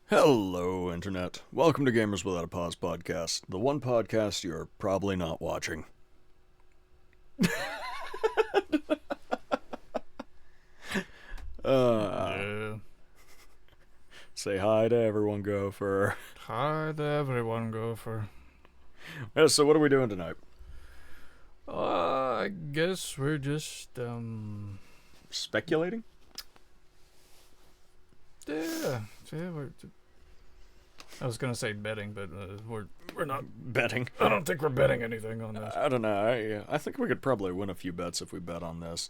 Hello, Internet. Welcome to Gamers Without a Pause podcast, the one podcast you're probably not watching. Yeah. Say hi to everyone, Gopher. Hi to everyone, Gopher. Yeah, so what are we doing tonight? I guess we're just, Speculating? yeah, I was gonna say betting, but we're not. Betting. I don't think we're betting anything on this. I don't know. I think we could probably win a few bets if we bet on this.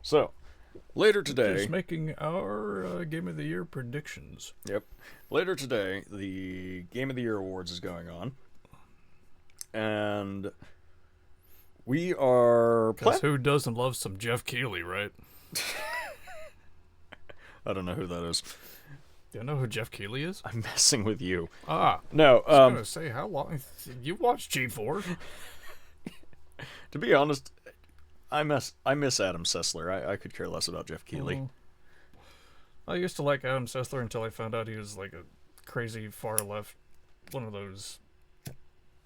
So, later today... Just making our Game of the Year predictions. Yep. Later today, the Game of the Year Awards is going on. And we are... Because who doesn't love some Jeff Keighley, right? I don't know who that is. Do you know who Jeff Keighley is? I'm messing with you. No, I was gonna say, how long... You watched G4? To be honest, I miss Adam Sessler. I could care less about Jeff Keighley. I used to like Adam Sessler until I found out he was like a crazy far left, one of those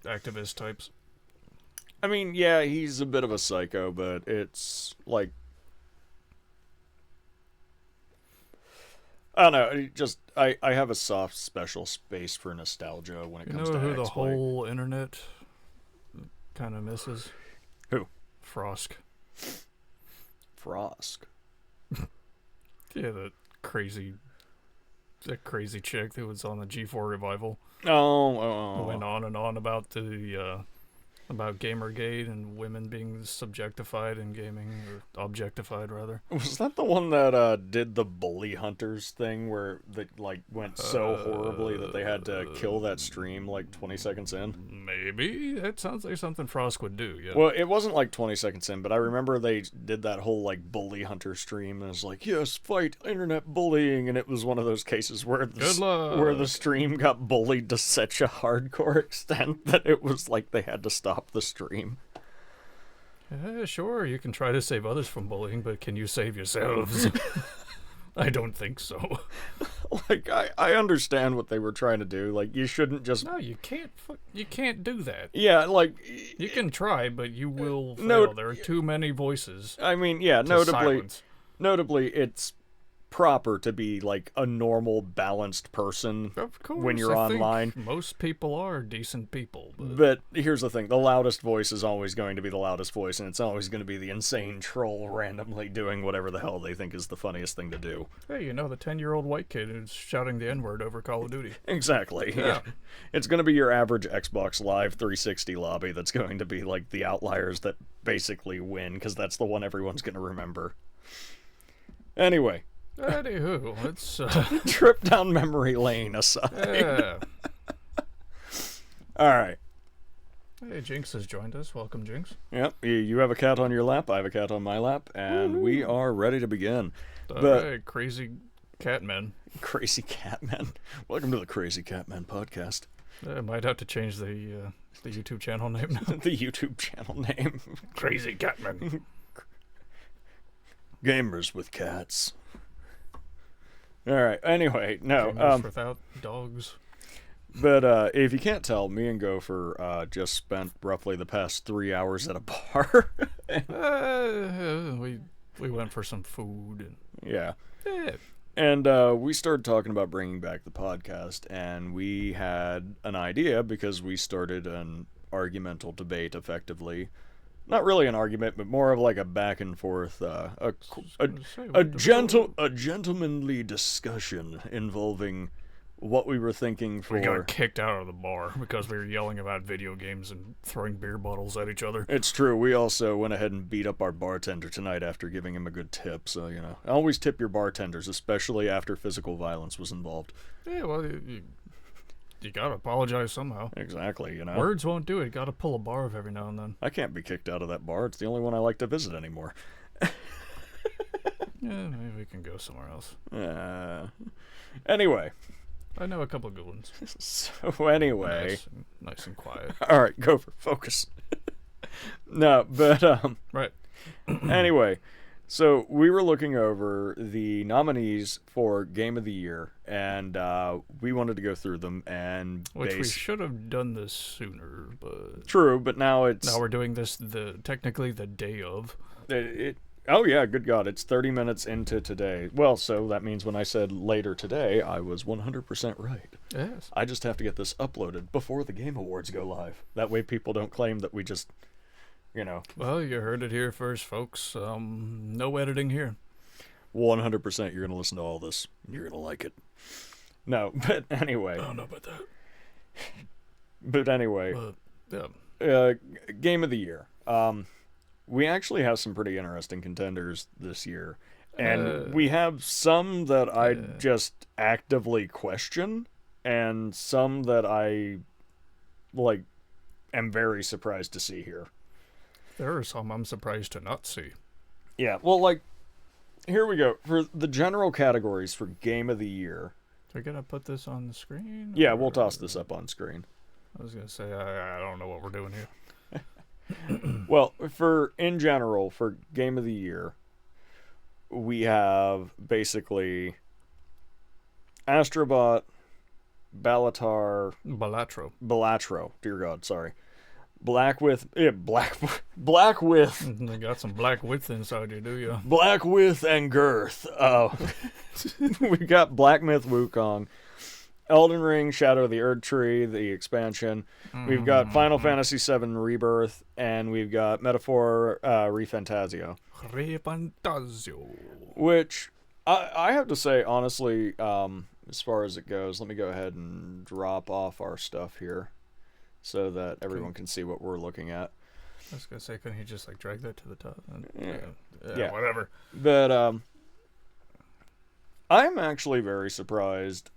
activist types. I mean, yeah, he's a bit of a psycho, but it's like... I don't know, I have a soft, special space for nostalgia when it comes to You know who exploit. the whole internet kind of misses? Who? Frosk. Frosk. Yeah, that crazy chick that was on the G4 revival. Oh. Went on and on about the about Gamergate and women being subjectified in gaming, or objectified rather. Was that the one that did the bully hunters thing where that like went so horribly that they had to kill that stream like 20 seconds in? Maybe that sounds like something Frosk would do. Yeah. Well, it wasn't like 20 seconds in, but I remember they did that whole like bully hunter stream and it was like, yes, fight internet bullying, and it was one of those cases where the stream got bullied to such a hardcore extent that it was like they had to stop the stream. Sure, you can try to save others from bullying, but can you save yourselves? I don't think so. Like, I understand what they were trying to do. Like, you shouldn't just... No, you can't. You can't do that. Yeah, like... You can try, but you will fail. There are too many voices. I mean, yeah, Silence. notably, it's proper to be like a normal, balanced person Of course, when you're online. Most people are decent people. But here's the thing. The loudest voice is always going to be the loudest voice, and it's always going to be the insane troll randomly doing whatever the hell they think is the funniest thing to do. Hey, you know the 10-year-old white kid who's shouting the N-word over Call of Duty. Exactly. Yeah. It's going to be your average Xbox Live 360 lobby that's going to be like the outliers that basically win, because that's the one everyone's going to remember. Anyway. Anywho, let's... Trip down memory lane aside. Yeah. Alright. Hey, Jinx has joined us. Welcome, Jinx. Yep, you have a cat on your lap, I have a cat on my lap, and we are ready to begin. Alright, crazy catmen. Crazy Catmen. Welcome to the Crazy Catmen podcast. I might have to change the YouTube channel name now. The YouTube channel name. Crazy Catmen. Gamers with cats. Alright, anyway, no. Gamers without dogs. But if you can't tell, me and Gopher just spent roughly the past 3 hours at a bar. We went for some food. And, yeah. yeah. And we started talking about bringing back the podcast, and we had an idea because we started an argumental debate, effectively. Not really an argument, but more of like a back and forth, a gentlemanly discussion involving what we were thinking for... We got kicked out of the bar because we were yelling about video games and throwing beer bottles at each other. It's true. We also went ahead and beat up our bartender tonight after giving him a good tip. So, you know, always tip your bartenders, especially after physical violence was involved. Yeah, well, you gotta apologize somehow. Exactly, you know. Words won't do it. Gotta pull a barf every now and then. I can't be kicked out of that bar. It's the only one I like to visit anymore. Yeah, maybe we can go somewhere else. Anyway. I know a couple of good ones. So anyway. Nice and quiet. Alright, go for focus. No, but Right. Anyway, So we were looking over the nominees for Game of the Year, and we wanted to go through them and Which we should have done this sooner, but True, but now we're doing this technically the day of. Oh yeah, good God, it's 30 minutes into today. Well, so that means when I said later today, I was 100% right. Yes. I just have to get this uploaded before the Game Awards go live. That way people don't claim that we just, Well, you heard it here first, folks. No editing here. 100% you're going to listen to all this. You're going to like it. No, but anyway. I don't know about that. But anyway. Yeah. Game of the Year. We actually have some pretty interesting contenders this year. And we have some that I just actively question, and some that I, am very surprised to see here. There are some I'm surprised to not see. Yeah, well, here we go. For the general categories for Game of the Year. Are we going to put this on the screen? Yeah, we'll toss this up on screen. I was going to say, I don't know what we're doing here. Well, in general, for Game of the Year, we have basically Astrobot, Balatro, dear God, sorry. Black with. They got some black width inside you, do you? Black width and girth. We got Black Myth Wukong, Elden Ring, Shadow of the Erd Tree, the expansion. We've got Final Fantasy VII Rebirth, and we've got Metaphor Refantasio. Which, I have to say, honestly, as far as it goes, let me go ahead and drop off our stuff here so that everyone can see what we're looking at. I was going to say, couldn't he just drag that to the top? Yeah. Whatever. But I'm actually very surprised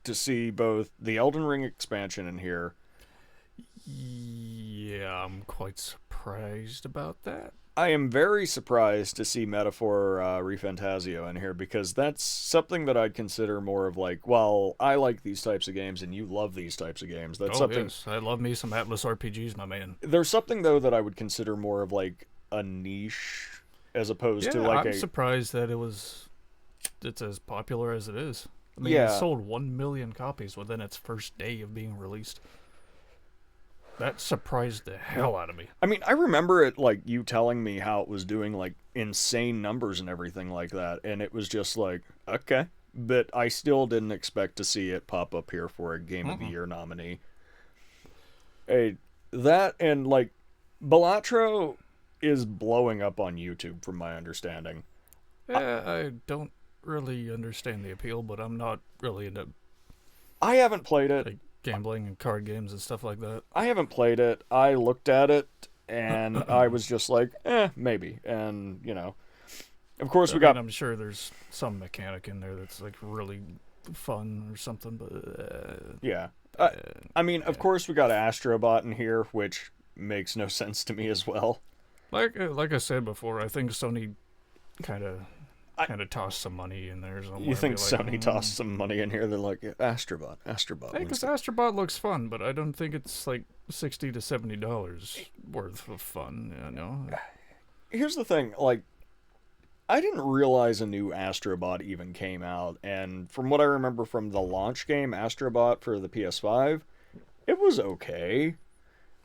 to see both the Elden Ring expansion in here. Yeah, I'm quite surprised about that. I am very surprised to see Metaphor Refantasio in here, because that's something that I'd consider more of well, I like these types of games and you love these types of games. That's something. Yes, I love me some Atlas RPGs, my man. There's something though that I would consider more of a niche, as opposed to I'm surprised that it's as popular as it is. I mean, it sold 1 million copies within its first day of being released. That surprised the hell out of me. I mean, I remember it, you telling me how it was doing, insane numbers and everything like that, and it was just okay. But I still didn't expect to see it pop up here for a Game of the Year nominee. That and, Balatro is blowing up on YouTube, from my understanding. Yeah, I don't really understand the appeal, but I'm not really into... I haven't played it. Gambling and card games and stuff like that. I haven't played it. I looked at it, and I was just maybe. And, of course I'm sure there's some mechanic in there that's, really fun or something, but... yeah. Of course we got Astrobot in here, which makes no sense to me as well. Like I said before, I think Sony kind of tossed some money in there somewhere. You think Sony tossed some money in here? They're like, Astrobot. Because Astrobot looks fun, but I don't think it's $60 to $70 worth of fun, Here's the thing, I didn't realize a new Astrobot even came out, and from what I remember from the launch game, Astrobot for the PS5, it was okay.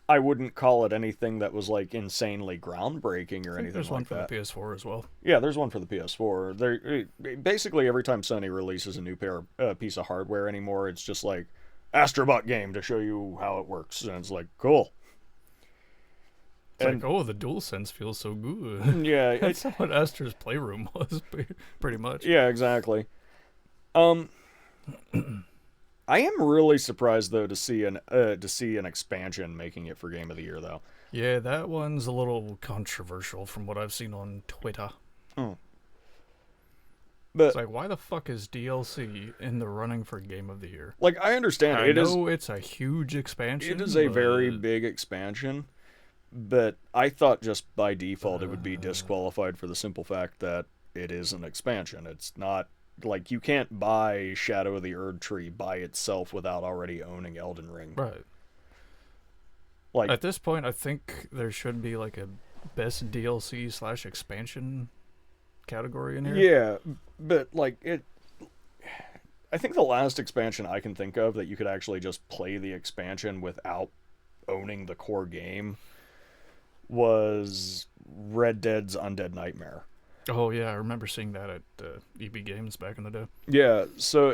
I wouldn't call it anything that was insanely groundbreaking or anything like that. There's one for the PS4 as well. Yeah, there's one for the PS4. Basically every time Sony releases a new piece of hardware anymore, it's just Astrobot game to show you how it works, and it's cool. It's the DualSense feels so good. Yeah, that's what Astro's Playroom was, pretty much. Yeah, exactly. I am really surprised though to see an expansion making it for Game of the Year though. Yeah, that one's a little controversial from what I've seen on Twitter. Oh. But it's why the fuck is DLC in the running for Game of the Year? I understand I know it's a huge expansion. It is a very big expansion, but I thought just by default it would be disqualified for the simple fact that it is an expansion. It's not you can't buy Shadow of the Erd Tree by itself without already owning Elden Ring. Right. At this point, I think there should be a best DLC / expansion category in here. Yeah, but like I think the last expansion I can think of that you could actually just play the expansion without owning the core game was Red Dead's Undead Nightmare. Oh yeah, I remember seeing that at EB Games back in the day. Yeah, so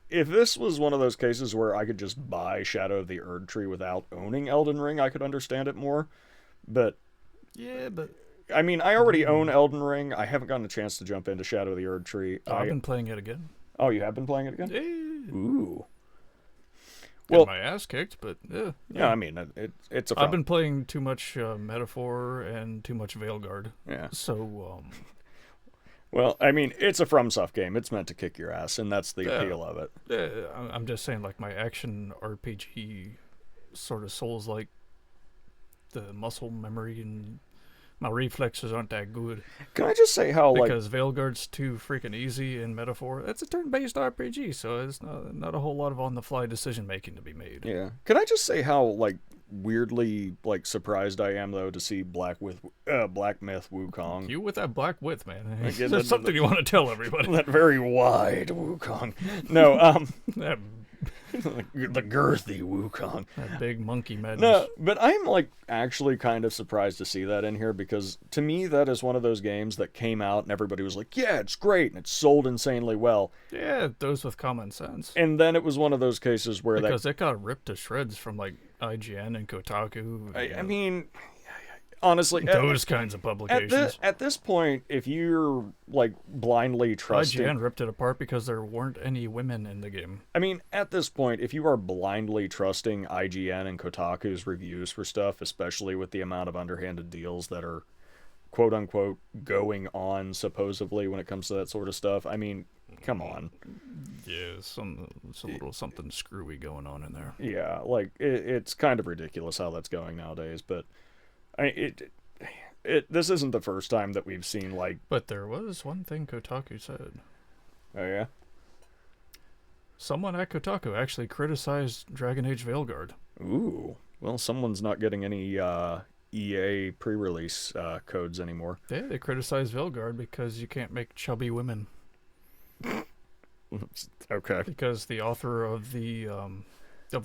if this was one of those cases where I could just buy Shadow of the Erdtree without owning Elden Ring, I could understand it more. But yeah, but I mean, I already own Elden Ring. I haven't gotten a chance to jump into Shadow of the Erdtree. I've been playing it again. Oh, you have been playing it again? Yeah. Ooh. Well, my ass kicked, but yeah. Yeah, I mean, it's a. I've been playing too much Metaphor and too much Veilguard. Yeah. So. Well, I mean, it's a FromSoft game. It's meant to kick your ass, and that's the appeal of it. Yeah, I'm just saying, like my action RPG sort of Souls like the muscle memory and my reflexes aren't that good. Can I just say how because Veilguard's too freaking easy in Metaphor. It's a turn-based RPG, so it's not a whole lot of on-the-fly decision making to be made. Yeah. Can I just say how weirdly surprised I am though to see Black Myth Wukong. You with that Black Width, man. There's something you want to tell everybody. That very wide Wukong. No, that the girthy Wukong. That big monkey madness. No, but I'm actually kind of surprised to see that in here because to me that is one of those games that came out and everybody was like, yeah, it's great and it's sold insanely well. Yeah, those with common sense. And then it was one of those cases where because it got ripped to shreds from IGN and Kotaku. I mean, honestly, those kinds of publications. At this point, if you're blindly trusting, IGN ripped it apart because there weren't any women in the game. I mean, at this point, if you are blindly trusting IGN and Kotaku's reviews for stuff, especially with the amount of underhanded deals that are quote unquote going on supposedly when it comes to that sort of stuff, I mean, come on. Yeah, it's a little something screwy going on in there. Yeah, it's kind of ridiculous how that's going nowadays, but this isn't the first time that we've seen But there was one thing Kotaku said. Oh yeah? Someone at Kotaku actually criticized Dragon Age Veilguard. Ooh. Well, someone's not getting any EA pre-release codes anymore. Yeah, they criticized Veilguard because you can't make chubby women. Okay. Because the author of the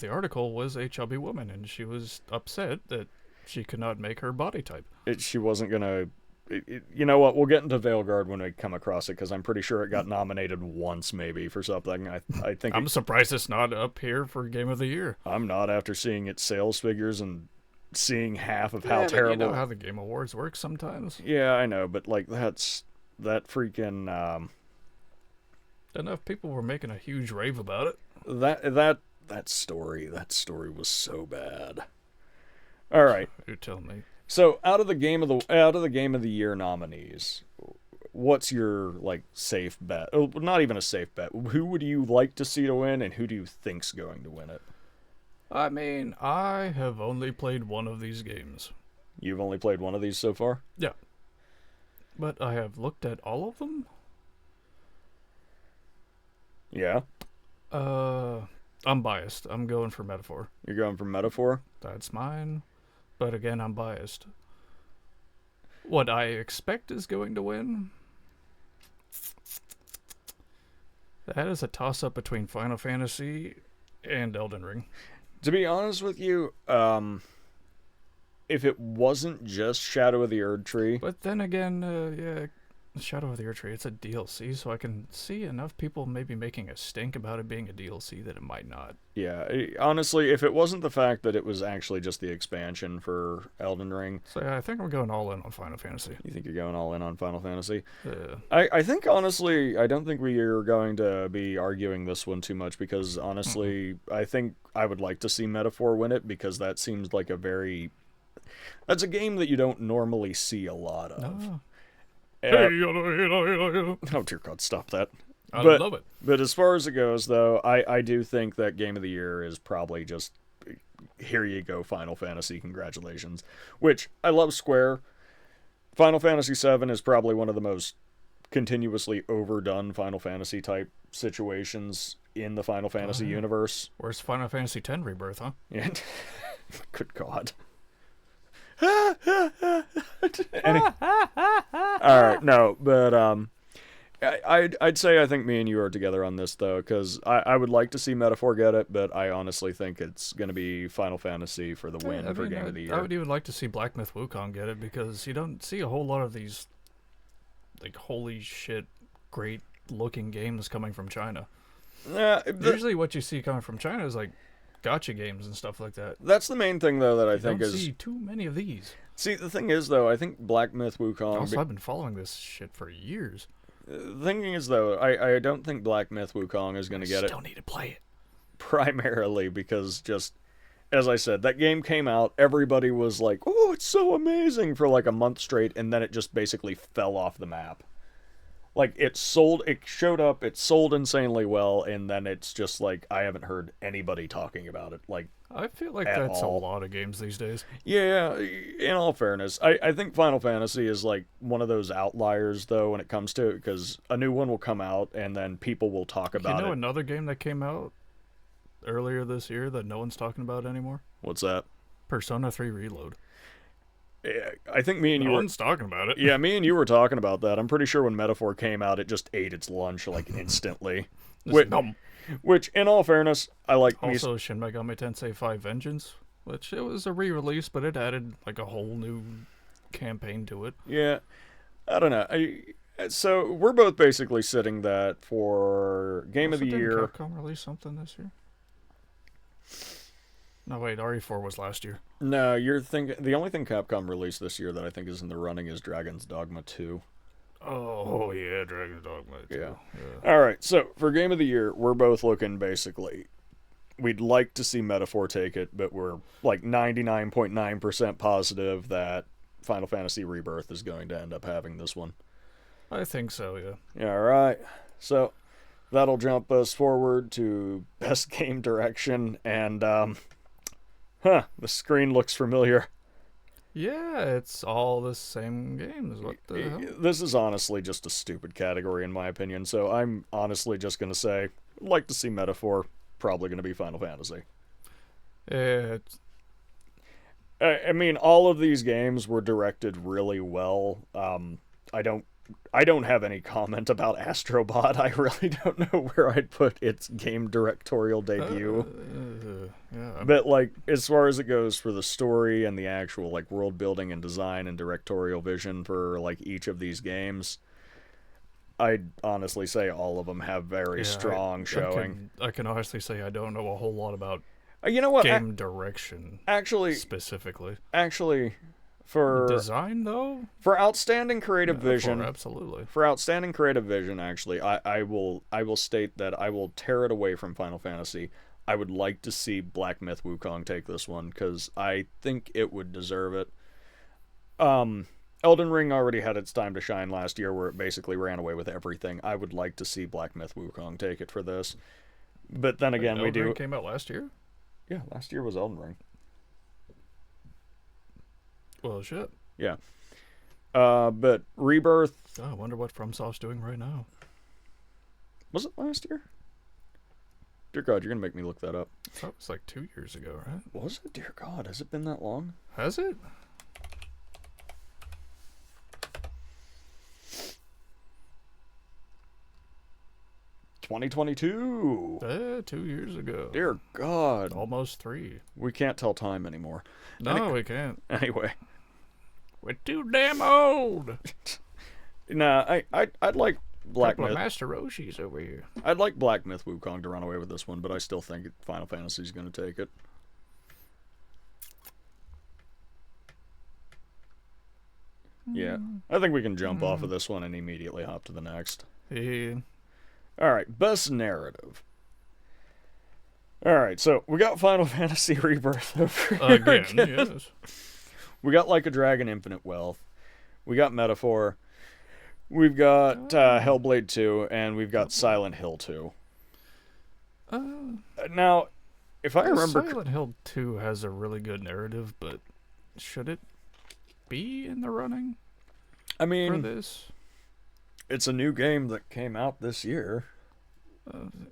article was a chubby woman, and she was upset that she could not make her body type. She wasn't gonna. You know what? We'll get into Veilguard when we come across it, because I'm pretty sure it got nominated once, maybe, for something. I think. I'm surprised it's not up here for Game of the Year. I'm not, after seeing its sales figures and seeing half of how terrible. You know how the Game Awards work sometimes. Yeah, I know, but that freaking. Enough people were making a huge rave about it. That story was so bad. All right, you tell me. So out of the game of the year nominees, what's your safe bet? Oh, not even a safe bet. Who would you like to see to win, and who do you think's going to win it? I mean, I have only played one of these games. You've only played one of these so far? Yeah. But I have looked at all of them. Yeah. I'm biased. I'm going for Metaphor. You're going for Metaphor? That's mine. But again, I'm biased. What I expect is going to win? That is a toss-up between Final Fantasy and Elden Ring. To be honest with you, if it wasn't just Shadow of the Erdtree... But then again, yeah... Shadow of the Erdtree, it's a DLC, so I can see enough people maybe making a stink about it being a DLC that it might not. Yeah, honestly, if it wasn't the fact that it was actually just the expansion for Elden Ring... So yeah, I think I'm going all in on Final Fantasy. You think you're going all in on Final Fantasy? Yeah. I think, honestly, I don't think we are going to be arguing this one too much, because, honestly, I think I would like to see Metaphor win it, because that seems like that's a game that you don't normally see a lot of. No. Oh dear God, stop that. I love it. But as far as it goes, though, I do think that Game of the Year is probably just, here you go, Final Fantasy, congratulations. Which, I love Square. Final Fantasy VII is probably one of the most continuously overdone Final Fantasy type situations in the Final Fantasy universe. Where's Final Fantasy X Rebirth, huh? Yeah. Good God. All right, no, but I'd say I think me and you are together on this though, because I would like to see Metaphor get it, but I honestly think it's gonna be Final Fantasy for the win for Game of the Year. I would even like to see Black Myth Wukong get it because you don't see a whole lot of these, like, holy shit, great looking games coming from China. Usually, what you see coming from China is like gacha games and stuff like that. That's the main thing though that I think don't is see too many of these. See, the thing is though, I think Black Myth Wukong. Also, I've been following this shit for years. The thing is, though, I don't think Black Myth Wukong is going to get it. Still need to play it. Primarily because, just as I said, that game came out, everybody was like, oh, it's so amazing for like a month straight, and then it just basically fell off the map. Like, it showed up, it sold insanely well, and then it's just like, I haven't heard anybody talking about it. Like, I feel like that's a lot of games these days. Yeah, in all fairness. I think Final Fantasy is like one of those outliers, though, when it comes to it, because a new one will come out, and then people will talk about it. You know another game that came out earlier this year that no one's talking about anymore? What's that? Persona 3 Reload. Yeah, I think me and you were... No one's talking about it. Yeah, me and you were talking about that. I'm pretty sure when Metaphor came out, it just ate its lunch, like, instantly. Which, in all fairness, I like... Also, Shin Megami Tensei 5 Vengeance, which it was a re-release, but it added, like, a whole new campaign to it. Yeah, I don't know. So, we're both basically sitting that for Game of the Year... Didn't Capcom release something this year? No, wait, RE4 was last year. No, you're thinking... The only thing Capcom released this year that I think is in the running is Dragon's Dogma 2. Oh, yeah, Dragon's Dogma 2. Yeah. All right, so for Game of the Year, we're both looking basically... We'd like to see Metaphor take it, but we're like 99.9% positive that Final Fantasy Rebirth is going to end up having this one. I think so, yeah. Yeah, all right. So that'll jump us forward to Best Game Direction, and, the screen looks familiar. Yeah, it's all the same games. What the hell? This is honestly just a stupid category in my opinion, so I'm honestly just going to say, I'd like to see Metaphor, probably going to be Final Fantasy. I mean, all of these games were directed really well. I don't have any comment about Astrobot. I really don't know where I'd put its game directorial debut. Yeah. But, like, as far as it goes for the story and the actual, like, world building and design and directorial vision for, like, each of these games, I'd honestly say all of them have very strong showing. I can honestly say I don't know a whole lot about you know what? Game direction specifically. Actually... For design, though? For outstanding creative vision. Absolutely. For outstanding creative vision, actually, I will state that I will tear it away from Final Fantasy. I would like to see Black Myth Wukong take this one, because I think it would deserve it. Elden Ring already had its time to shine last year, where it basically ran away with everything. I would like to see Black Myth Wukong take it for this. But then again, Elden Ring came out last year? Yeah, last year was Elden Ring. Well, shit. Yeah. But Rebirth... Oh, I wonder what FromSoft's doing right now. Was it last year? Dear God, you're going to make me look that up. I thought it was like 2 years ago, right? Was it? Dear God, has it been that long? Has it? $2022. 2 years ago. Dear God. Almost 3. We can't tell time anymore. No, we can't. Anyway. We're too damn old. Nah, I'd like Black Myth. Master Roshi's over here. I'd like Black Myth Wukong to run away with this one, but I still think Final Fantasy's going to take it. Yeah, I think we can jump off of this one and immediately hop to the next. Yeah. All right, Best Narrative. All right, so we got Final Fantasy Rebirth over here again. Yes. We got Like a Dragon Infinite Wealth. We got Metaphor. We've got Hellblade 2, and we've got Silent Hill 2. Now, if I remember... Silent Hill 2 has a really good narrative, but should it be in the running for this? It's a new game that came out this year.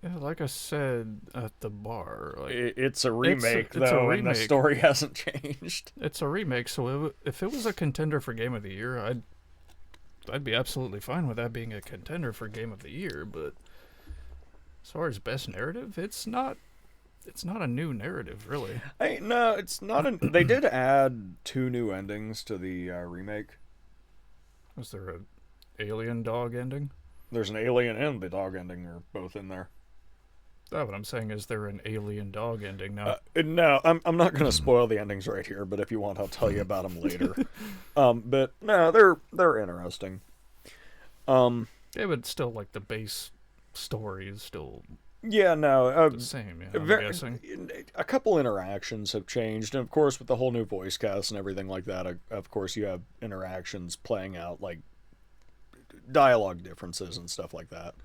Like I said at the bar, like It's a remake, it's a though, and the remake. story hasn't changed. It's a remake, so if it was a contender for Game of the Year, I'd be absolutely fine with that being a contender for Game of the Year. But as far as best narrative, it's not a new narrative, really. No, it's not. They did add 2 new endings to the remake. Was there a alien dog ending? There's an alien and the dog ending are both in there. Oh, what I'm saying is there an alien dog ending now? No, I'm not going to spoil the endings right here, but if you want, I'll tell you about them later. But no, they're interesting. Yeah, but still, like the base story is still Yeah, no, the same. Yeah, I'm guessing. a couple interactions have changed, and of course, with the whole new voice cast and everything like that, of course, you have interactions playing out like dialogue differences and stuff like that.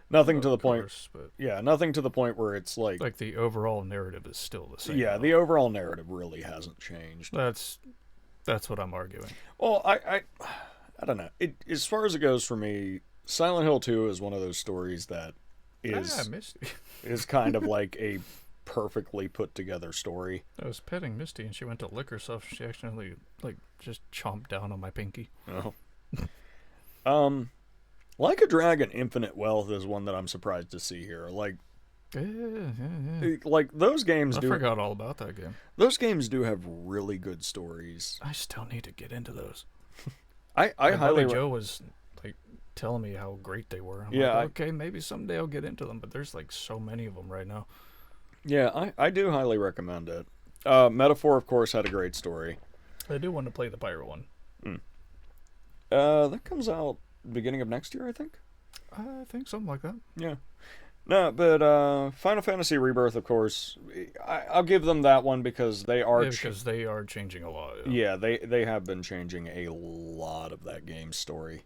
Nothing to the point. But Yeah, nothing to the point where it's like the overall narrative is still the same. Yeah, though. the overall narrative really hasn't changed. That's what I'm arguing. Well, I don't know. As far as it goes for me, Silent Hill 2 is one of those stories that Misty. is kind of like a perfectly put together story. I was petting Misty and she went to lick herself. She accidentally just chomped down on my pinky. Oh. Like a Dragon Infinite Wealth is one that I'm surprised to see here. Like like those games I forgot all about that game. Those games do have really good stories. I still need to get into those. I highly Joe was like telling me how great they were. I'm yeah, like, okay, maybe someday I'll get into them, but there's like so many of them right now. Yeah, I do highly recommend it. Metaphor, of course, had a great story. I do want to play the pirate one. That comes out beginning of next year, I think. I think something like that. Yeah. No, but Final Fantasy Rebirth, of course, I'll give them that one because they are because they are changing a lot. Yeah, they have been changing a lot of that game's story.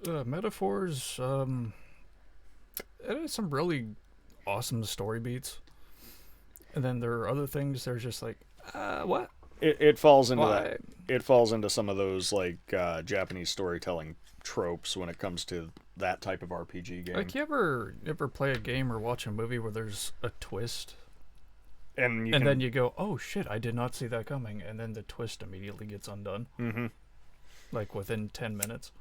Metaphors, it has some really awesome story beats, and then there are other things. They're just like, what? It falls into that. It falls into some of those like Japanese storytelling tropes when it comes to that type of RPG game. Like, you ever play a game or watch a movie where there's a twist, and then you go, oh shit, I did not see that coming, and then the twist immediately gets undone. Mm-hmm. Like within 10 minutes.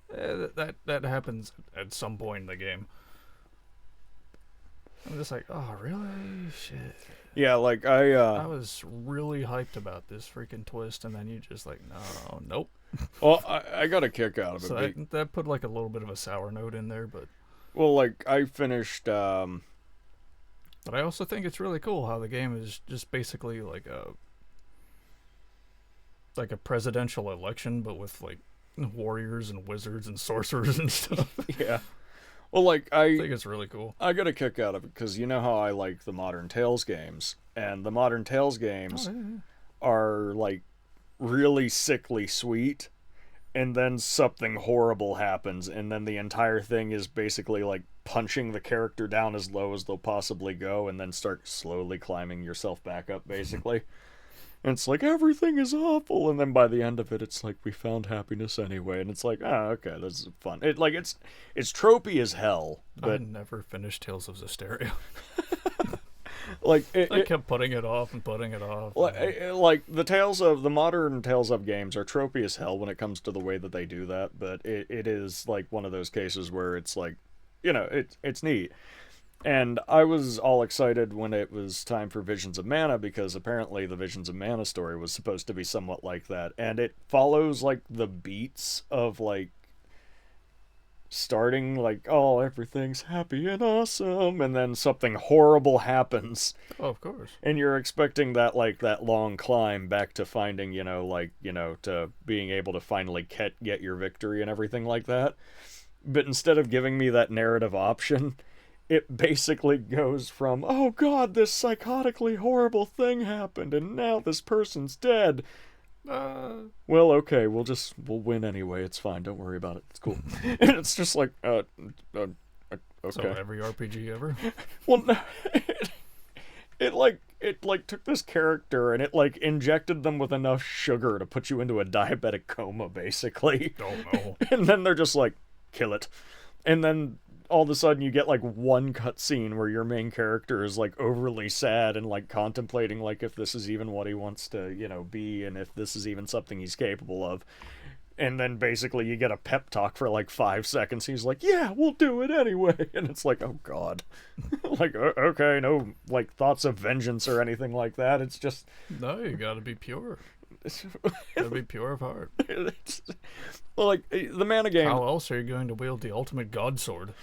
That happens at some point in the game. I'm just like, oh really? Shit. Yeah, like I was really hyped about this freaking twist, and then you just like, nope. Well, I got a kick out of it. So that put like a little bit of a sour note in there, but. Well, like I finished. But I also think it's really cool how the game is just basically like a presidential election, but with like warriors and wizards and sorcerers and stuff. Yeah. Well, like I think it's really cool. I got a kick out of it because you know how I like the Modern Tales games, and the Modern Tales games are like really sickly sweet, and then something horrible happens, and then the entire thing is basically like punching the character down as low as they'll possibly go, and then start slowly climbing yourself back up, basically. And it's like, everything is awful, and then by the end of it, it's like, we found happiness anyway, and it's like, okay, this is fun. It's tropey as hell. But I never finished Tales of Zestiria. I kept putting it off and putting it off. Like the modern Tales of games are tropey as hell when it comes to the way that they do that, but it is like one of those cases where it's like, it's neat. And I was all excited when it was time for Visions of Mana, because apparently the Visions of Mana story was supposed to be somewhat like that. And it follows, like, the beats of, like, starting, like, oh, everything's happy and awesome, and then something horrible happens. Oh, of course. And you're expecting that, like, that long climb back to finding, to being able to finally get your victory and everything like that. But instead of giving me that narrative option, it basically goes from, oh god, this psychotically horrible thing happened, and now this person's dead. Well, okay, we'll win anyway. It's fine. Don't worry about it. It's cool. And it's just like, okay. So every RPG ever? Well, no. It took this character and it like injected them with enough sugar to put you into a diabetic coma, basically. Oh no. And then they're just like, kill it. And then all of a sudden you get like one cutscene where your main character is like overly sad and like contemplating like if this is even what he wants to, be, and if this is even something he's capable of. And then basically you get a pep talk for like 5 seconds. He's like, yeah, we'll do it anyway. And it's like, oh god. Like, okay, no like thoughts of vengeance or anything like that. It's just, no, you gotta be pure. Gotta be pure of heart. Well, like the mana game. How else are you going to wield the ultimate god sword?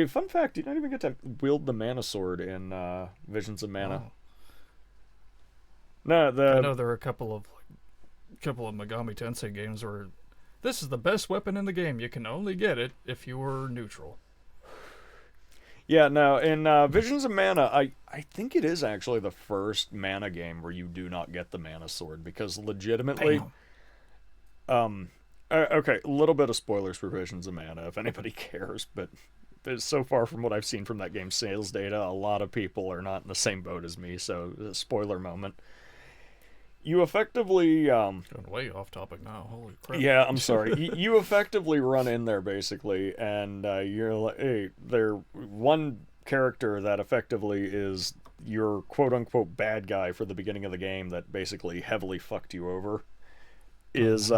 Fun fact, you don't even get to wield the mana sword in Visions of Mana. Oh. No, I know there are a couple of Megami Tensei games where this is the best weapon in the game. You can only get it if you were neutral. Yeah, no, in Visions of Mana, I think it is actually the first mana game where you do not get the mana sword, because legitimately... okay, a little bit of spoilers for Visions of Mana, if anybody cares, but so far from what I've seen from that game's sales data, a lot of people are not in the same boat as me, so spoiler moment. You effectively... Going way off topic now, holy crap. Yeah, I'm sorry. You effectively run in there, basically, and you're like, hey, they're one character that effectively is your quote-unquote bad guy for the beginning of the game that basically heavily fucked you over, is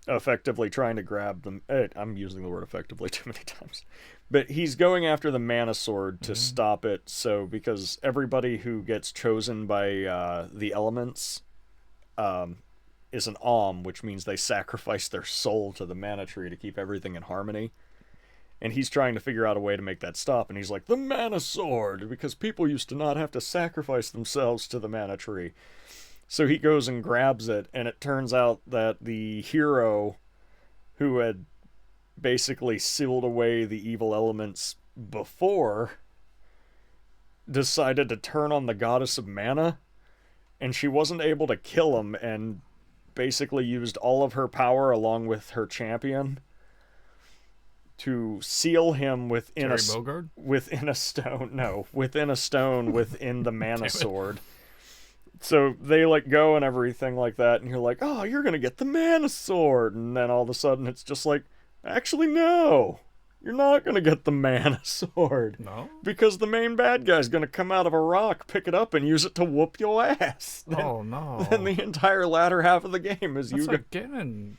effectively trying to grab them. I'm using the word effectively too many times. But he's going after the mana sword to stop it, so because everybody who gets chosen by the elements... is an which means they sacrifice their soul to the mana tree to keep everything in harmony. And he's trying to figure out a way to make that stop, and he's like, the mana sword, because people used to not have to sacrifice themselves to the mana tree. So he goes and grabs it, and it turns out that the hero who had basically sealed away the evil elements before decided to turn on the goddess of mana, and she wasn't able to kill him, and basically used all of her power along with her champion to seal him within a stone. No, within a stone within the mana sword. So they like go and everything like that, and you're like, oh, you're gonna get the mana sword, and then all of a sudden it's just like, actually no. You're not going to get the mana sword. No? Because the main bad guy's going to come out of a rock, pick it up, and use it to whoop your ass. Oh, no. Then the entire latter half of the game is That's like Ganon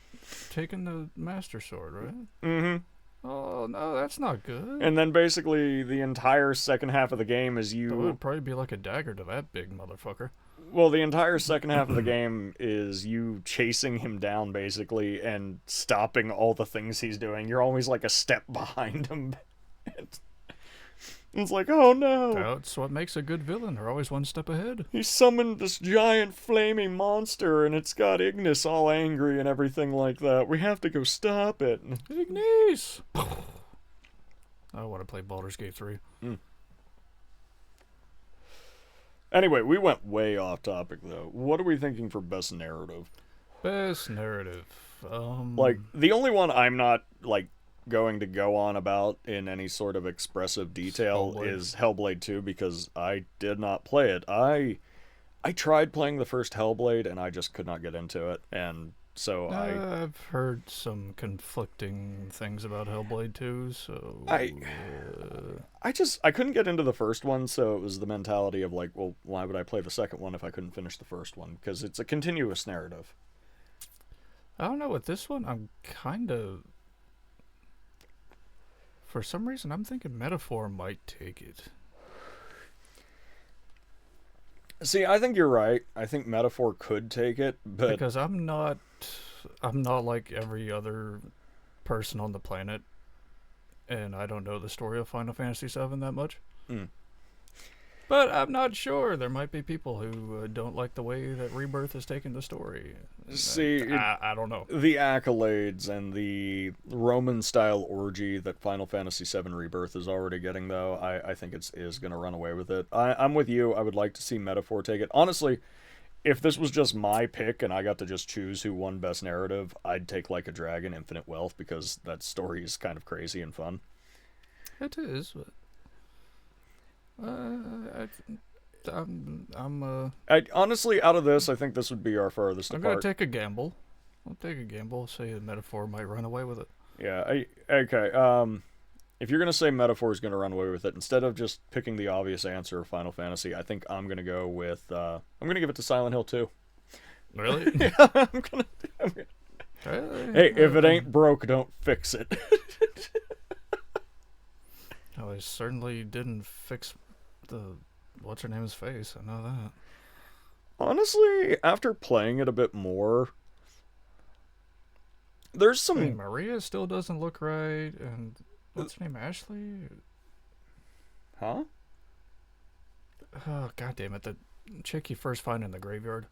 taking the Master Sword, right? Mm-hmm. Oh, no, that's not good. And then basically the entire second half of the game is you... That would probably be like a dagger to that big motherfucker. Well, the entire second half of the game is you chasing him down, basically, and stopping all the things he's doing. You're always like a step behind him. It's like, oh no! That's what makes a good villain. They're always one step ahead. He summoned this giant flaming monster, and it's got Ignis all angry and everything like that. We have to go stop it. Ignis! I want to play Baldur's Gate 3. Anyway, we went way off topic, though. What are we thinking for best narrative? Best narrative. Like, the only one I'm not, like, going to go on about in any sort of expressive detail is Hellblade 2, because I did not play it. I tried playing the first Hellblade, and I just could not get into it, and so I've heard some conflicting things about Hellblade 2, so... I couldn't get into the first one, so it was the mentality of like, well, why would I play the second one if I couldn't finish the first one? Because it's a continuous narrative. I don't know, with this one, I'm kind of... For some reason, I'm thinking Metaphor might take it. See, I think you're right. I think Metaphor could take it, but... Because I'm not like every other person on the planet, and I don't know the story of Final Fantasy VII that much. But I'm not sure. There might be people who don't like the way that Rebirth has taken the story. See, I don't know. The accolades and the Roman-style orgy that Final Fantasy VII Rebirth is already getting, though, I think it is going to run away with it. I'm with you. I would like to see Metaphor take it. Honestly, if this was just my pick and I got to just choose who won Best Narrative, I'd take Like a Dragon, Infinite Wealth, because that story is kind of crazy and fun. It is, but... honestly, out of this, I think this would be our farthest apart. I'm going to take a gamble. I'll take a gamble, say the Metaphor might run away with it. Yeah, okay. if you're gonna say Metaphor's gonna run away with it, instead of just picking the obvious answer of Final Fantasy, I think I'm gonna go with I'm gonna give it to Silent Hill 2. Really? Yeah, I'm gonna. Hey, if it ain't broke, don't fix it. Oh, they certainly didn't fix the what's her name's face. I know that. Honestly, after playing it a bit more, there's some. I mean, Maria still doesn't look right, and what's her name, Ashley? Huh? Oh, god damn it! The chick you first find in the graveyard.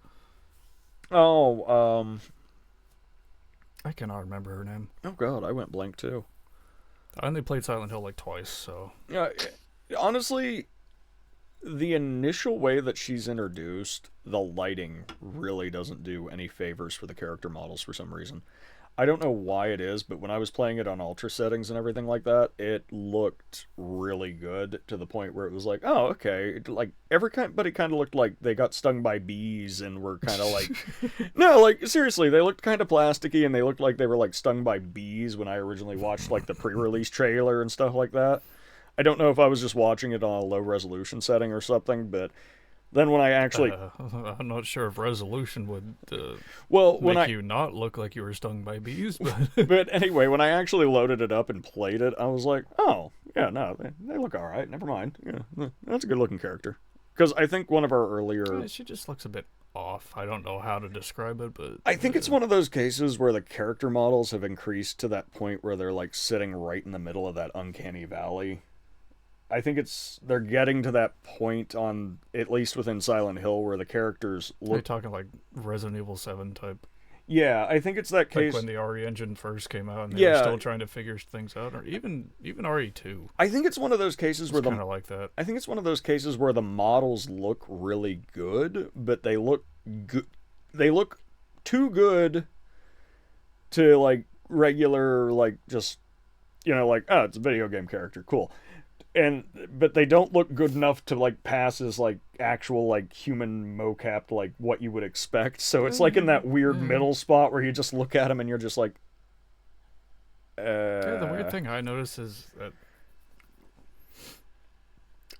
Oh, I cannot remember her name. Oh god, I went blank too. I only played Silent Hill like twice, so. Yeah, honestly, the initial way that she's introduced, the lighting really doesn't do any favors for the character models for some reason. I don't know why it is, but when I was playing it on ultra settings and everything like that, it looked really good to the point where it was like, oh, okay. Like, everybody kind of looked like they got stung by bees and were kind of like... No, like, seriously, they looked kind of plasticky and they looked like they were, like, stung by bees when I originally watched, like, the pre-release trailer and stuff like that. I don't know if I was just watching it on a low-resolution setting or something, but... Then when I actually... I'm not sure if resolution would make you not look like you were stung by bees, but... But anyway, when I actually loaded it up and played it, I was like, oh, yeah, no, they look all right. Never mind. Yeah, that's a good-looking character. Because I think one of our earlier... Yeah, she just looks a bit off. I don't know how to describe it, but... I think it's one of those cases where the character models have increased to that point where they're, like, sitting right in the middle of that uncanny valley. I think they're getting to that point on, at least within Silent Hill, where the characters look... You're talking like Resident Evil 7 type. Yeah, I think it's that case... Like when the RE engine first came out and they were still trying to figure things out, or even RE2. I think it's one of those cases where kind of like that. I think it's one of those cases where the models look really good, but they look good. They look too good to, like, regular, like, just, like, oh, it's a video game character, cool. But they don't look good enough to, like, pass as, like, actual, like, human mocap, like, what you would expect. So it's like in that weird middle spot where you just look at them and you're just like, Yeah, the weird thing I noticed is that,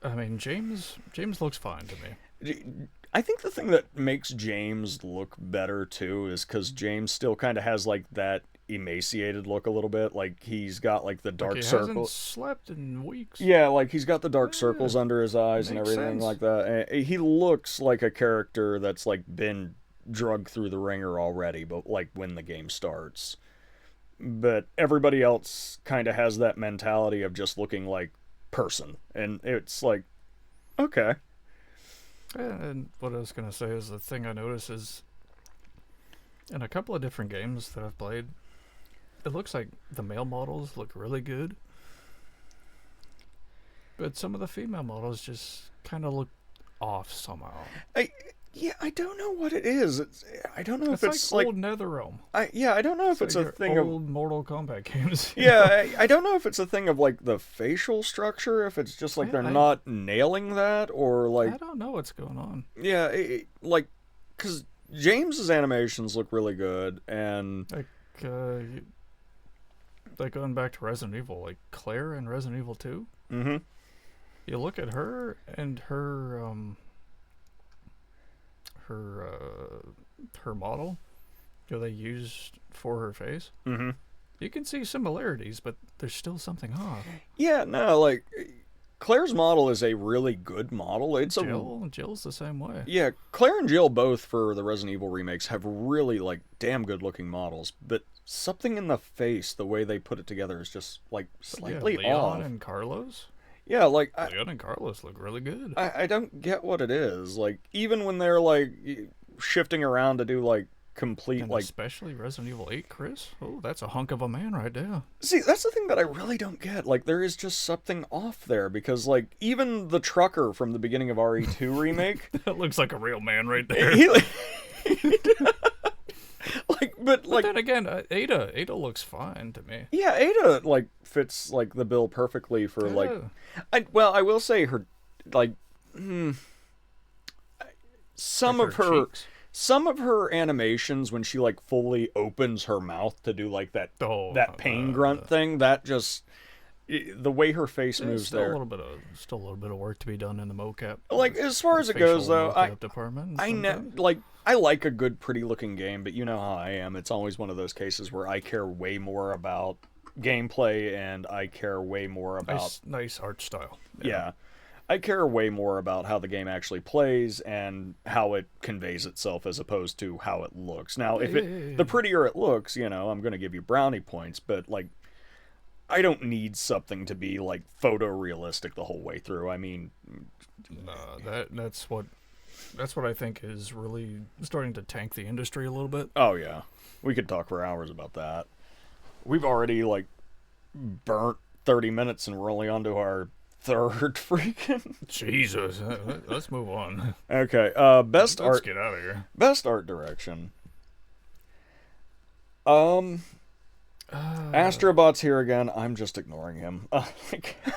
I mean, James looks fine to me. I think the thing that makes James look better, too, is because James still kind of has, like, that emaciated look a little bit. Like, he's got, like, the dark circles. He hasn't slept in weeks. Yeah, like, he's got the dark circles under his eyes and everything like that. And he looks like a character that's, like, been drugged through the ringer already, but, like, when the game starts. But everybody else kind of has that mentality of just looking like person. And it's like, okay. And what I was going to say is the thing I noticed is in a couple of different games that I've played, it looks like the male models look really good, but some of the female models just kind of look off somehow. I don't know what it is. I don't know if it's like old NetherRealm. I don't know if it's a thing of old Mortal Kombat games. Yeah, I don't know if it's a thing of, like, the facial structure, if it's just like they're not nailing that, or like I don't know what's going on. Yeah, like, because James's animations look really good, and like going back to Resident Evil, like Claire in Resident Evil 2. Mm-hmm. You look at her and her model that they used for her face. Mm-hmm. You can see similarities, but there's still something off. Yeah, no, like Claire's model is a really good model. Jill's the same way. Yeah, Claire and Jill both for the Resident Evil remakes have really, like, damn good looking models, but something in the face, the way they put it together, is just, like, slightly Leon off. And Carlos. Yeah, like Leon and Carlos look really good. I don't get what it is. Like, even when they're, like, shifting around to do, like, complete, and like, especially Resident Evil 8, Chris. Oh, that's a hunk of a man right there. See, that's the thing that I really don't get. Like, there is just something off there, because, like, even the trucker from the beginning of RE2 remake, that looks like a real man right there. But then again, Ada looks fine to me. Yeah, Ada, like, fits, like, the bill perfectly for, like, I will say her, like, some of her animations when she, like, fully opens her mouth to do, like, that pain grunt thing, that just, the way her face moves still there. a little bit of work to be done in the mocap. Like, as far as it goes, though, department I like a good, pretty-looking game, but you know how I am. It's always one of those cases where I care way more about gameplay, and I care way more about... Nice art style. Yeah. I care way more about how the game actually plays and how it conveys itself as opposed to how it looks. Now, the prettier it looks, you know, I'm going to give you brownie points, but, like, I don't need something to be, like, photorealistic the whole way through. I mean... That's what I think is really starting to tank the industry a little bit. Oh, yeah. We could talk for hours about that. We've already, like, burnt 30 minutes and we're only on to our third freaking... Jesus. Let's move on. Okay. Let's get out of here. Best art direction. Astrobot's here again. I'm just ignoring him.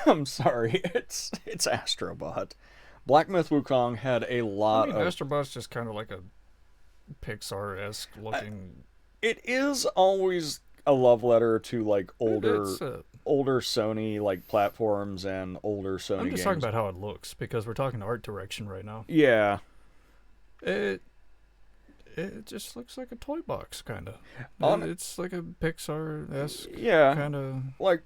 I'm sorry. It's Astrobot. Black Myth Wukong had a lot of... Astrobot's just kind of like a Pixar-esque looking... It is always a love letter to, like, older Sony, like, platforms and older Sony games. I'm just talking about how it looks, because we're talking art direction right now. Yeah. It just looks like a toy box, kind of. It's like a Pixar-esque kind of... Like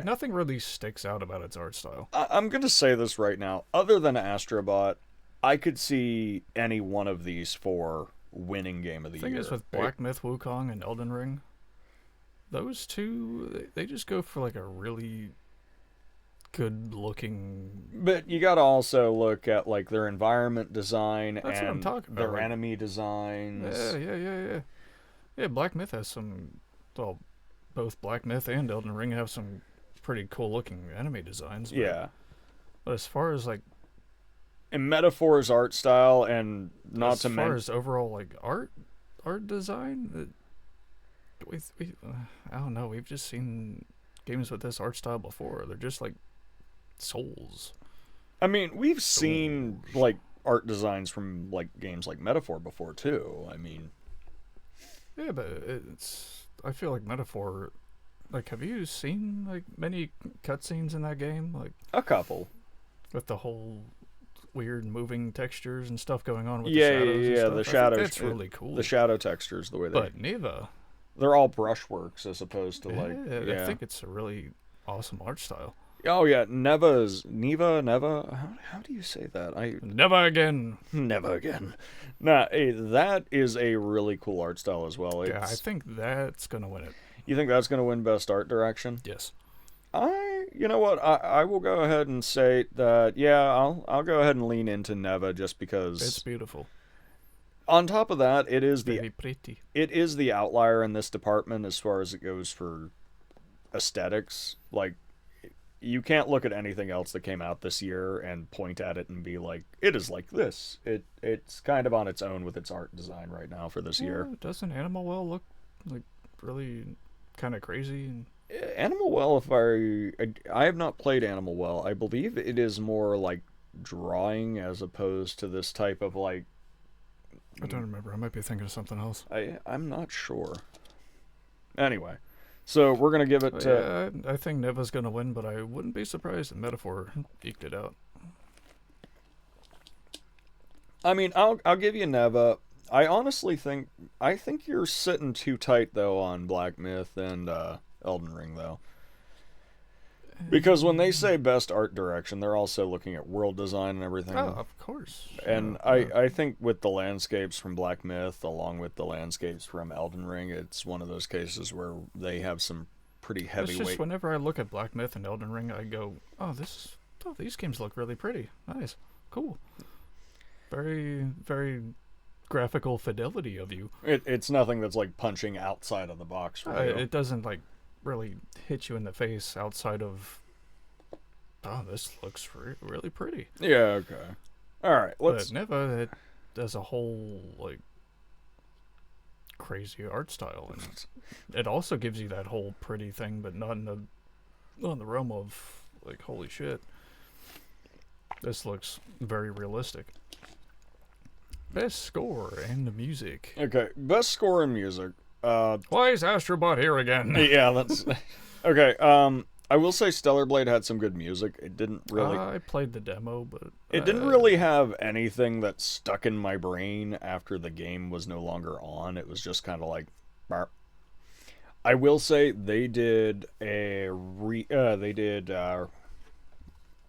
nothing really sticks out about its art style. I'm going to say this right now. Other than Astrobot, I could see any one of these for winning Game of the Year. The thing is, with Black Myth Wukong and Elden Ring, those two, they just go for like a really good-looking... But you got to also look at like their environment design That's what I'm talking about, their enemy designs. Yeah, Black Myth has some... Well, both Black Myth and Elden Ring have some pretty cool-looking enemy designs. But as far as like... In Metaphor's art style, and not to mention... As far as overall like art design... I don't know, we've just seen games with this art style before. They're just like Souls. I mean, we've seen like art designs from like games like Metaphor before too. I mean, yeah, but I feel like Metaphor, like, have you seen like many cutscenes in that game? Like a couple, with the whole weird moving textures and stuff going on with the shadows. Yeah, the shadows. That's really cool. The shadow textures, the way they... But Neva... They're all brushworks as opposed to like... I think it's a really awesome art style. Oh yeah, Neva. How do you say that? Never again. Never again. Nah, that is a really cool art style as well. I think that's gonna win it. You think that's gonna win best art direction? Yes. You know what? I will go ahead and say that. Yeah, I'll go ahead and lean into Neva just because it's beautiful. On top of that, it is very pretty. It is the outlier in this department as far as it goes for aesthetics. Like, you can't look at anything else that came out this year and point at it and be like, it is like this. It's kind of on its own with its art design right now for this year. Doesn't Animal Well look like really kind of crazy? Animal Well, if I have not played Animal Well, I believe it is more like drawing as opposed to this type of like... I don't remember. I might be thinking of something else. I'm not sure. Anyway, so we're gonna give it to... I think Neva's gonna win, but I wouldn't be surprised if Metaphor eked it out. I mean, I'll give you Neva. I honestly think you're sitting too tight though on Black Myth and Elden Ring though. Because when they say best art direction, they're also looking at world design and everything. Oh, of course. And I think with the landscapes from Black Myth, along with the landscapes from Elden Ring, it's one of those cases where they have some pretty heavyweight... It's just whenever I look at Black Myth and Elden Ring, I go, these games look really pretty. Nice. Cool. Very, very graphical fidelity of you. It's nothing that's like punching outside of the box for you. It doesn't like really hit you in the face outside of, this looks really pretty. Yeah, okay. Alright, But Neva, it does a whole, like, crazy art style. And it also gives you that whole pretty thing, but not in the realm of, like, holy shit. This looks very realistic. Best score and the music. Okay, best score and music. Why is Astrobot here again? Yeah, that's... Okay, I will say Stellar Blade had some good music. It didn't really... I played the demo, but... It didn't really have anything that stuck in my brain after the game was no longer on. It was just kind of like... Barp. I will say they did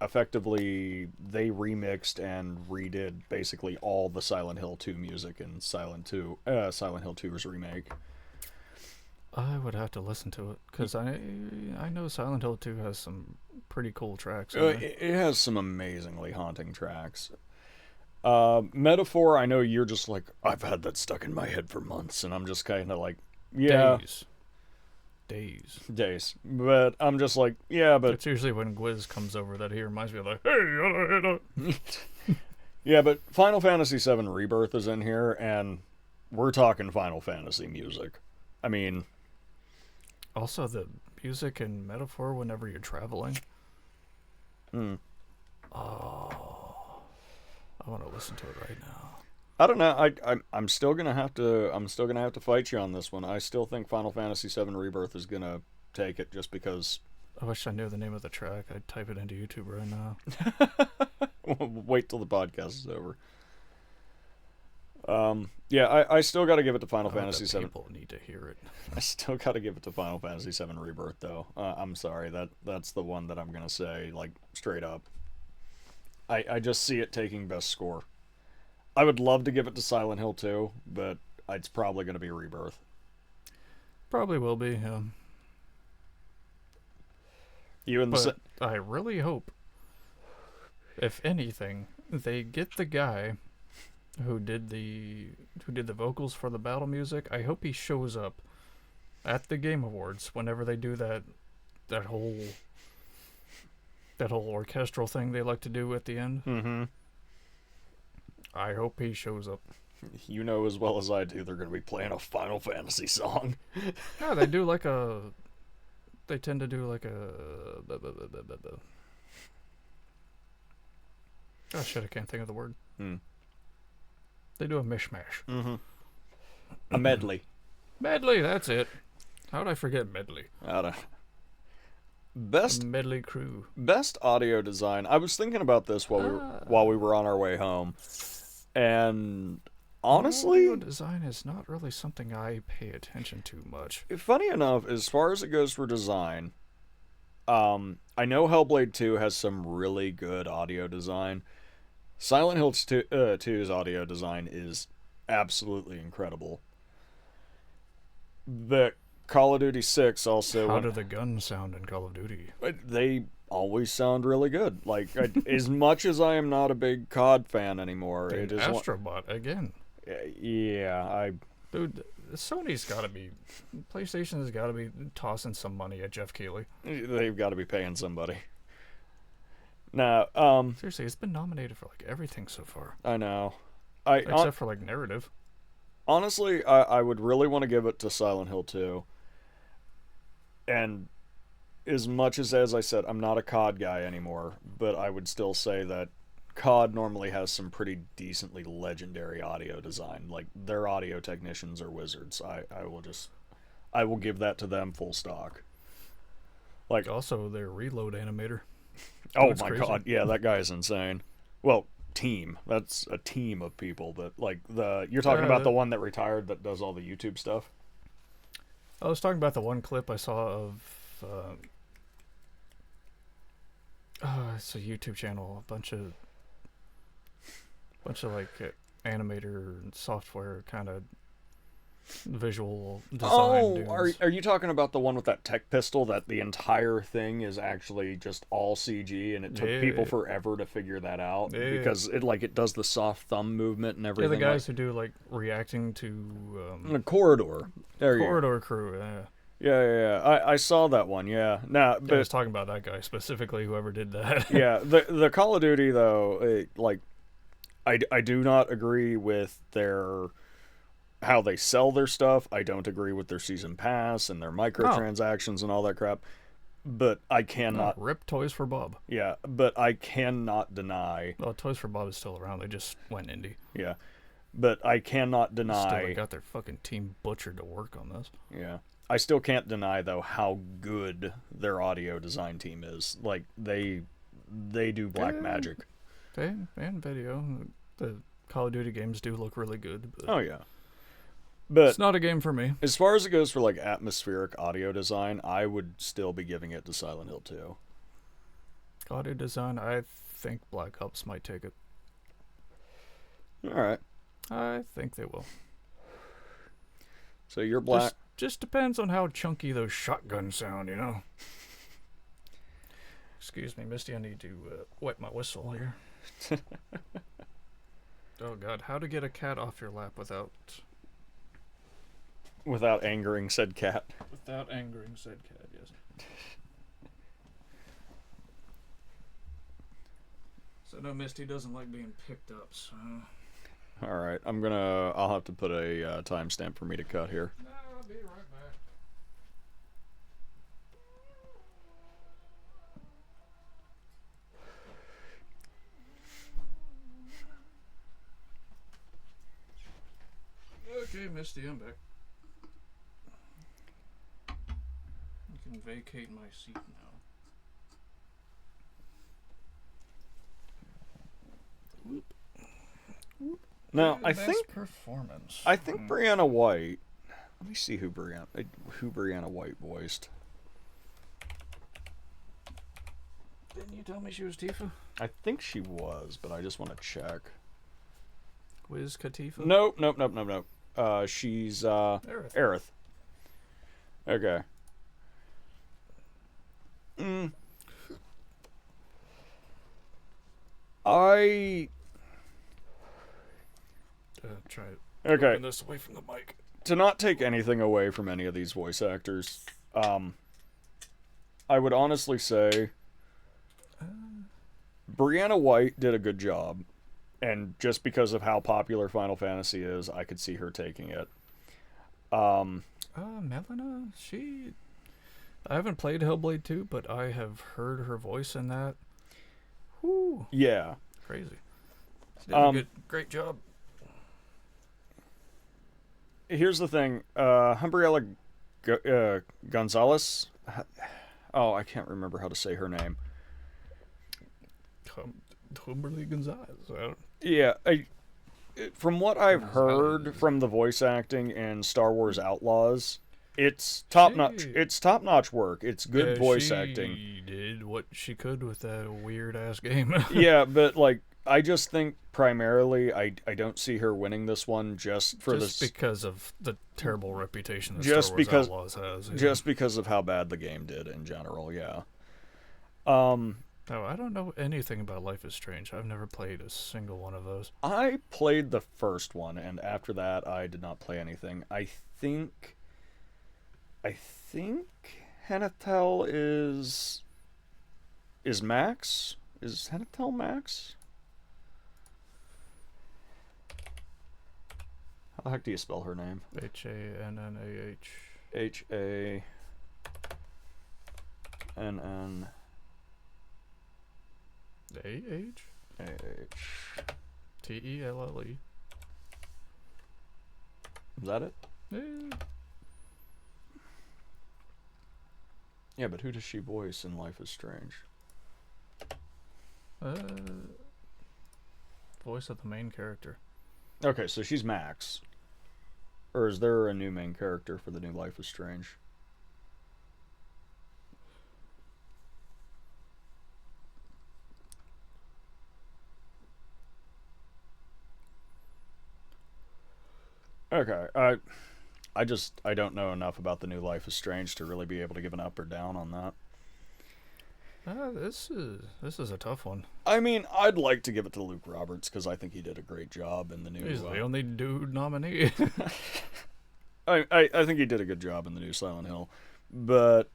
effectively, they remixed and redid basically all the Silent Hill 2 music in Silent Hill 2's remake. I would have to listen to it, because I know Silent Hill 2 has some pretty cool tracks. It has some amazingly haunting tracks. Metaphor, I know you're just like, I've had that stuck in my head for months, and I'm just kind of like, yeah. Days. But I'm just like, yeah, but... It's usually when Gwiz comes over that he reminds me of like, hey, yeah, but Final Fantasy VII Rebirth is in here, and we're talking Final Fantasy music. I mean... Also, the music and Metaphor whenever you're traveling. Oh, I want to listen to it right now. I don't know. I'm still gonna have to fight you on this one. I still think Final Fantasy VII Rebirth is gonna take it just because. I wish I knew the name of the track. I'd type it into YouTube right now. Wait till the podcast is over. Yeah, I still got to give it to Final Fantasy VII. People need to hear it. I still got to give it to Final Fantasy VII Rebirth, though. I'm sorry, that's the one that I'm gonna say, like, straight up. I just see it taking best score. I would love to give it to Silent Hill 2, but it's probably gonna be Rebirth. Probably will be. But I really hope, if anything, they get the guy who did the vocals for the battle music. I hope he shows up at the Game Awards whenever they do that whole orchestral thing they like to do at the end. Mm-hmm. I hope he shows up. You know as well as I do, they're going to be playing a Final Fantasy song. Yeah, they do like a... They tend to do like a... Oh shit, I can't think of the word. They do a mishmash. Mm-hmm. A medley. Medley, that's it. How did I forget medley? I don't... Best medley crew. Best audio design. I was thinking about this while we were on our way home, and honestly, audio design is not really something I pay attention to much. Funny enough, as far as it goes for design, I know Hellblade 2 has some really good audio design. Silent Hill 2's audio design is absolutely incredible. The Call of Duty 6 also... How do the guns sound in Call of Duty? They always sound really good. Like, as much as I am not a big COD fan anymore... Dude, it is Astrobot, again. Yeah, Dude, Sony's gotta be... PlayStation's gotta be tossing some money at Jeff Keighley. They've got to be paying somebody. Now, seriously, it's been nominated for, like, everything so far. I know. Except for, like, narrative. Honestly, I would really want to give it to Silent Hill 2. And as much as I said, I'm not a COD guy anymore, but I would still say that COD normally has some pretty decently legendary audio design. Like, their audio technicians are wizards. I will give that to them full stock. Like, also their reload animator. Oh my crazy. God, yeah, that guy is insane. Well, team. That's a team of people, but like you're talking about the one that retired that does all the YouTube stuff? I was talking about the one clip I saw of it's a YouTube channel, a bunch of like animator software kind of visual design dudes. Are you talking about the one with that tech pistol that the entire thing is actually just all CG and it took people forever to figure that out because it does the soft thumb movement and everything. Yeah, the guys who do like reacting to the Corridor. Corridor crew. Yeah. I saw that one. Yeah. Now, I was talking about that guy specifically. Whoever did that. Yeah. The Call of Duty though, I do not agree with how they sell their stuff. I don't agree with their season pass and their microtransactions and all that crap. But I cannot... rip Toys for Bob. Yeah, but I cannot deny... Well, Toys for Bob is still around. They just went indie. Yeah. But I cannot deny... Still, they got their fucking team butchered to work on this. Yeah. I still can't deny though how good their audio design team is. Like they do black magic. And video. The Call of Duty games do look really good. But oh yeah. But it's not a game for me. As far as it goes for like atmospheric audio design, I would still be giving it to Silent Hill 2. Audio design, I think Black Ops might take it. Alright. I think they will. So you're black. Just depends on how chunky those shotguns sound, you know? Excuse me, Misty, I need to wet my whistle here. Oh god, how to get a cat off your lap without angering said cat. Without angering said cat, yes. So no, Misty doesn't like being picked up, so... Alright, I'll have to put a timestamp for me to cut here. No, I'll be right back. Okay, Misty, I'm back. You can vacate my seat now. Whoop. Whoop. Now, I Best think performance. Brianna White. Let me see who Brianna White voiced. Didn't you tell me she was Tifa? I think she was, but I just want to check. Wiz Khalifa? Nope. She's Aerith. Okay. Try it. Okay. Moving this away from the mic. To not take anything away from any of these voice actors, I would honestly say Brianna White did a good job, and just because of how popular Final Fantasy is, I could see her taking it. Melina, I haven't played Hellblade 2, but I have heard her voice in that. Whoo. Yeah. Crazy. She did a great job. Here's the thing, Humbriella Gonzalez. Oh, I can't remember how to say her name. Humberly Gonzalez. Yeah, from what I've heard from the voice acting in Star Wars Outlaws, it's top notch. It's top notch work. It's good voice acting. She did what she could with that weird ass game. Yeah, but like I just think primarily I don't see her winning this one just because of the terrible reputation that Just Star Wars because- Outlaws has. Yeah. just because of how bad the game did in general. Yeah. No, I don't know anything about Life is Strange. I've never played a single one of those. I played the first one, and after that, I did not play anything. I think Hanatel is Max. Is Hanatel Max? How the heck do you spell her name? Hannah. Hannn. Telle. Is that it? Yeah, but who does she voice in Life is Strange? Voice of the main character. Okay, so she's Max. Or is there a new main character for the new Life is Strange? Okay, I don't know enough about the new Life is Strange to really be able to give an up or down on that. This is a tough one. I mean, I'd like to give it to Luke Roberts because I think he did a great job in the new. He's the only dude nominee. I think he did a good job in the new Silent Hill, but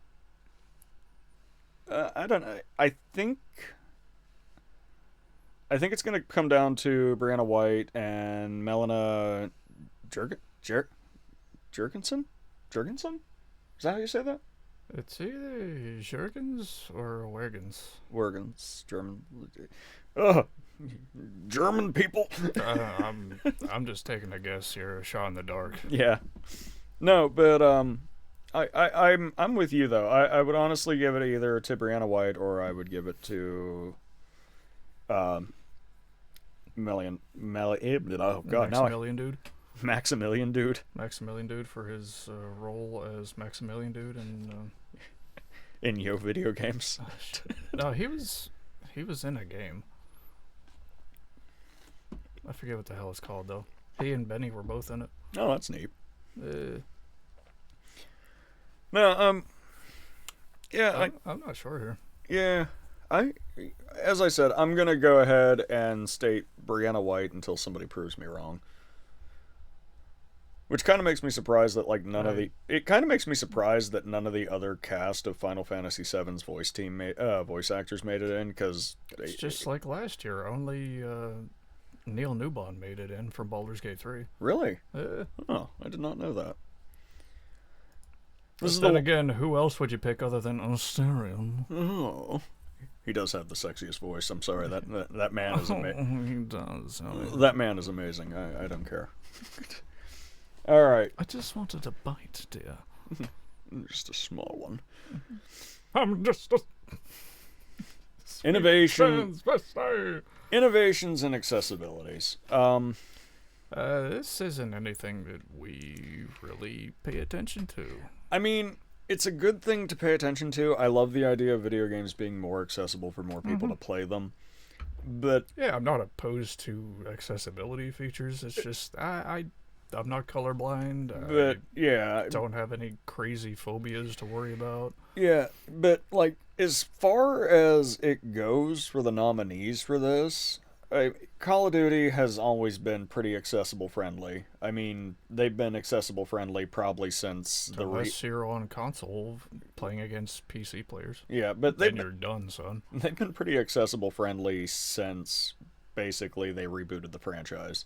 I don't know. I think it's gonna come down to Brianna White and Melina Jurgensen? Is that how you say that? It's either Jurgens or Wergens. Wergens, German. Ugh, German people. I'm just taking a guess here, a shot in the dark. Yeah. No, but I'm with you though. I would honestly give it either to Brianna White or I would give it to um oh god, Maximilian Dude. Maximilian Dude. Maximilian Dude for his role as Maximilian Dude in Yo video games. No, he was in a game. I forget what the hell it's called though. He and Benny were both in it. Oh, that's neat. No, yeah, I'm not sure here. Yeah, as I said, I'm gonna go ahead and state Brianna White until somebody proves me wrong. Which kind of makes me surprised that it kind of makes me surprised that none of the other cast of Final Fantasy VII's voice actors made it in, because it's just like last year. Only Neil Newbon made it in from Baldur's Gate 3. Really? Oh, I did not know that. Then again, who else would you pick other than Asterion? Oh, he does have the sexiest voice. I'm sorry, that man is amazing. He does. That man is amazing. I don't care. All right. I just wanted a bite, dear. Just a small one. I'm just a innovations and accessibilities. This isn't anything that we really pay attention to. I mean, it's a good thing to pay attention to. I love the idea of video games being more accessible for more people to play them. But yeah, I'm not opposed to accessibility features. It's just I'm not colorblind. But yeah, I don't have any crazy phobias to worry about. Yeah, but like as far as it goes for the nominees for this, Call of Duty has always been pretty accessible friendly. I mean, they've been accessible friendly probably since unless you're on console playing against PC players. Yeah, but then you're done, son. They've been pretty accessible friendly since basically they rebooted the franchise.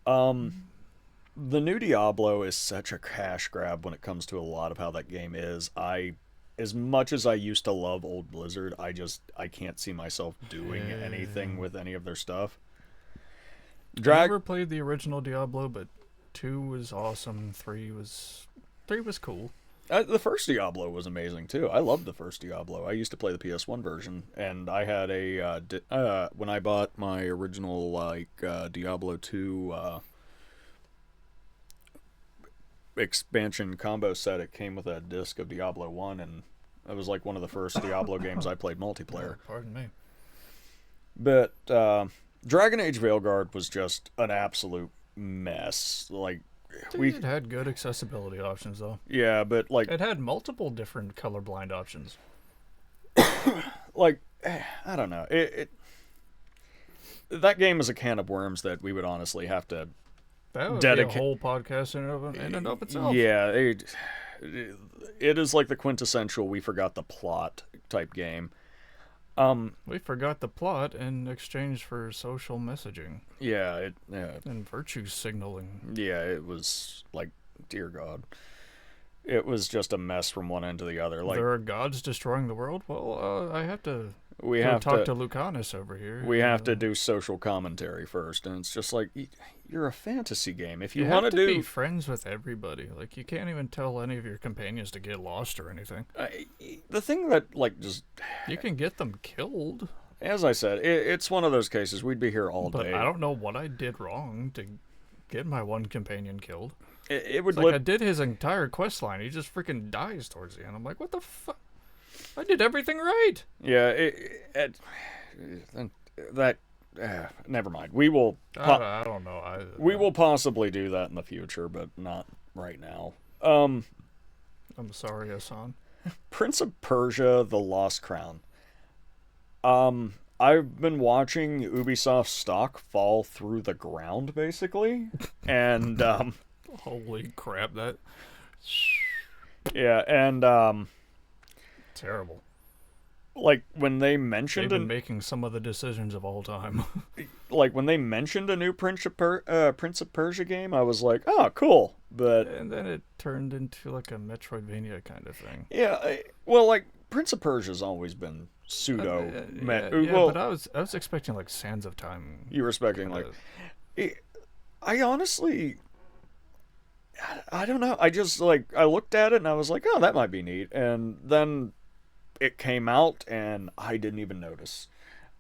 The new Diablo is such a cash grab when it comes to a lot of how that game is. As much as I used to love old Blizzard, I can't see myself doing anything with any of their stuff. I never played the original Diablo, but 2 was awesome. 3 was cool. The first Diablo was amazing too. I loved the first Diablo. I used to play the PS1 version, and I had when I bought my original Diablo 2 expansion combo set, it came with a disc of Diablo 1, and it was like one of the first Diablo games I played multiplayer. Pardon me. But Dragon Age Veilguard was just an absolute mess. Like it had good accessibility options though. Yeah, but like it had multiple different colorblind options. Like I don't know. That game is a can of worms that we would honestly have to that would be a whole podcast in and of itself. Yeah, it is like the quintessential we forgot the plot type game. We forgot the plot in exchange for social messaging. Yeah, and virtue signaling. Yeah, it was like, dear God. It was just a mess from one end to the other. Like, there are gods destroying the world? Well, I have to talk to Lucanus over here. We have to do social commentary first, and it's just like, you're a fantasy game. If you want to be friends with everybody, like you can't even tell any of your companions to get lost or anything. The thing that just you can get them killed. As I said, it's one of those cases we'd be here all day. But I don't know what I did wrong to get my one companion killed. It would I did his entire quest line. He just freaking dies towards the end. I'm like, what the fuck? I did everything right. Yeah, never mind. We will. I don't know. We will possibly do that in the future, but not right now. I'm sorry, Hassan. Prince of Persia: The Lost Crown. I've been watching Ubisoft stock fall through the ground, basically, and holy crap, that. Yeah, and terrible. Like when they mentioned they've been making some of the decisions of all time. Like when they mentioned a new Prince of Persia game, I was like, oh, cool. But and then it turned into like a Metroidvania kind of thing. Yeah, well, like Prince of Persia's always been pseudo. But I was expecting like Sands of Time. You were expecting I honestly, I don't know. I just like I looked at it and I was like, oh, that might be neat. And then it came out and I didn't even notice.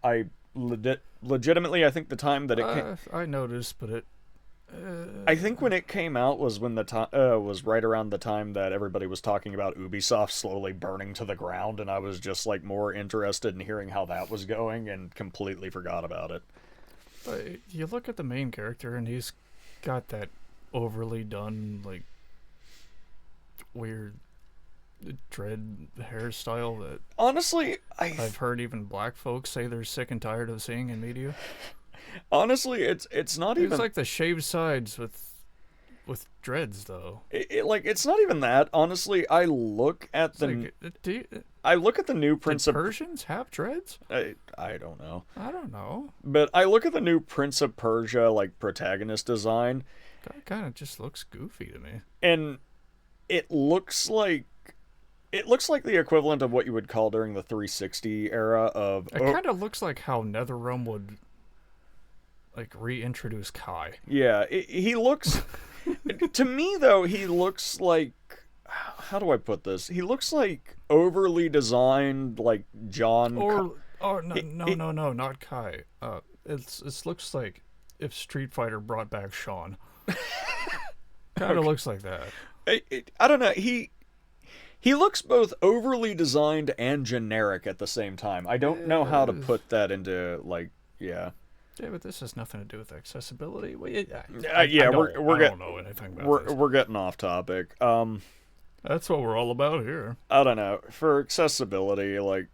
I legitimately, I think the time that it came, I noticed, but it. I think when it came out was when the time was right around the time that everybody was talking about Ubisoft slowly burning to the ground, and I was just like more interested in hearing how that was going, and completely forgot about it. But you look at the main character, and he's got that overly done, like, weird dread hairstyle that honestly I've heard even black folks say they're sick and tired of seeing in media. Honestly, it's not even. It's like the shaved sides with dreads, though. It's not even that. Honestly, I look at I look at the new Prince of Persians have dreads. I don't know. I don't know. But I look at the new Prince of Persia like protagonist design. That kind of just looks goofy to me. And it looks like the equivalent of what you would call during the 360 era of. It kind of looks like how NetherRealm would like reintroduce Kai. Yeah, he looks. To me, though, he looks like. How do I put this? He looks like overly designed, like John. No, not Kai. It looks like if Street Fighter brought back Sean. Kind of looks like that. I don't know. He looks both overly designed and generic at the same time. I don't know how to put that into like yeah. Yeah, but this has nothing to do with accessibility. We're getting off topic. That's what we're all about here. I don't know. For accessibility, like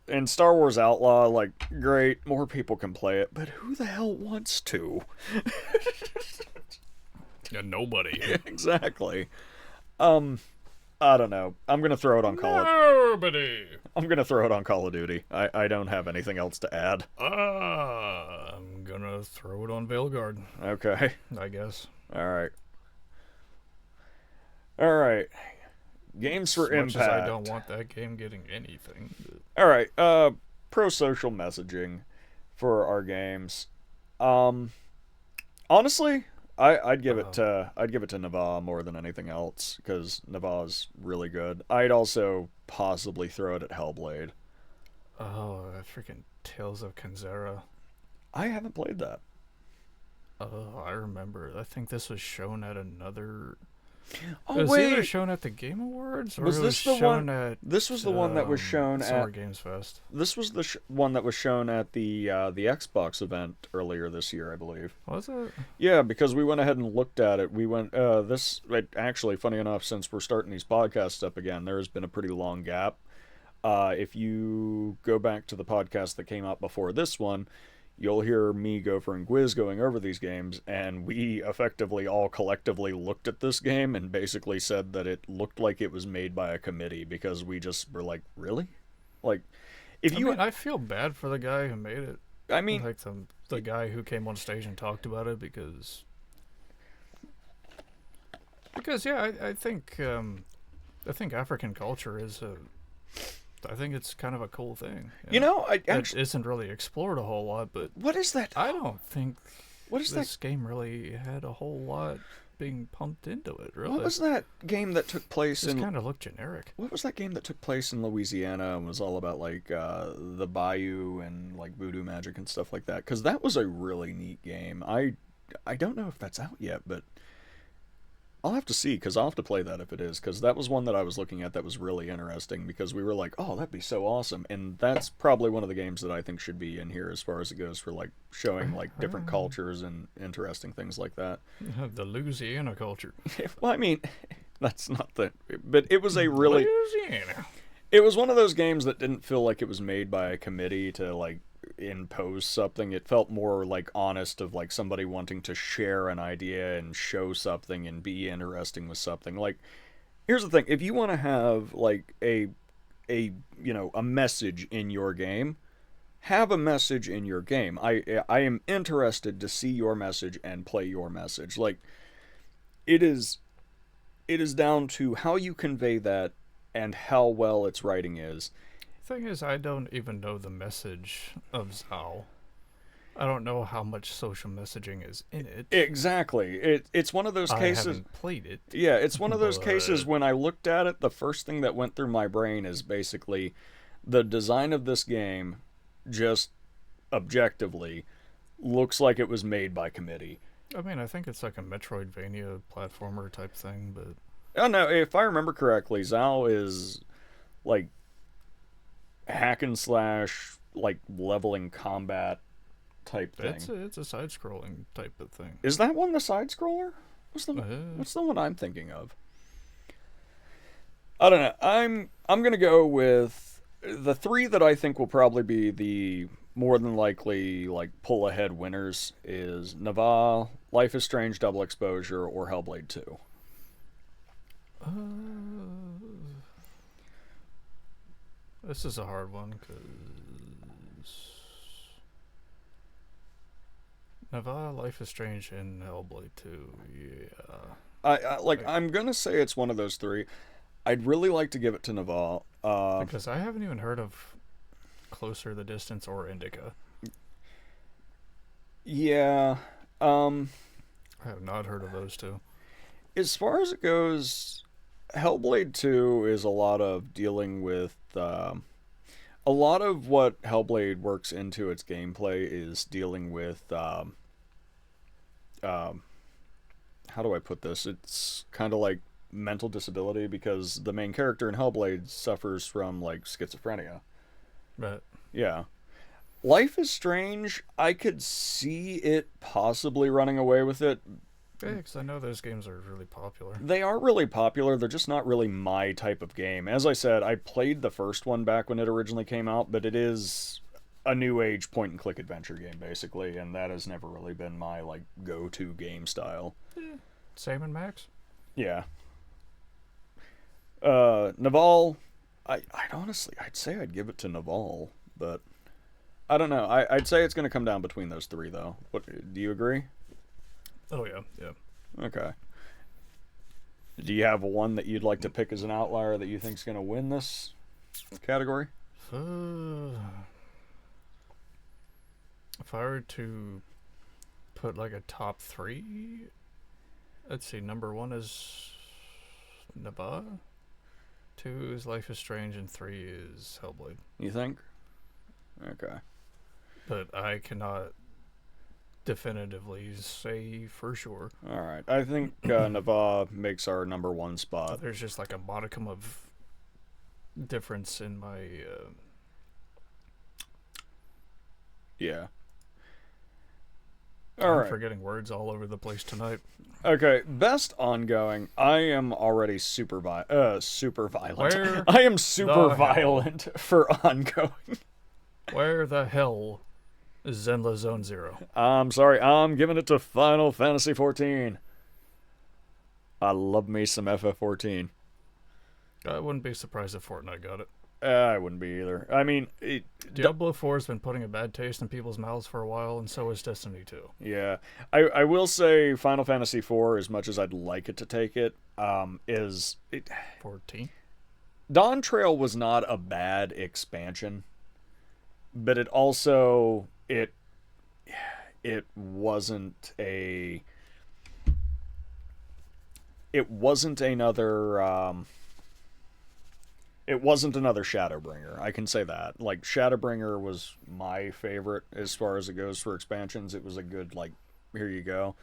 in Star Wars Outlaw, like great, more people can play it, but who the hell wants to? Yeah, nobody. Exactly. I don't know. I'm gonna throw it on Call of Duty. I don't have anything else to add. I'm gonna throw it on Veilguard. Okay. I guess. All right. Games for Impact. Much as I don't want that game getting anything. All right. Pro-social messaging for our games. Honestly, I'd give it to Nava more than anything else because Nava's really good. I'd also possibly throw it at Hellblade. Oh, freaking Tales of Kanzera. I haven't played that. Oh, I remember. I think this was shown at another. Oh, it was wait. either shown at the Game Awards or was it was this the shown one? At, this was the one that was shown Summer at Games Fest. This was the one that was shown at the Xbox event earlier this year, I believe. Was it? Yeah, because we went ahead and looked at it. We went actually, funny enough, since we're starting these podcasts up again, there has been a pretty long gap. If you go back to the podcast that came out before this one, you'll hear me, Gopher, and Gwiz going over these games, and we effectively all collectively looked at this game and basically said that it looked like it was made by a committee because we just were like, really? Like, I feel bad for the guy who made it. I mean, like the guy who came on stage and talked about it because yeah, I think African culture is I think it's kind of a cool thing. It isn't really explored a whole lot, but what is that? I don't think this game really had a whole lot being pumped into it. Really, what was that game that took place in? It kind of looked generic. What was that game that took place in Louisiana and was all about like the bayou and like voodoo magic and stuff like that? Because that was a really neat game. I don't know if that's out yet, but I'll have to see, because I'll have to play that if it is, because that was one that I was looking at that was really interesting, because we were like, oh, that'd be so awesome, and that's probably one of the games that I think should be in here as far as it goes for, like, showing, like, different cultures and interesting things like that. The Louisiana culture. Well, I mean, that's not the... But it was a really... Louisiana. It was one of those games that didn't feel like it was made by a committee to, like, impose something. It felt more like honest, of like somebody wanting to share an idea and show something and be interesting with something. Like, here's the thing: if you want to have like a message in your game, have a message in your game. I am interested to see your message and play your message. Like, it is down to how you convey that and how well its writing is. Thing is, I don't even know the message of Zao. I don't know how much social messaging is in it. Exactly. It's one of those cases. I haven't played it. Yeah, it's one of those cases when I looked at it, the first thing that went through my brain is basically the design of this game, just objectively, looks like it was made by committee. I mean, I think it's like a Metroidvania platformer type thing, but... Oh, no, if I remember correctly, Zao is, like, hack and slash, like, leveling combat type thing. It's a side-scrolling type of thing. Is that one the side-scroller? What's the one I'm thinking of? I don't know. I'm gonna go with the three that I think will probably be the more than likely like pull ahead winners is Naval, Life is Strange Double Exposure, or Hellblade 2. This is a hard one because Naval, Life is Strange, and Hellblade 2. Yeah. I'm gonna say it's one of those three. I'd really like to give it to Naval. Because I haven't even heard of Closer the Distance or Indica. Yeah. I have not heard of those two. As far as it goes, Hellblade 2 is a lot of dealing with a lot of what Hellblade works into its gameplay is dealing with how do I put this? It's kind of like mental disability because the main character in Hellblade suffers from like schizophrenia. Right. Yeah. Life is Strange, I could see it possibly running away with it. Yeah, because I know those games are really popular. They are really popular. They're just not really my type of game. As I said, I played the first one back when it originally came out, but it is a new age point and click adventure game basically, and that has never really been my like go-to game style. Sam and Max? Yeah. Naval, I'd honestly, I'd say I'd give it to Naval, but I don't know. I'd say it's going to come down between those three, though. What do you agree? Oh yeah. Okay. Do you have one that you'd like to pick as an outlier that you think's going to win this category? If I were to put like a top three, let's see. Number one is Naba. 2 is Life is Strange, and 3 is Hellblade. You think? Okay. But I cannot definitively say for sure. All right. I think Nava makes our number one spot. There's just like a modicum of difference in my... Yeah. I'm forgetting words all over the place tonight. Okay, best ongoing. I am already super violent. Where I am super violent for ongoing. Where the hell is Zenla Zone Zero? I'm sorry, I'm giving it to Final Fantasy 14. I love me some FF14. I wouldn't be surprised if Fortnite got it. I wouldn't be either. I mean, Diablo 4 has been putting a bad taste in people's mouths for a while, and so is Destiny 2. Yeah. I will say Final Fantasy 4, as much as I'd like it to take it, is... 14? Dawn Trail was not a bad expansion, but it also... It wasn't a... It wasn't another... It wasn't another Shadowbringer. I can say that. Like, Shadowbringer was my favorite as far as it goes for expansions. It was a good, like, here you go.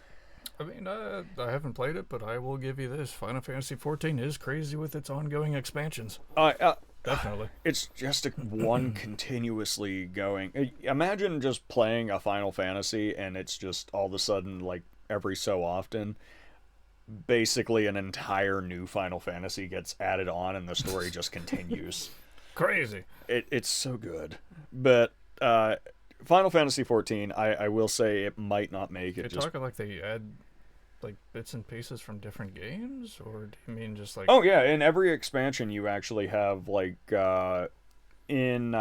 I mean, I haven't played it, but I will give you this. Final Fantasy XIV is crazy with its ongoing expansions. Definitely. It's just one continuously going. Imagine just playing a Final Fantasy and it's just all of a sudden, like, every so often... basically an entire new Final Fantasy gets added on and the story just continues. Crazy. It's so good. But Final Fantasy 14, I will say it might not make it. You're talking like they add like bits and pieces from different games, or do you mean just like... Oh yeah, in every expansion you actually have like in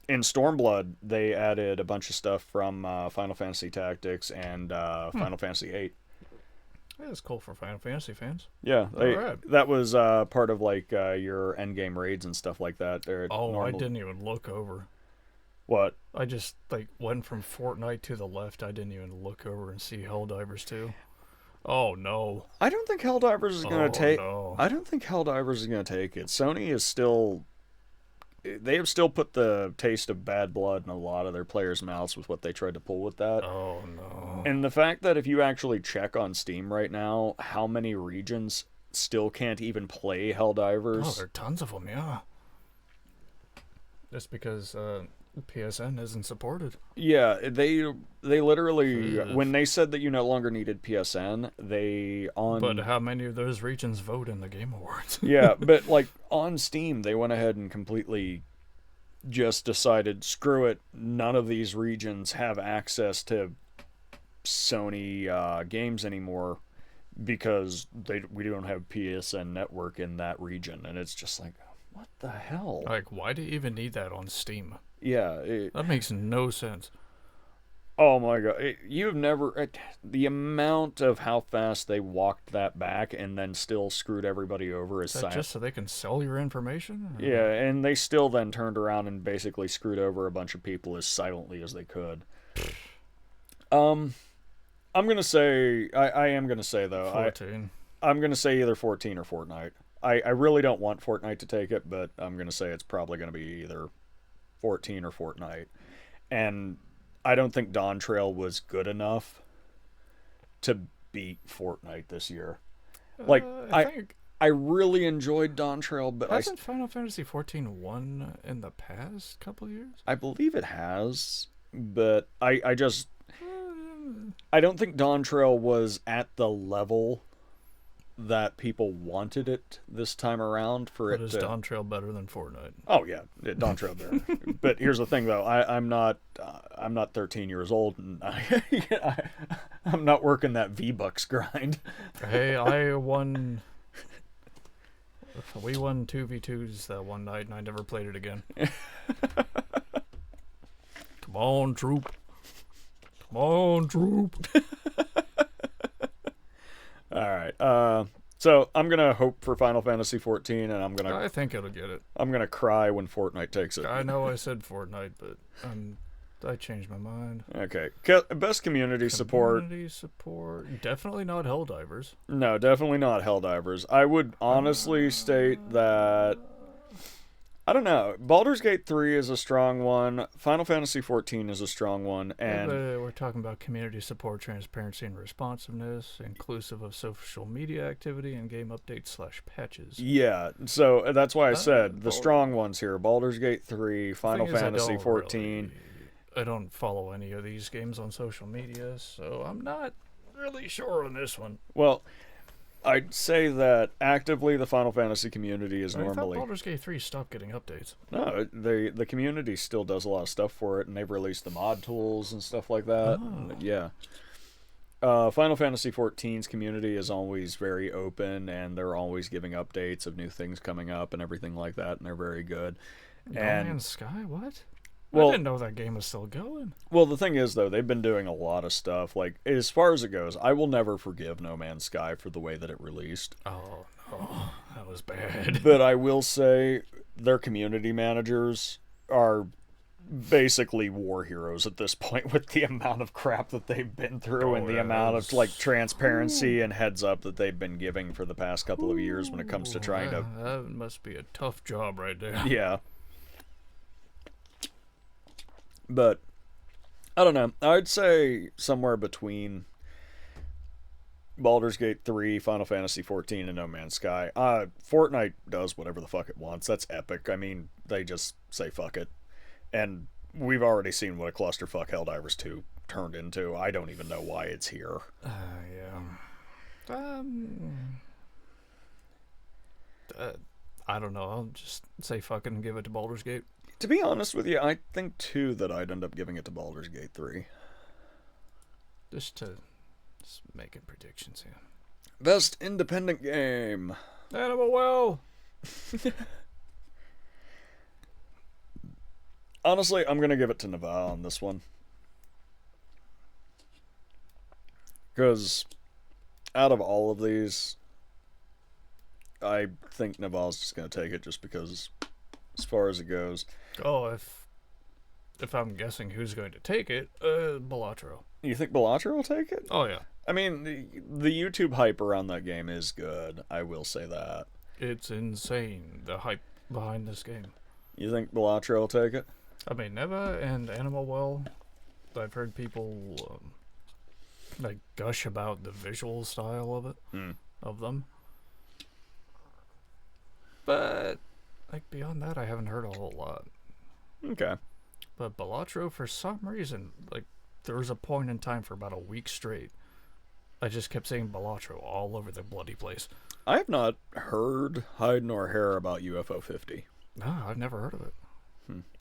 Stormblood they added a bunch of stuff from Final Fantasy Tactics and Final Fantasy 8. That's cool for Final Fantasy fans. Yeah, that was part of like your endgame raids and stuff like that. I didn't even look over. What? I just went from Fortnite to the left. I didn't even look over and see Helldivers 2. Oh no. I don't think Helldivers is gonna take. No. I don't think Helldivers is gonna take it. Sony is still. They have still put the taste of bad blood in a lot of their players' mouths with what they tried to pull with that. Oh no. And the fact that if you actually check on Steam right now, how many regions still can't even play Helldivers? Oh, there are tons of them, yeah. Just because PSN isn't supported. Yeah, they literally when they said that you no longer needed PSN, But how many of those regions vote in the Game Awards? Yeah, but like on Steam, they went ahead and completely just decided, screw it, none of these regions have access to Sony games anymore because we don't have PSN network in that region, and it's just like, what the hell? Like, why do you even need that on Steam? Yeah. That makes no sense. Oh my god. You've never... the amount of how fast they walked that back and then still screwed everybody over is that just so they can sell your information? Yeah, and they still then turned around and basically screwed over a bunch of people as silently as they could. I'm going to say... I am going to say, though... 14. I'm going to say either 14 or Fortnite. I really don't want Fortnite to take it, but I'm going to say it's probably going to be either 14 or Fortnite. And I don't think Dawn Trail was good enough to beat Fortnite this year. Like, I really enjoyed Dawn Trail, but hasn't Final Fantasy XIV won in the past couple of years? I believe it has, but I don't think Dawn Trail was at the level that people wanted it this time around for But is Dawn Trail better than Fortnite? Oh yeah, Dawn Trail better. But here's the thing, though. I'm not 13 years old, and I'm not working that V-Bucks grind. Hey, we won 2v2s that one night, and I never played it again. Come on, troop. Come on, troop. All right. So I'm gonna hope for Final Fantasy 14, and I think it'll get it. I'm gonna cry when Fortnite takes it. I know I said Fortnite, but I changed my mind. Okay. Best community support. Community support. Definitely not Helldivers. No, definitely not Helldivers. I would honestly state that... I don't know. Baldur's Gate 3 is a strong one. Final Fantasy 14 is a strong one. And we're talking about community support, transparency, and responsiveness, inclusive of social media activity and game updates / patches. Yeah, so that's why I said the strong ones here. Baldur's Gate 3, Final Fantasy 14. I don't follow any of these games on social media, so I'm not really sure on this one. Well, I'd say that actively the Final Fantasy community is normally... I thought Baldur's Gate 3 stopped getting updates. No, the community still does a lot of stuff for it, and they've released the mod tools and stuff like that. Oh. Yeah. Final Fantasy XIV's community is always very open, and they're always giving updates of new things coming up and everything like that, and they're very good. No Man's Sky? What? Well, I didn't know that game was still going. Well, the thing is, though, they've been doing a lot of stuff. Like, as far as it goes, I will never forgive No Man's Sky for the way that it released. Oh, no. That was bad. But I will say their community managers are basically war heroes at this point with the amount of crap that they've been through and the amount of, like, transparency and heads up that they've been giving for the past couple of years when it comes to trying to... That must be a tough job right there. Yeah. But, I don't know. I'd say somewhere between Baldur's Gate 3, Final Fantasy 14, and No Man's Sky. Fortnite does whatever the fuck it wants. That's epic. I mean, they just say fuck it. And we've already seen what a clusterfuck Helldivers 2 turned into. I don't even know why it's here. Yeah. I don't know. I'll just say fuck it and give it to Baldur's Gate. To be honest with you, I think, too, that I'd end up giving it to Baldur's Gate 3. Just making predictions here. Best independent game. Animal Well. Honestly, I'm going to give it to Naval on this one. Because out of all of these, I think Naval's just going to take it just because, as far as it goes. Oh, if if I'm guessing who's going to take it, Balatro. You think Balatro will take it? Oh, yeah. I mean, the YouTube hype around that game is good. I will say that. It's insane, the hype behind this game. You think Balatro will take it? I mean, Neva and Animal Well, I've heard people like gush about the visual style of it, of them. But like beyond that, I haven't heard a whole lot. Okay. But Balatro, for some reason, like there was a point in time for about a week straight, I just kept saying Balatro all over the bloody place. I have not heard hide nor hair about UFO 50. No, I've never heard of it.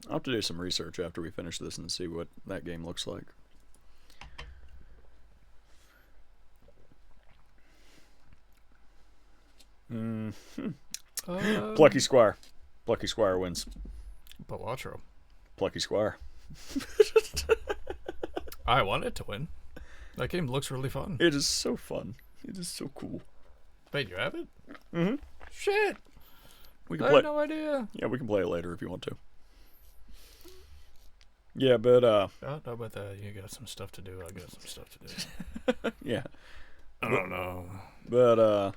I'll have to do some research after we finish this and see what that game looks like. Plucky Squire. Plucky Squire wins. Balatro. Plucky Squire. I want it to win. That game looks really fun. It is so fun. It is so cool. Wait, you have it? Mm-hmm. Shit! We can I play. had no idea. Yeah, we can play it later if you want to. Yeah, but Oh, no, but you got some stuff to do. I got some stuff to do. yeah. I don't know. But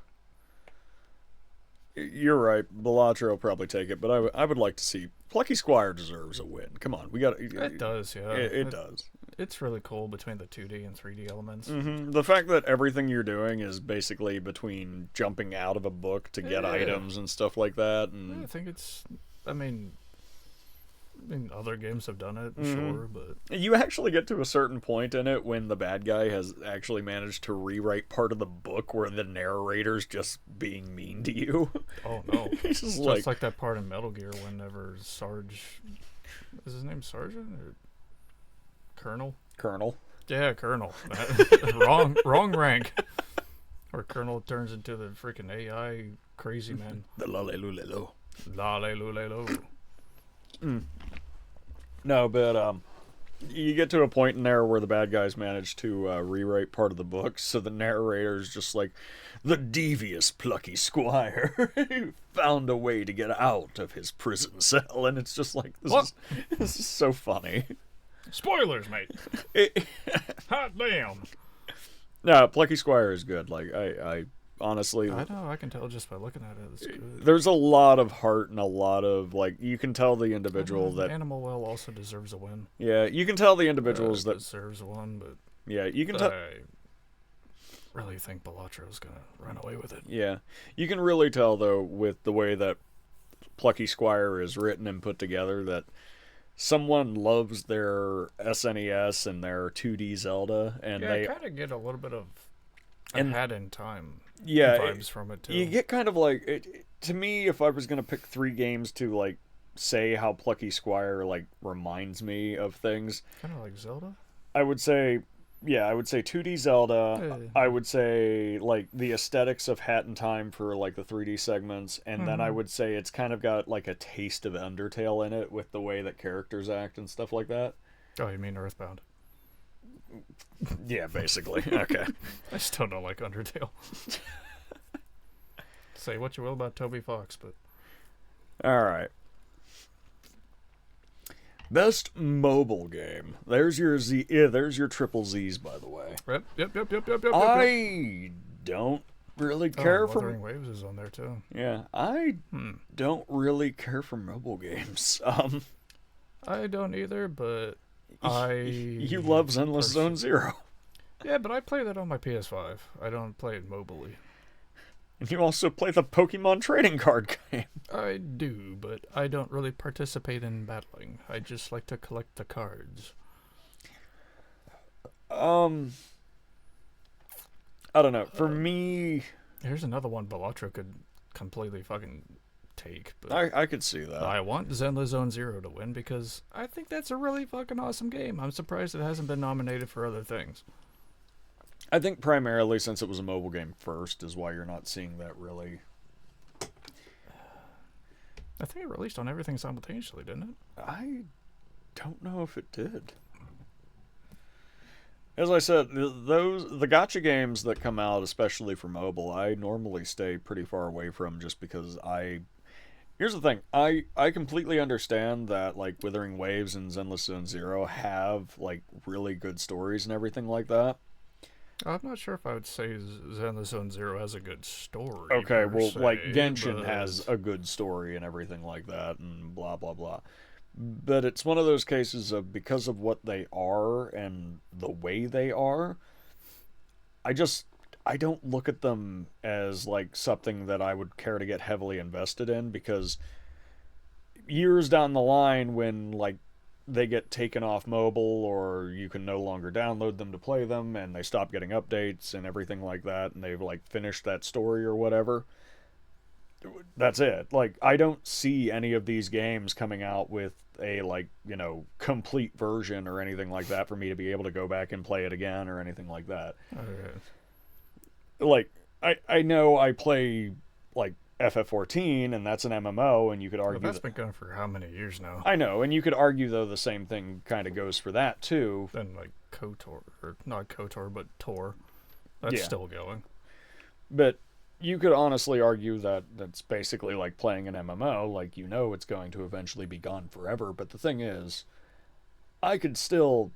you're right. Balatro will probably take it, but I would like to see Plucky Squire deserves a win. Come on, we got. It does, yeah. It does. It's really cool between the 2D and 3D elements. Mm-hmm. The fact that everything you're doing is basically between jumping out of a book to get items and stuff like that. And yeah, I think it's. I mean, other games have done it, sure, but you actually get to a certain point in it when the bad guy has actually managed to rewrite part of the book where the narrator's just being mean to you. Oh no! It's just like that part in Metal Gear whenever Sarge, is his name Sergeant or Colonel? Colonel. Yeah, Colonel. wrong rank. Or Colonel turns into the freaking AI crazy man. The lalelulelo. Lalelulelo. No, but you get to a point in there where the bad guys manage to rewrite part of the book, so the narrator's just like, the devious Plucky Squire found a way to get out of his prison cell, and it's just like, this is so funny. Spoilers, mate. Hot damn. No, Plucky Squire is good. Like, I honestly... I know, I can tell just by looking at it. It's good. There's a lot of heart and a lot of, like, you can tell the individual that... Animal Well also deserves a win. Yeah, you can tell the individuals that... deserves one, but... Yeah, you can tell... I really think Balatro's going to run away with it. Yeah. You can really tell, though, with the way that Plucky Squire is written and put together, that someone loves their SNES and their 2D Zelda, and they kind of get a little bit of Hat in Time vibes from it too. You get kind of like it, to me, if I was gonna pick 3 games to like say how Plucky Squire like reminds me of things, kind of like Zelda. I would say 2D Zelda. I would say like the aesthetics of Hat in Time for like the 3D segments, and then I would say it's kind of got like a taste of Undertale in it with the way that characters act and stuff like that. Oh, you mean Earthbound? Yeah, basically. Okay. I still don't like Undertale. Say what you will about Toby Fox, but all right. Best mobile game. There's your Z. Yeah, there's your triple Z's, by the way. Yep. I don't really care for. Wuthering Waves is on there too. Yeah, I don't really care for mobile games. I don't either, but you love Zenless Zone Zero. Yeah, but I play that on my PS5. I don't play it mobily. And you also play the Pokemon trading card game. I do, but I don't really participate in battling. I just like to collect the cards. I don't know. For me... Here's another one Balatro could completely fucking take. But I could see that. I want Zenless Zone Zero to win because I think that's a really fucking awesome game. I'm surprised it hasn't been nominated for other things. I think primarily since it was a mobile game first is why you're not seeing that really. I think it released on everything simultaneously, didn't it? I don't know if it did. As I said, the gacha games that come out, especially for mobile, I normally stay pretty far away from just because Here's the thing. I completely understand that like Withering Waves and Zenless Zone Zero have like really good stories and everything like that. I'm not sure if I would say Zenless Zone Zero has a good story Okay, per well, like se, Genshin has but a good story and everything like that, and blah blah blah. But it's one of those cases of because of what they are and the way they are, I just I don't look at them as like something that I would care to get heavily invested in because years down the line when like they get taken off mobile or you can no longer download them to play them and they stop getting updates and everything like that and they've like finished that story or whatever, that's it. Like I don't see any of these games coming out with a like, complete version or anything like that for me to be able to go back and play it again or anything like that. okay. Like I know I play like FF14 and that's an MMO and you could But argue that's been going for how many years now? I know, and you could argue though the same thing kind of goes for that too. Then like KOTOR, or not KOTOR, but Tor, that's Yeah. still going. But you could honestly argue that that's basically like playing an MMO, like it's going to eventually be gone forever, but the thing is, I could still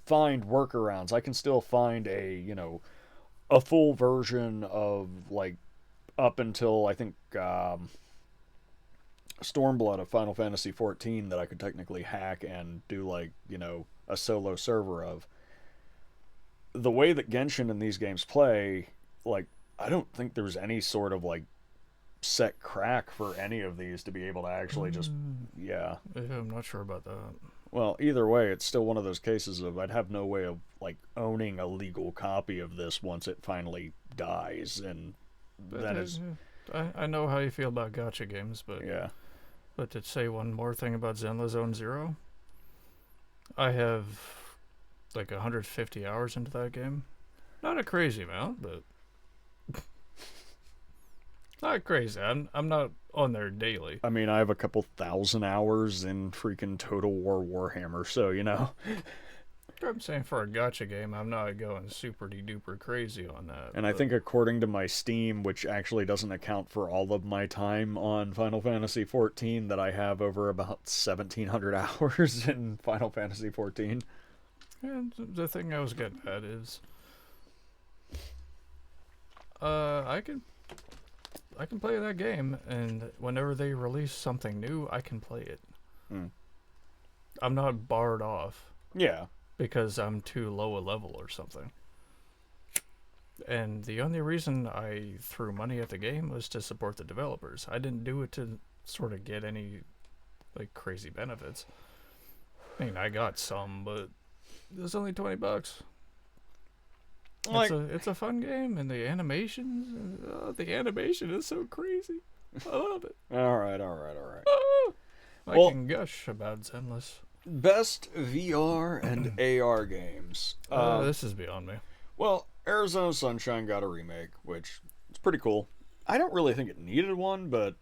find workarounds. I can still find a full version of like up until I think Stormblood of Final Fantasy XIV that I could technically hack and do like, a solo server of. The way that Genshin and these games play, like I don't think there's any sort of like set crack for any of these to be able to actually just yeah. Yeah, I'm not sure about that. Well, either way, it's still one of those cases of I'd have no way of like owning a legal copy of this once it finally dies, and that is I know how you feel about gacha games, but yeah. But to say one more thing about Zenless Zone Zero, I have like 150 hours into that game. Not a crazy amount, but not crazy. I'm not on there daily. I mean, I have a couple thousand hours in freaking Total War Warhammer, so I'm saying for a gacha game, I'm not going super duper crazy on that. And I think according to my Steam, which actually doesn't account for all of my time on Final Fantasy XIV, that I have over about 1,700 hours in Final Fantasy XIV. And the thing I was getting at is, I can play that game, and whenever they release something new, I can play it. Mm. I'm not barred off. Yeah. Because I'm too low a level or something. And the only reason I threw money at the game was to support the developers. I didn't do it to sort of get any like crazy benefits. I mean, I got some, but it was only $20. Like, it's a fun game, and the animations, the animation is so crazy. I love it. all right. I can gush about Zenless. Best VR and AR games. This is beyond me. Well, Arizona Sunshine got a remake, which is pretty cool. I don't really think it needed one, but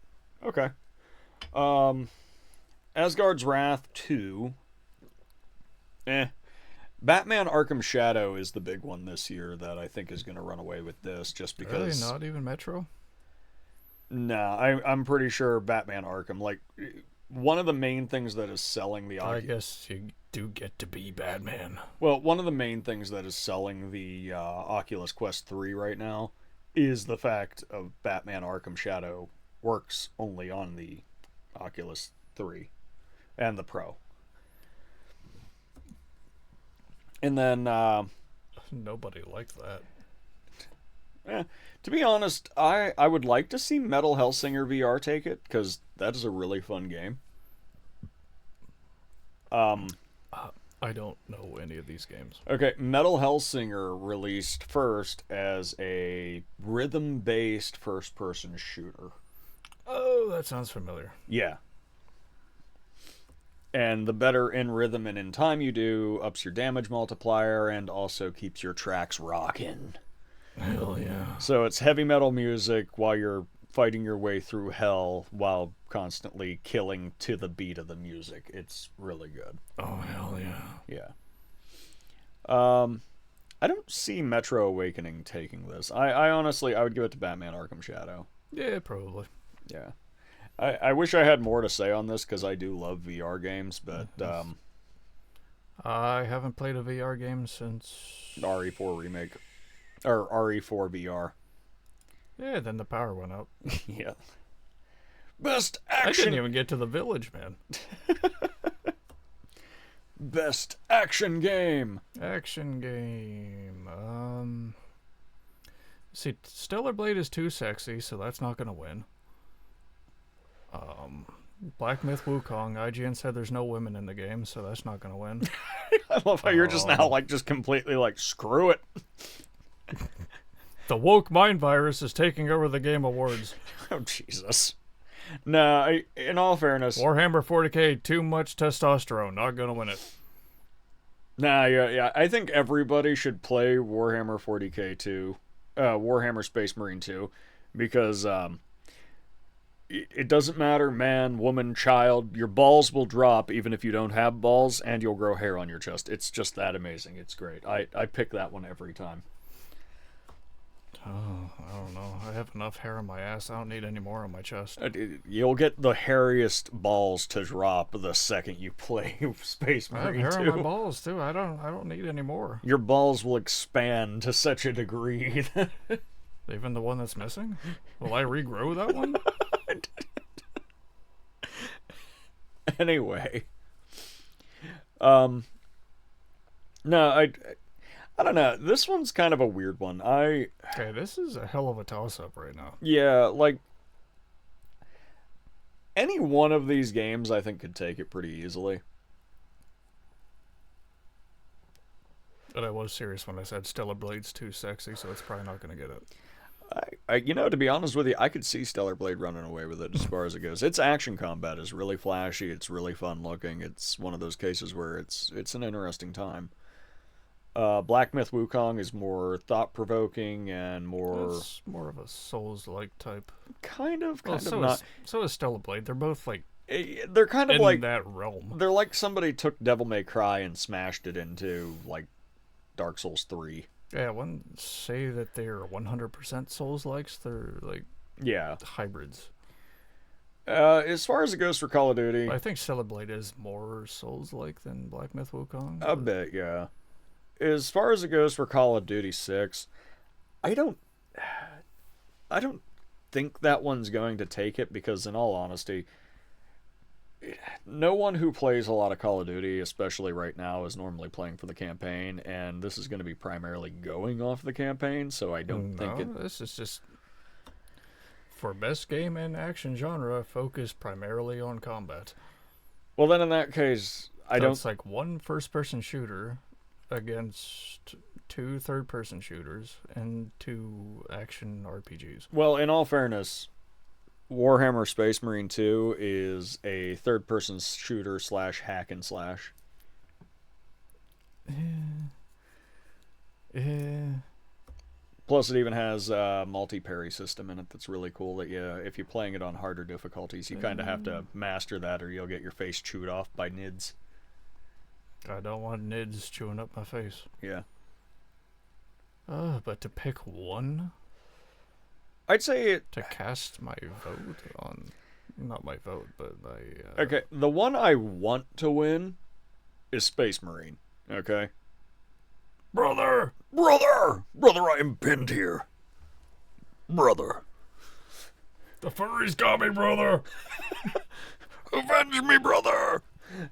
okay. Asgard's Wrath 2. Batman Arkham Shadow is the big one this year that I think is going to run away with this just because... Really? Not even Metro? Nah, I'm pretty sure Batman Arkham, like... One of the main things that is selling the... I guess you do get to be Batman. Well, one of the main things that is selling the Oculus Quest 3 right now is the fact of Batman Arkham Shadow works only on the Oculus 3 and the Pro. And then... Nobody liked that. To be honest, I would like to see Metal Hellsinger VR take it, because that is a really fun game. I don't know any of these games. Okay, Metal Hellsinger released first as a rhythm-based first-person shooter. Oh, that sounds familiar. Yeah. And the better in rhythm and in time you do, ups your damage multiplier and also keeps your tracks rocking. Hell yeah. So it's heavy metal music while you're fighting your way through hell while constantly killing to the beat of the music. It's really good. Oh, hell yeah. Yeah. I don't see Metro Awakening taking this. I honestly, I would give it to Batman Arkham Shadow. Yeah, probably. Yeah. I wish I had more to say on this because I do love VR games, but I haven't played a VR game since RE4 remake or RE4 VR. Yeah, then the power went out. Yeah. Best I action. didn't even get to the village, man. Best action game. Action game. See, Stellar Blade is too sexy, so that's not gonna win. Black Myth Wukong. IGN said there's no women in the game, so that's not gonna win. I love how you're just now like just completely like screw it. The woke mind virus is taking over the Game Awards. Oh Jesus. No, in all fairness, Warhammer 40k, too much testosterone. Not gonna win it. Nah, yeah. I think everybody should play Warhammer 40k 2, Warhammer Space Marine 2, because it doesn't matter, man, woman, child. Your balls will drop even if you don't have balls, and you'll grow hair on your chest. It's just that amazing. It's great. I pick that one every time. Oh, I don't know. I have enough hair on my ass. I don't need any more on my chest. You'll get the hairiest balls to drop the second you play Space Marine 2. I have hair on my balls too. I don't need any more. Your balls will expand to such a degree. Even the one that's missing? Will I regrow that one? Anyway. No, I don't know. This one's kind of a weird one. Okay, this is a hell of a toss-up right now. Yeah, like any one of these games I think could take it pretty easily. But I was serious when I said Stellar Blade's too sexy, so it's probably not going to get it. To be honest with you, I could see Stellar Blade running away with it as far as it goes. Its action combat is really flashy. It's really fun looking. It's one of those cases where it's an interesting time. Black Myth Wukong is more thought-provoking and more... It's more of a Souls-like type. Kind of so not... So is Stellar Blade. They're both, like... They're kind of like... in that realm. They're like somebody took Devil May Cry and smashed it into, like, Dark Souls 3. Yeah, I wouldn't say that they're 100% Souls-likes. They're, like... Yeah. Hybrids. As far as it goes for Call of Duty... I think Stellar Blade is more Souls-like than Black Myth Wukong. A bit, yeah. As far as it goes for Call of Duty 6, I don't think that one's going to take it because, in all honesty, no one who plays a lot of Call of Duty, especially right now, is normally playing for the campaign, and this is going to be primarily going off the campaign, so I don't think it... This is just... For best game and action genre, focus primarily on combat. Well, then in that case, It's like one first-person shooter against two third-person shooters and two action RPGs. Well, in all fairness, Warhammer Space Marine 2 is a third-person shooter / hack and slash. Plus, it even has a multi-parry system in it that's really cool. That if you're playing it on harder difficulties, you kind of have to master that, or you'll get your face chewed off by nids. I don't want nids chewing up my face. Yeah. But to pick one, I'd say to cast my vote on, not my vote, but my. Okay, the one I want to win is Space Marine. Okay. Brother, I am pinned here. Brother. The furries got me, brother. Avenge me, brother.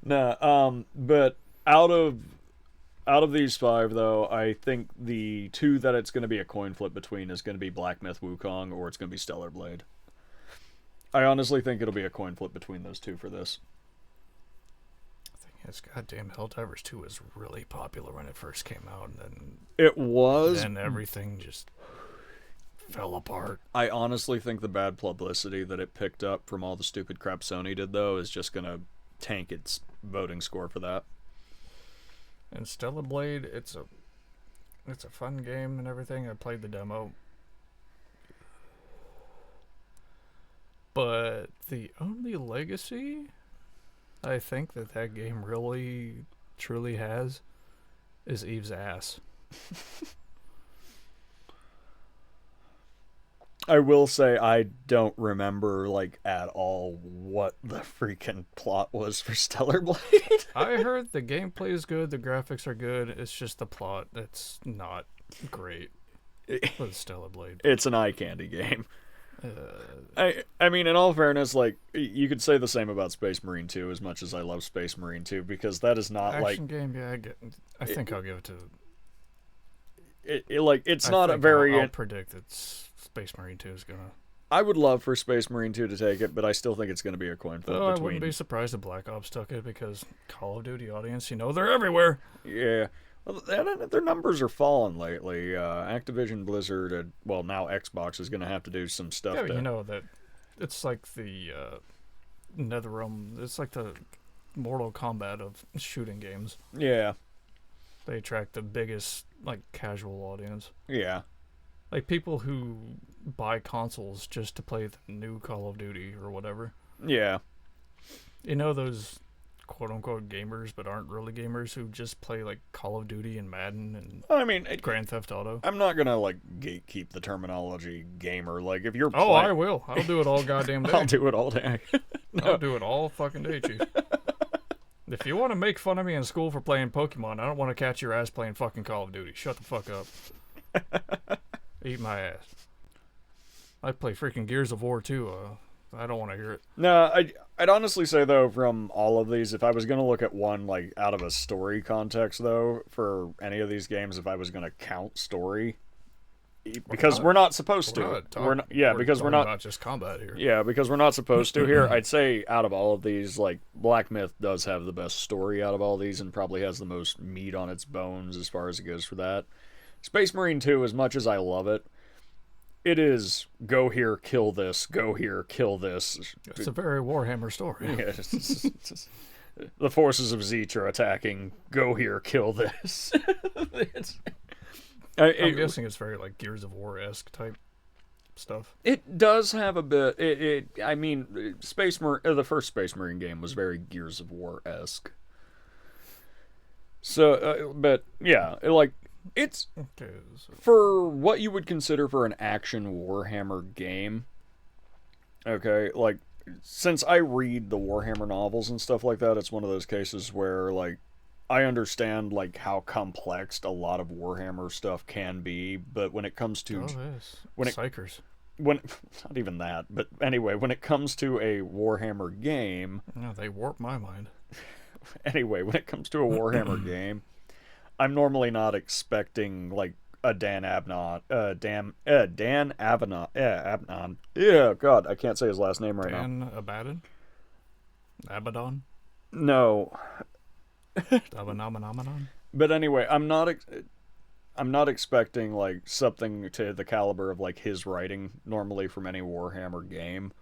Nah, but out of these 5, though, I think the 2 that it's going to be a coin flip between is going to be Black Myth Wukong or it's going to be Stellar Blade. I honestly think it'll be a coin flip between those 2 for this. Yes, goddamn Helldivers 2 was really popular when it first came out, and then it was. And everything just fell apart. I honestly think the bad publicity that it picked up from all the stupid crap Sony did, though, is just gonna tank its voting score for that. And Stellar Blade, it's a fun game and everything. I played the demo. But the only legacy I think that game really, truly has is Eve's ass. I will say I don't remember, like, at all what the freaking plot was for Stellar Blade. I heard the gameplay is good, the graphics are good. It's just the plot that's not great with Stellar Blade. It's an eye candy game. I mean, in all fairness, like, you could say the same about Space Marine 2 as much as I love Space Marine 2, because that is not action game. Yeah, I think I'll give it to. It's not a very. I'll predict that Space Marine 2 is gonna. I would love for Space Marine 2 to take it, but I still think it's going to be a coin flip between. I wouldn't be surprised if Black Ops took it, because Call of Duty audience, they're everywhere. Yeah. Well, their numbers are falling lately. Activision Blizzard, now Xbox is going to have to do some stuff. Yeah, you know that it's like the NetherRealm. It's like the Mortal Kombat of shooting games. Yeah. They attract the biggest, like, casual audience. Yeah. Like, people who buy consoles just to play the new Call of Duty or whatever. Yeah. Those quote-unquote gamers but aren't really gamers who just play, like, Call of Duty and Madden and Grand Theft Auto. I'm not gonna, like, gatekeep the terminology gamer. Like, if you're I will. I'll do it all goddamn day. I'll do it all day. No. I'll do it all fucking day, Chief. If you want to make fun of me in school for playing Pokemon, I don't want to catch your ass playing fucking Call of Duty. Shut the fuck up. Eat my ass. I play freaking Gears of War too. I don't want to hear it. No, I'd honestly say, though, from all of these, if I was going to look at one, like, out of a story context, though, for any of these games, if I was going to count story, because we're not supposed to. We're not just combat here. Yeah, because we're not supposed to here. I'd say out of all of these, like, Black Myth does have the best story out of all these and probably has the most meat on its bones as far as it goes for that. Space Marine 2, as much as I love it, it is go here, kill this, go here, kill this. It's a very Warhammer story. Yeah, the forces of Zeech are attacking. Go here, kill this. I'm guessing it's very, like, Gears of War-esque type stuff. It does have a bit. I mean, the first Space Marine game was very Gears of War-esque. So, but yeah, like, it's for what you would consider for an action Warhammer game. Okay, like, since I read the Warhammer novels and stuff like that, it's one of those cases where, like, I understand, like, how complex a lot of Warhammer stuff can be, but when it comes to psychers, not even that, but anyway, when it comes to a Warhammer game, they warp my mind. Anyway, when it comes to a Warhammer game, I'm normally not expecting, like, a Dan Abaddon. Yeah, God, I can't say his last name right now. Dan Abaddon? Abaddon? No. But anyway, I'm not expecting, like, something to the caliber of, like, his writing normally from any Warhammer game.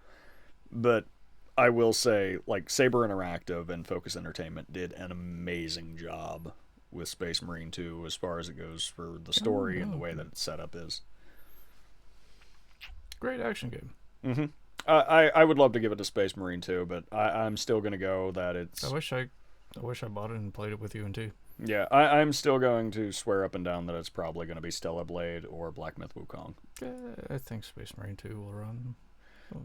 But I will say, like, Saber Interactive and Focus Entertainment did an amazing job with Space Marine 2 as far as it goes for the story and the way that it's set up is. Great action game. Mm-hmm. I would love to give it to Space Marine 2, but I'm still going to go that it's... I wish I bought it and played it with you and two. Yeah, I'm still going to swear up and down that it's probably going to be Stellar Blade or Black Myth Wukong. Yeah, I think Space Marine 2 will run.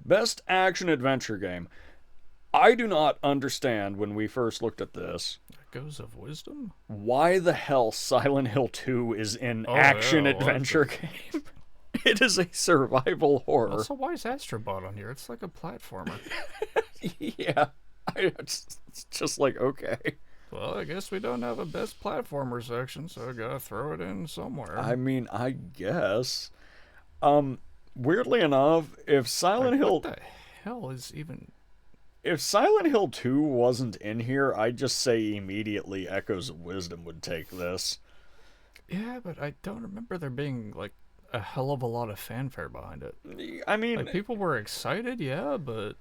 Best action-adventure game. I do not understand, when we first looked at this... Echoes of Wisdom? Why the hell Silent Hill 2 is in action-adventure game? It is a survival horror. Also, why is Astrobot on here? It's like a platformer. Yeah. It's just like, okay. Well, I guess we don't have a best platformer section, so I gotta throw it in somewhere. I mean, I guess. Weirdly enough, if Silent Hill... What the hell is even... If Silent Hill 2 wasn't in here, I'd just say immediately Echoes of Wisdom would take this. Yeah, but I don't remember there being, like, a hell of a lot of fanfare behind it. I mean... Like, people were excited, yeah, but...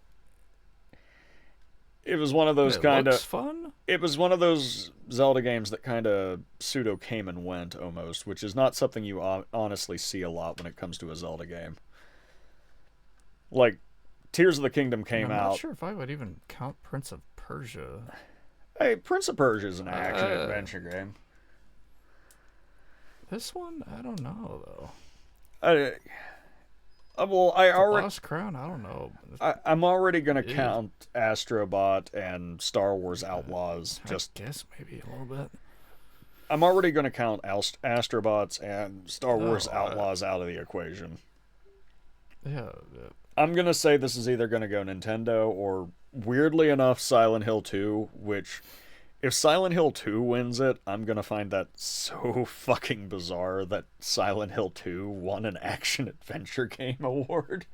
It was one of those kind of... fun? It was one of those Zelda games that kind of pseudo came and went, almost, which is not something you honestly see a lot when it comes to a Zelda game. Like, Tears of the Kingdom came out... I'm not sure if I would even count Prince of Persia. Hey, Prince of Persia is an action-adventure game. This one? I don't know, though. Well, The Lost Crown, I don't know. I'm already gonna count Astrobot and Star Wars Outlaws. I guess maybe a little bit. I'm already gonna count Astrobots and Star Wars Outlaws out of the equation. Yeah. I'm gonna say this is either gonna go Nintendo or, weirdly enough, Silent Hill 2, which, if Silent Hill 2 wins it, I'm gonna find that so fucking bizarre that Silent Hill 2 won an action-adventure game award.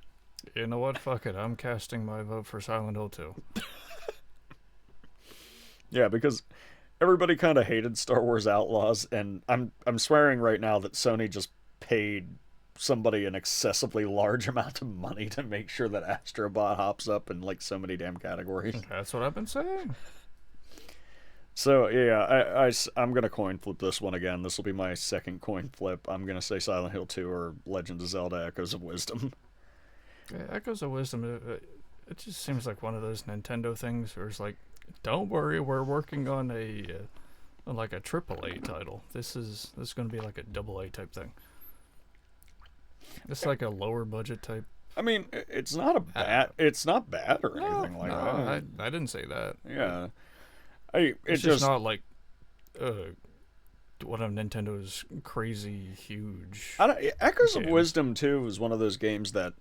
You know what? Fuck it. I'm casting my vote for Silent Hill 2. Yeah, because everybody kind of hated Star Wars Outlaws, and I'm swearing right now that Sony just paid somebody an excessively large amount of money to make sure that Astrobot hops up in like so many damn categories. That's what I've been saying. So yeah, I'm gonna coin flip this one again. This will be my second coin flip. I'm gonna say Silent Hill 2 or Legend of Zelda: Echoes of Wisdom. Yeah, Echoes of Wisdom. It just seems like one of those Nintendo things where it's like, don't worry, we're working on like a AAA title. This is going to be like a AA type thing. It's like a lower budget type. I mean, it's not bad or anything like that. I didn't say that. Yeah, it's just not like one of Nintendo's crazy huge. Echoes of Wisdom 2 is one of those games that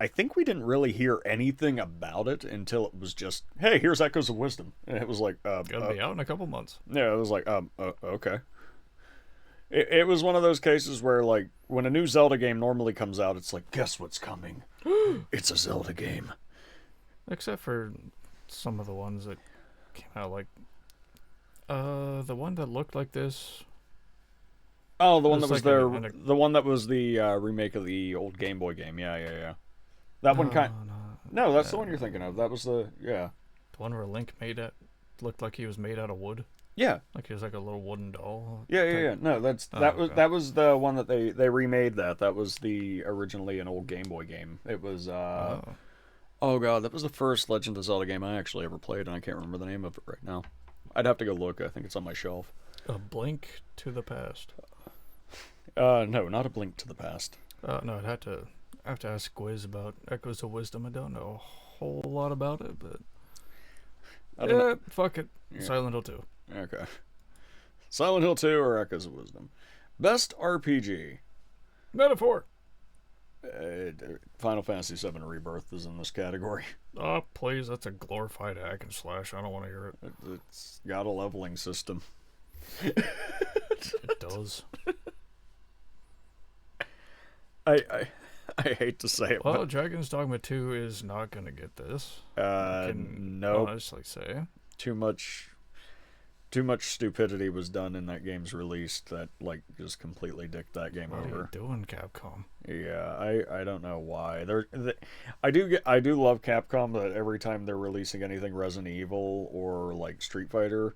I think we didn't really hear anything about it until it was just, hey, here's Echoes of Wisdom, and it was like, gonna be out in a couple months. Yeah, it was like, okay. It was one of those cases where, like, when a new Zelda game normally comes out, it's like, guess what's coming? It's a Zelda game. Except for some of the ones that came out, like, the one that looked like this. Oh, the one that was the one that was the remake of the old Game Boy game. Yeah. That one No, that's the one you're thinking of. That was the one where Link looked like he was made out of wood. Yeah. Like he was like a little wooden doll. Yeah. No, that was the one that they remade that. That was originally an old Game Boy game. It was oh god, that was the first Legend of Zelda game I actually ever played, and I can't remember the name of it right now. I'd have to go look. I think it's on my shelf. A Blink to the Past. No, not A Blink to the Past. No, I have to ask Gwiz about Echoes of Wisdom. I don't know a whole lot about it, but fuck it. Yeah. Silent Hill 2. Okay. Silent Hill 2 or Echoes of Wisdom. Best RPG. Metaphor. Final Fantasy VII Rebirth is in this category. Oh, please, that's a glorified hack and slash. I don't want to hear it. It's got a leveling system. It does. I hate to say it. Well, but Dragon's Dogma 2 is not going to get this. No. Honestly say. Too much stupidity was done in that game's release that like just completely dicked that game over. What are you doing, Capcom? Yeah, I don't know why. I do love Capcom, but every time they're releasing anything Resident Evil or like Street Fighter,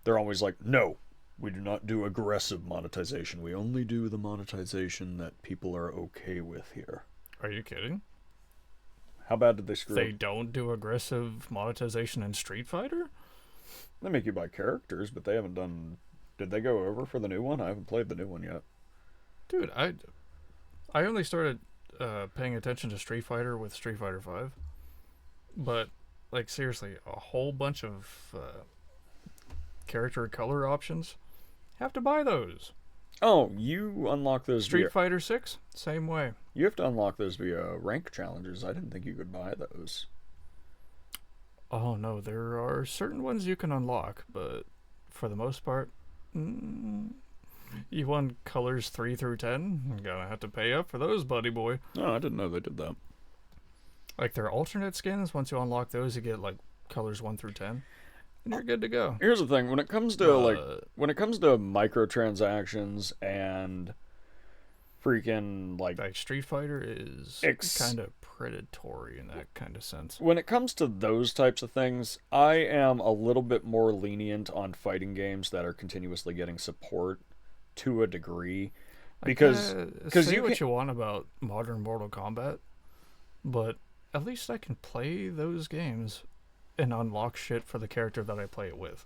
they're always like, no, we do not do aggressive monetization. We only do the monetization that people are okay with here. Are you kidding? How bad did they screw They don't do aggressive monetization in Street Fighter? They make you buy characters, but they haven't done... Did they go over for the new one? I haven't played the new one yet. Dude, I only started paying attention to Street Fighter with Street Fighter 5. But, like, seriously, a whole bunch of character color options. Have to buy those. Oh, you unlock those Street Fighter 6? Same way. You have to unlock those via rank challenges. I didn't think you could buy those. Oh, no, there are certain ones you can unlock, but for the most part, you want colors 3 through 10? You're gonna have to pay up for those, buddy boy. No, I didn't know they did that. Like, their alternate skins, once you unlock those, you get, like, colors 1 through 10. And you're good to go. Here's the thing, when it comes to microtransactions and freaking like Street Fighter is kind of predatory in that kind of sense. When it comes to those types of things, I am a little bit more lenient on fighting games that are continuously getting support to a degree, because say what you want about modern Mortal Kombat, but at least I can play those games and unlock shit for the character that I play it with.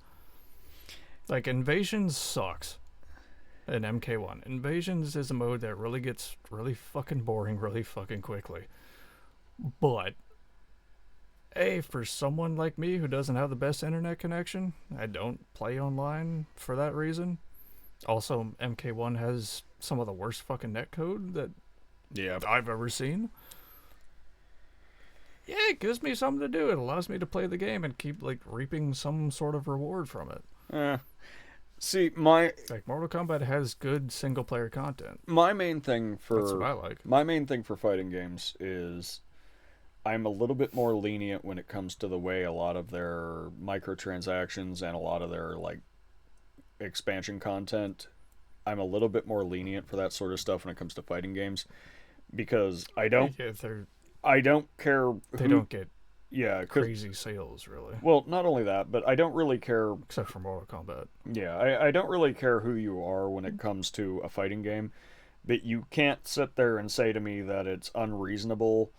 Like, Invasion sucks. in MK1. Invasions is a mode that really gets really fucking boring really fucking quickly. But, hey, for someone like me who doesn't have the best internet connection, I don't play online for that reason. Also, MK1 has some of the worst fucking netcode that I've ever seen. Yeah, it gives me something to do. It allows me to play the game and keep, like, reaping some sort of reward from it. See, like, Mortal Kombat has good single-player content. My main thing for... That's what I like. My main thing for fighting games is I'm a little bit more lenient when it comes to the way a lot of their microtransactions and a lot of their, like, expansion content. I'm a little bit more lenient for that sort of stuff when it comes to fighting games. Because I don't care. They don't get Yeah, crazy sales, really. Well, not only that, but I don't really care. Except for Mortal Kombat. Yeah, I don't really care who you are when it comes to a fighting game. But you can't sit there and say to me that it's unreasonable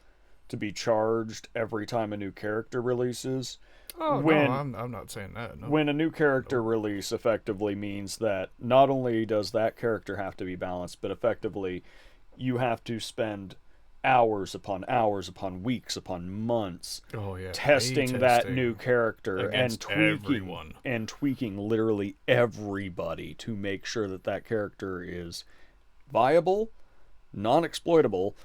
to be charged every time a new character releases. Oh, no, I'm not saying that. No. When a new character release effectively means that not only does that character have to be balanced, but effectively you have to spend hours upon weeks upon months testing that new character and tweaking literally everybody to make sure that that character is viable, non-exploitable,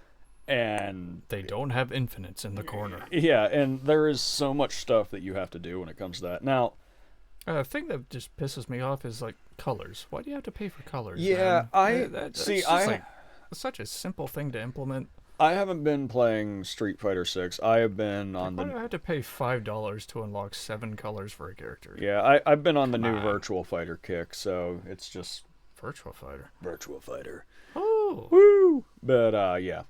and they don't have infinites in the corner. Yeah, and there is so much stuff that you have to do when it comes to that. Now, the thing that just pisses me off is, like, colors. Why do you have to pay for colors? Yeah, man? It's such a simple thing to implement. I haven't been playing Street Fighter 6. I have been on Why do I have to pay $5 to unlock 7 colors for a character? Yeah, I've been on the new Virtual Fighter kick, so it's just... Virtual Fighter? Virtual Fighter. Oh! Woo! But, yeah.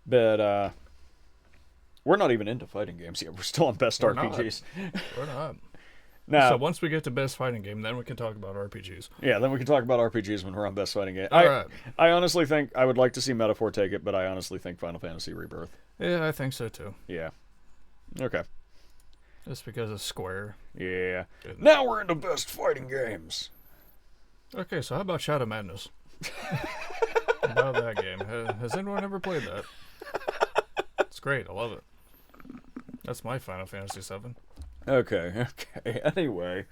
But, we're not even into fighting games yet. We're still on best RPGs. We're not. Now, so once we get to best fighting game, then we can talk about RPGs. Yeah, then we can talk about RPGs when we're on best fighting game. Alright. I honestly think I would like to see Metaphor take it, but I honestly think Final Fantasy Rebirth. Yeah, I think so too. Yeah. Okay. Just because of Square. Yeah. Now we're into best fighting games. Okay, so how about Shadow Madness? About that game. Has anyone ever played that? It's great. I love it. That's my Final Fantasy VII. Okay. Anyway.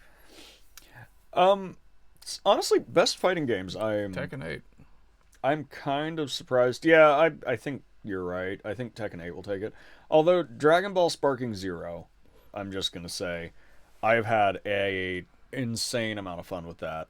Honestly, best fighting games, Tekken 8. I'm kind of surprised. Yeah, I think you're right. I think Tekken 8 will take it. Although, Dragon Ball Sparking Zero, I'm just going to say, I've had a insane amount of fun with that.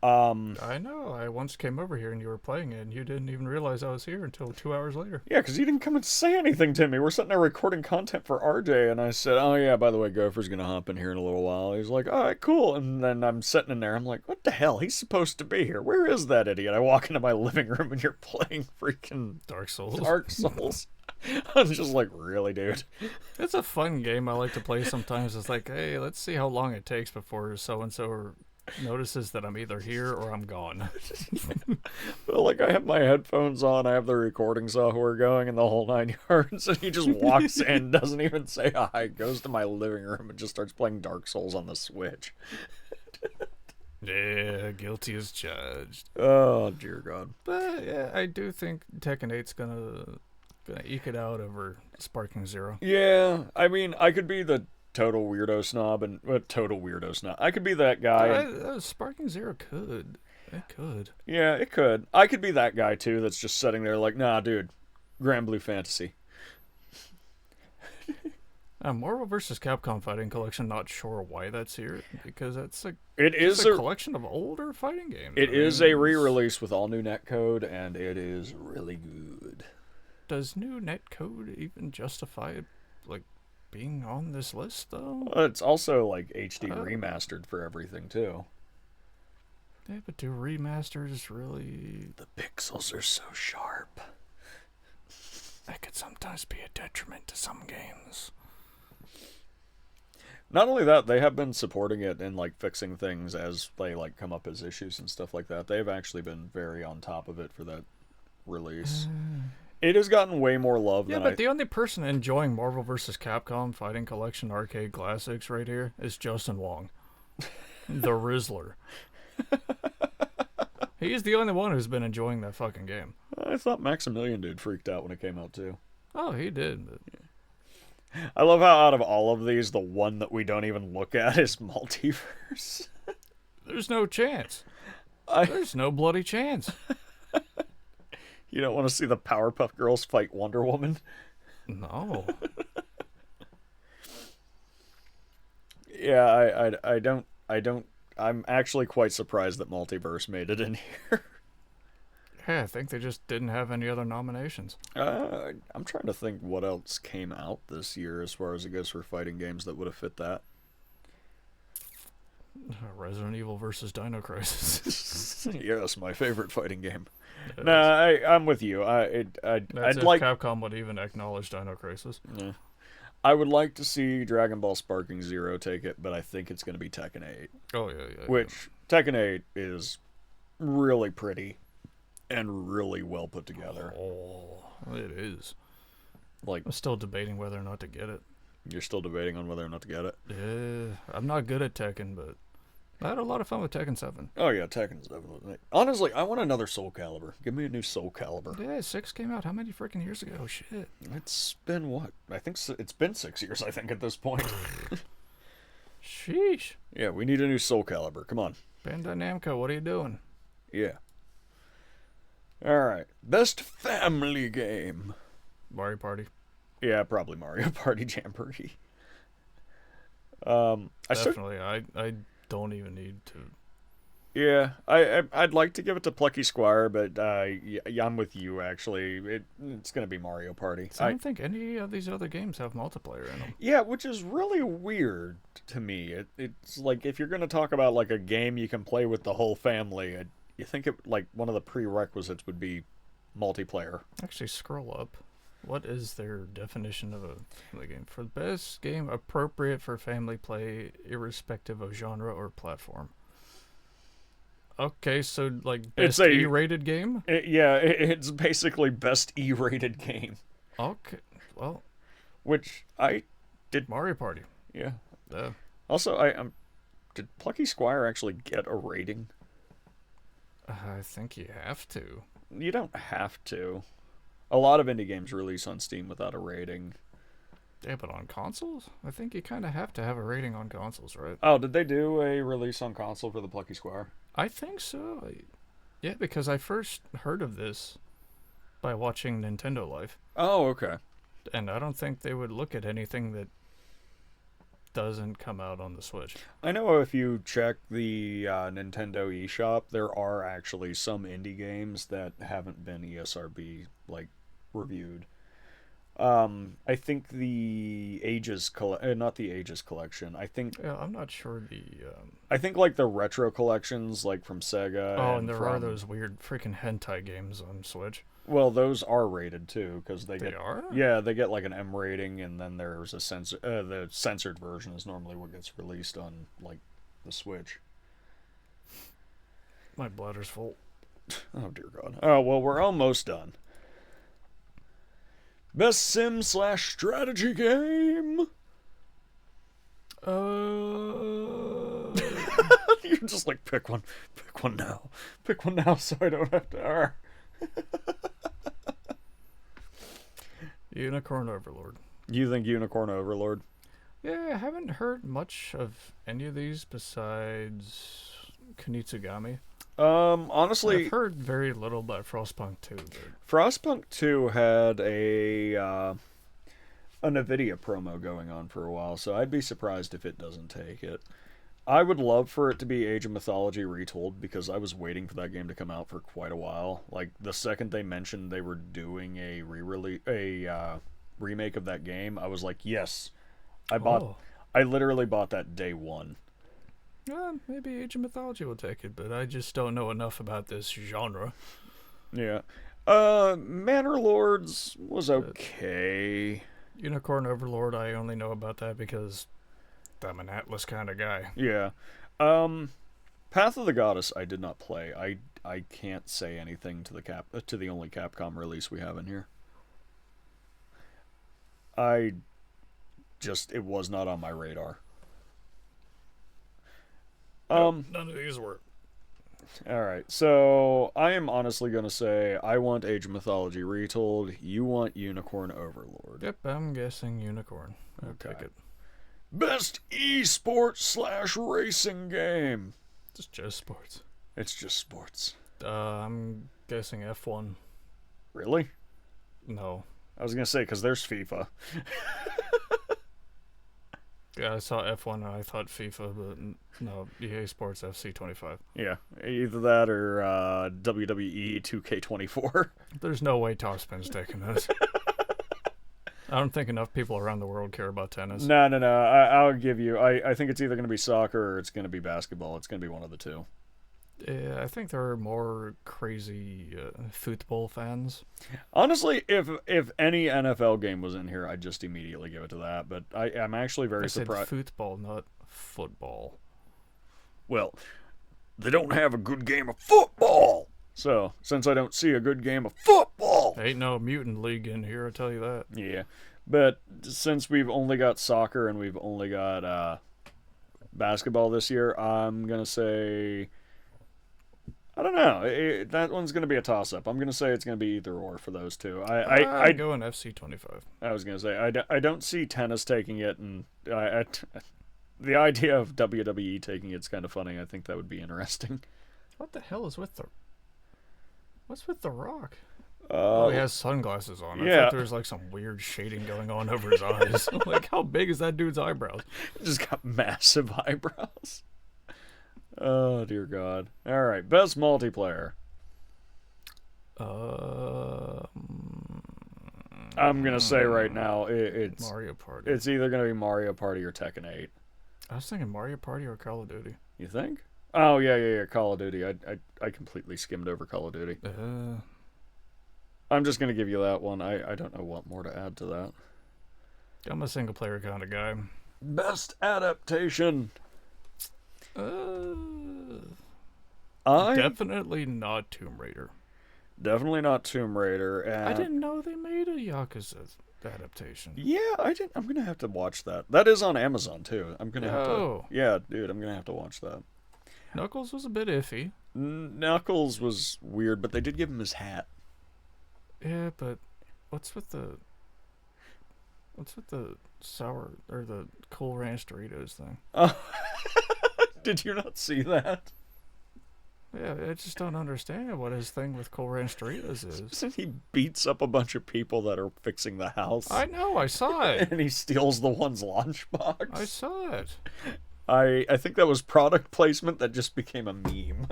I know. I once came over here and you were playing it, and you didn't even realize I was here until 2 hours later. Yeah, because you didn't come and say anything to me. We're sitting there recording content for RJ, and I said, oh yeah, by the way, Gopher's going to hop in here in a little while. He's like, all right, cool. And then I'm sitting in there, I'm like, what the hell? He's supposed to be here. Where is that idiot? I walk into my living room, and you're playing freaking Dark Souls. I was just like, really, dude? It's a fun game I like to play sometimes. It's like, hey, let's see how long it takes before so-and-so notices that I'm either here or I'm gone. Well, like, I have my headphones on, I have the recording software going, and the whole 9 yards, and he just walks in, doesn't even say hi, goes to my living room and just starts playing Dark Souls on the Switch. Yeah, guilty as charged. Oh, dear God. But, yeah, I do think Tekken 8's gonna eke it out over Sparking Zero. Yeah, I mean, I could be the total weirdo snob I could be that guy. Sparking Zero could. It could. Yeah, it could. I could be that guy too that's just sitting there like, nah, dude, Grand Blue Fantasy. Marvel vs. Capcom Fighting Collection, not sure why that's here, because that's a collection of older fighting games. It is a re-release with all new netcode, and it is really good. Does new netcode even justify, like, being on this list, though? It's also, like, HD remastered for everything, too. Yeah, but do remasters really... The pixels are so sharp. That could sometimes be a detriment to some games. Not only that, they have been supporting it and, like, fixing things as they, like, come up as issues and stuff like that. They've actually been very on top of it for that release. It has gotten way more love than but the only person enjoying Marvel vs. Capcom Fighting Collection Arcade Classics right here is Justin Wong. The Rizzler. He's the only one who's been enjoying that fucking game. I thought Maximilian Dude freaked out when it came out too. Oh, he did. But... I love how out of all of these, the one that we don't even look at is Multiverse. There's no chance. There's no bloody chance. You don't want to see the Powerpuff Girls fight Wonder Woman? No. Yeah, I don't. I'm actually quite surprised that Multiverse made it in here. Yeah, I think they just didn't have any other nominations. I'm trying to think what else came out this year as far as it goes for fighting games that would have fit that. Resident Evil versus Dino Crisis. Yes, my favorite fighting game. It Nah, I'm with you. I'd like Capcom would even acknowledge Dino Crisis. Yeah. I would like to see Dragon Ball Sparking Zero take it, but I think it's going to be Tekken 8. Oh yeah. Which Tekken 8 is really pretty and really well put together. Oh, it is. Like, I'm still debating whether or not to get it. You're still debating on whether or not to get it? Yeah, I'm not good at Tekken, but I had a lot of fun with Tekken 7. Oh yeah, Tekken's definitely. Honestly, I want another Soul Calibur. Give me a new Soul Calibur. Yeah, 6 came out how many freaking years ago? Shit. It's been what? I think it's been 6 years, I think, at this point. Sheesh. Yeah, we need a new Soul Calibur. Come on. Bandai Namco, what are you doing? Yeah. Alright. Best family game. Mario Party. Yeah, probably Mario Party Jamboree. Definitely. I don't even need to. Yeah, I'd like to give it to Plucky Squire, but yeah, I'm with you, actually. It's going to be Mario Party. I don't think any of these other games have multiplayer in them. Yeah, which is really weird to me. It's like, if you're going to talk about like a game you can play with the whole family, you think like one of the prerequisites would be multiplayer. Actually, scroll up. What is their definition of a family game? For the best game appropriate for family play, irrespective of genre or platform. Okay, so like best E-rated game? It's basically best E-rated game. Okay, well, which I did. Mario Party. Yeah. Also, did Plucky Squire actually get a rating? I think you have to. You don't have to. A lot of indie games release on Steam without a rating. Yeah, but on consoles? I think you kind of have to have a rating on consoles, right? Oh, did they do a release on console for the Plucky Squire? I think so. Yeah, because I first heard of this by watching Nintendo Life. Oh, okay. And I don't think they would look at anything that doesn't come out on the Switch. I know if you check the Nintendo eShop, there are actually some indie games that haven't been ESRB reviewed. I think the Ages not the Ages collection. I think I'm not sure I think like the retro collections, like from Sega. Oh, and there are those weird freaking hentai games on Switch. Well, those are rated too because they are. Yeah, they get like an M rating, and then there's a the censored version is normally what gets released on like the Switch. My bladder's full. Oh dear God. Oh well, we're almost done. Best sim/strategy game. You're just like, pick one now, so I don't have to. Unicorn Overlord. You think Unicorn Overlord? Yeah, I haven't heard much of any of these besides Kunitsugami. Honestly, I've heard very little about Frostpunk 2. Frostpunk 2 had a NVIDIA promo going on for a while, so I'd be surprised if it doesn't take it. I would love for it to be Age of Mythology retold, because I was waiting for that game to come out for quite a while. Like, the second they mentioned they were doing a remake of that game, I was like, yes. I literally bought that day one. Maybe Age of Mythology will take it, but I just don't know enough about this genre. Yeah. Manor Lords was okay. Unicorn Overlord, I only know about that because I'm an Atlas kind of guy. Yeah. Path of the Goddess I did not play. I can't say anything to the only Capcom release we have in here. It was not on my radar. Nope, none of these work. All right, so I am honestly going to say I want Age of Mythology retold. You want Unicorn Overlord. Yep, I'm guessing Unicorn. Okay. Pick it. Best esports / racing game. It's just sports. It's just sports. I'm guessing F1. Really? No. I was going to say, because there's FIFA. Yeah, I saw F1 and I thought FIFA, but no, EA Sports FC 25. Yeah, either that or WWE 2K24. There's no way Topspin's taking this. I don't think enough people around the world care about tennis. No. I'll give you. I think it's either going to be soccer or it's going to be basketball. It's going to be one of the two. Yeah, I think there are more crazy football fans. Honestly, if any NFL game was in here, I'd just immediately give it to that. But I'm actually very surprised. Said football, not football. Well, they don't have a good game of football. So, since I don't see a good game of football... Ain't no mutant league in here, I tell you that. Yeah, but since we've only got soccer and we've only got basketball this year, I'm going to say... I don't know. That one's going to be a toss-up. I'm going to say it's going to be either or for those two. I'm going FC 25. I was going to say, I don't see tennis taking it, and the idea of WWE taking it's kind of funny. I think that would be interesting. What the hell is with the... What's with The Rock? Oh, he has sunglasses on. I thought there was like some weird shading going on over his eyes. Like, how big is that dude's eyebrows? He just got massive eyebrows. Oh, dear God. All right, best multiplayer. I'm going to say right now it's Mario Party. It's either going to be Mario Party or Tekken 8. I was thinking Mario Party or Call of Duty. You think? Oh, yeah, Call of Duty. I completely skimmed over Call of Duty. I'm just going to give you that one. I don't know what more to add to that. I'm a single-player kind of guy. Best adaptation. Definitely not Tomb Raider. Definitely not Tomb Raider. And I didn't know they made a Yakuza adaptation. Yeah, I didn't. I'm gonna have to watch that. That is on Amazon too. I'm gonna have to. Yeah, dude, I'm gonna have to watch that. Knuckles was a bit iffy. Knuckles was weird, but they did give him his hat. Yeah, but what's with the sour or the Cool Ranch Doritos thing? Did you not see that? Yeah, I just don't understand what his thing with Cool Ranch Doritos is. He beats up a bunch of people that are fixing the house. I know, I saw it. And he steals the one's lunchbox. I saw it. I think that was product placement that just became a meme.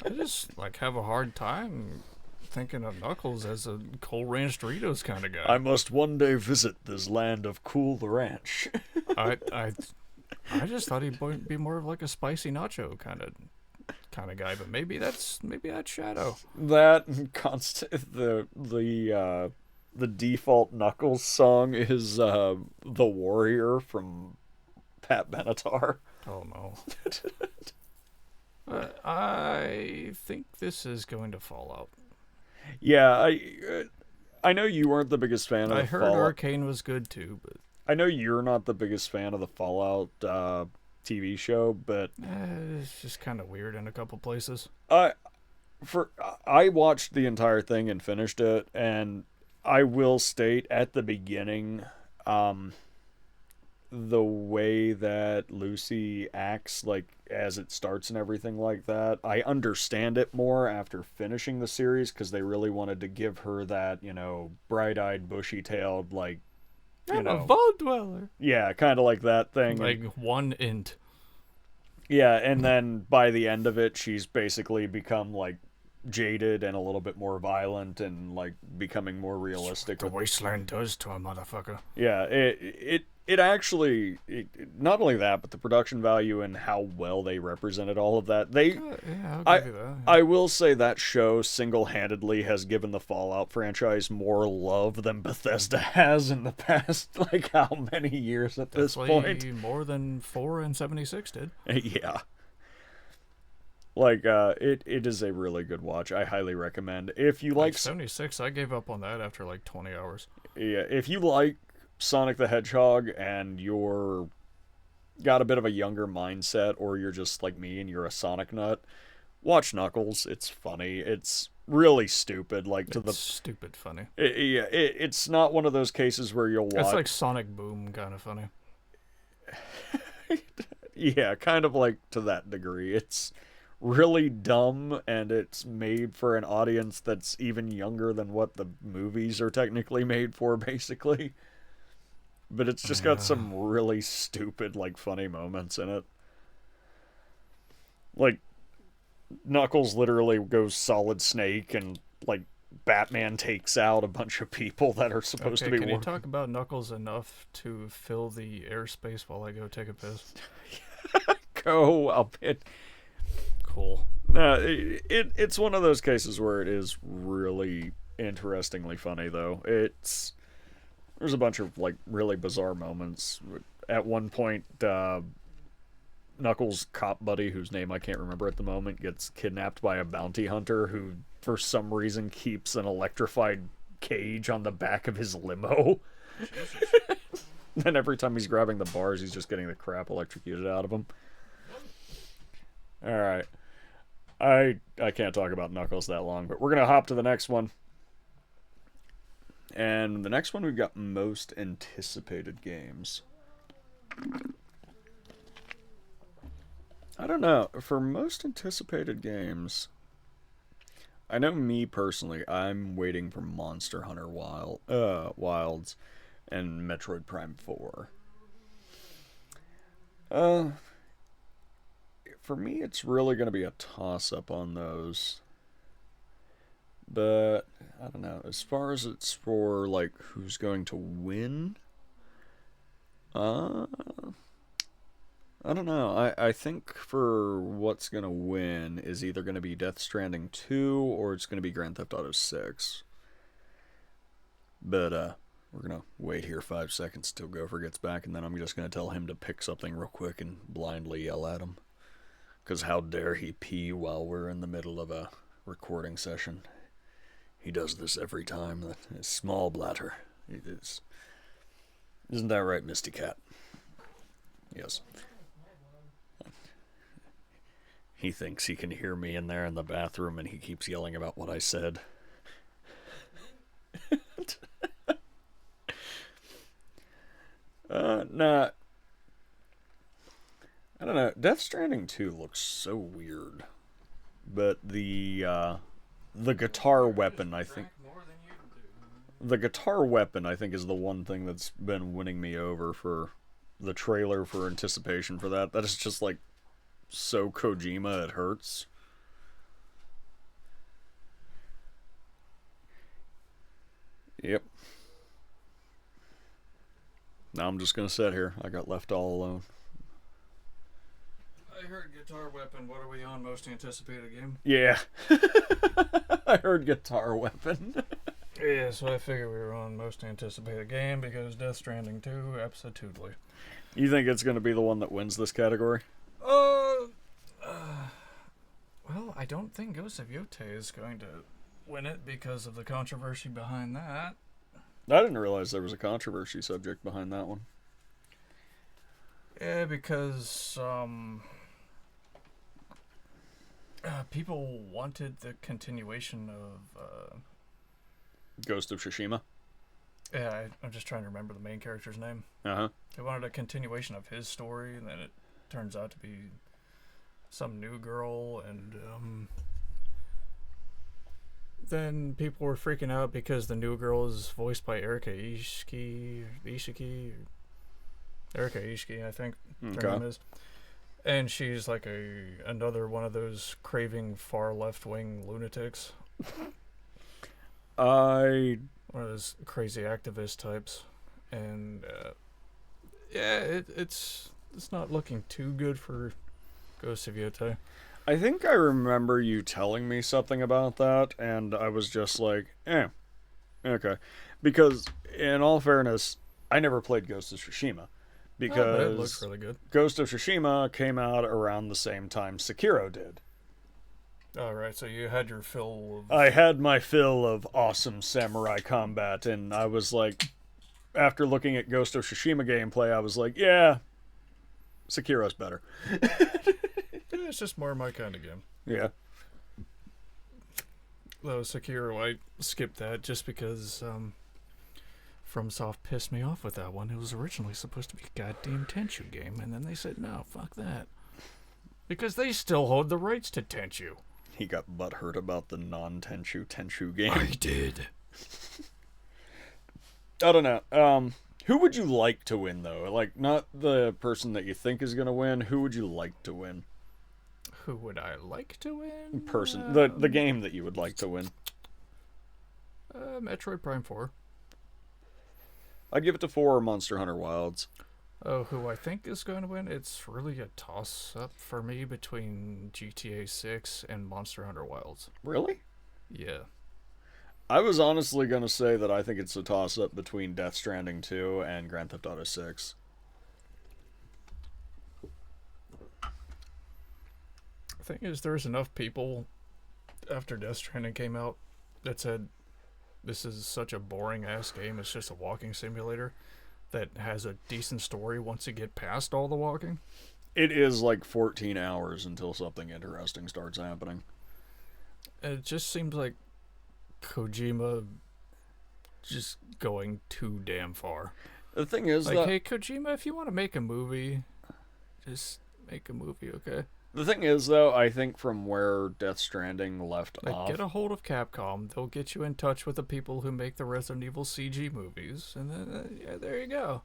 I just have a hard time thinking of Knuckles as a Cool Ranch Doritos kind of guy. I must one day visit this land of Cool the Ranch. I just thought he'd be more of like a spicy nacho kind of guy, but maybe that's Shadow. That the default Knuckles song is The Warrior from Pat Benatar. Oh no. I think this is going to fall out. Yeah, I know you weren't the biggest fan of the Fallout. I heard Arcane was good too, but I know you're not the biggest fan of the Fallout TV show, but it's just kind of weird in a couple places. I watched the entire thing and finished it, and I will state at the beginning, the way that Lucy acts, like as it starts and everything like that, I understand it more after finishing the series because they really wanted to give her that, bright-eyed, bushy-tailed, like, I'm a vault dweller. Yeah, kind of like that thing. Like one int. Yeah, and then by the end of it, she's basically become like jaded and a little bit more violent and like becoming more realistic. The wasteland does to a motherfucker. Yeah, it actually not only that, but the production value and how well they represented all of that. I'll give you that. Yeah. I will say that show single-handedly has given the Fallout franchise more love than Bethesda has in the past, like how many years at this point? More than 4 and 76 did. Yeah. Like, it is a really good watch. I highly recommend. If you like 76, I gave up on that after like 20 hours. Yeah, if you like Sonic the Hedgehog and you're got a bit of a younger mindset, or you're just like me and you're a Sonic nut, watch Knuckles. It's funny. It's really stupid. Like it's stupid funny. It's not one of those cases where you'll watch. It's like Sonic Boom kind of funny. Yeah, kind of like to that degree. It's really dumb, and it's made for an audience that's even younger than what the movies are technically made for, basically. But it's just got some really stupid, like, funny moments in it. Like, Knuckles literally goes Solid Snake, and, like, Batman takes out a bunch of people that are supposed to be... Can you talk about Knuckles enough to fill the airspace while I go take a piss? Go, I'll pit. Cool. No, it's one of those cases where it is really interestingly funny, though. There's a bunch of, like, really bizarre moments. At one point, Knuckles' cop buddy, whose name I can't remember at the moment, gets kidnapped by a bounty hunter who, for some reason, keeps an electrified cage on the back of his limo. And every time he's grabbing the bars, he's just getting the crap electrocuted out of him. Alright. I can't talk about Knuckles that long, but we're going to hop to the next one. And the next one, we've got most anticipated games. I don't know. For most anticipated games, I know me personally, I'm waiting for Monster Hunter Wilds and Metroid Prime 4. For me, it's really going to be a toss-up on those. But, I don't know. As far as it's for, like, who's going to win, I don't know. I think for what's going to win is either going to be Death Stranding 2 or it's going to be Grand Theft Auto 6. But, we're going to wait here 5 seconds till Gopher gets back, and then I'm just going to tell him to pick something real quick and blindly yell at him. Because how dare he pee while we're in the middle of a recording session. He does this every time. That small bladder. It is. Isn't that right, Misty Cat? Yes. He thinks he can hear me in there in the bathroom, and he keeps yelling about what I said. Nah. I don't know. Death Stranding 2 looks so weird. But the guitar weapon, I think... The guitar weapon, I think, is the one thing that's been winning me over for the trailer for anticipation for that. That is just, like, so Kojima it hurts. Yep. Now I'm just gonna sit here. I got left all alone. I heard guitar weapon. What are we on? Most anticipated game? Yeah. I heard guitar weapon. Yeah, so I figured we were on most anticipated game because Death Stranding 2, absolutely. You think it's going to be the one that wins this category? Well, I don't think Ghost of Yotei is going to win it because of the controversy behind that. I didn't realize there was a controversy subject behind that one. Yeah, because people wanted the continuation of Ghost of Tsushima? Yeah, I'm just trying to remember the main character's name. Uh-huh. They wanted a continuation of his story, and then it turns out to be some new girl, and then people were freaking out because the new girl is voiced by Erika Ishiki, Erika Ishiki, I think her name is. And she's like another one of those craving far left-wing lunatics. One of those crazy activist types. And, yeah, it's not looking too good for Ghost of Yotei. I think I remember you telling me something about that, and I was just like, okay. Because, in all fairness, I never played Ghost of Tsushima. Because but it looks really good. Ghost of Tsushima came out around the same time Sekiro did. Alright, so you had your fill of... I had my fill of awesome samurai combat, and I was like, after looking at Ghost of Tsushima gameplay, I was like, yeah, Sekiro's better. Yeah, it's just more my kind of game. Yeah. Though Sekiro, I skipped that just because FromSoft pissed me off with that one. It was originally supposed to be a goddamn Tenchu game, and then they said, no, fuck that. Because they still hold the rights to Tenchu. He got butthurt about the non-Tenchu game. I did. I don't know. Who would you like to win, though? Like, not the person that you think is going to win. Who would you like to win? Who would I like to win? The game that you would like to win. Metroid Prime 4. I'd give it to 4 or Monster Hunter Wilds. Oh, who I think is going to win? It's really a toss-up for me between GTA 6 and Monster Hunter Wilds. Really? Yeah. I was honestly going to say that I think it's a toss-up between Death Stranding 2 and Grand Theft Auto 6. The thing is, there's enough people after Death Stranding came out that said, this is such a boring-ass game, it's just a walking simulator, that has a decent story once you get past all the walking. It is like 14 hours until something interesting starts happening. It just seems like Kojima just going too damn far. The thing is, like, hey, Kojima, if you want to make a movie, just make a movie, okay? The thing is, though, I think from where Death Stranding left off... Get a hold of Capcom. They'll get you in touch with the people who make the Resident Evil CG movies. And then, yeah, there you go.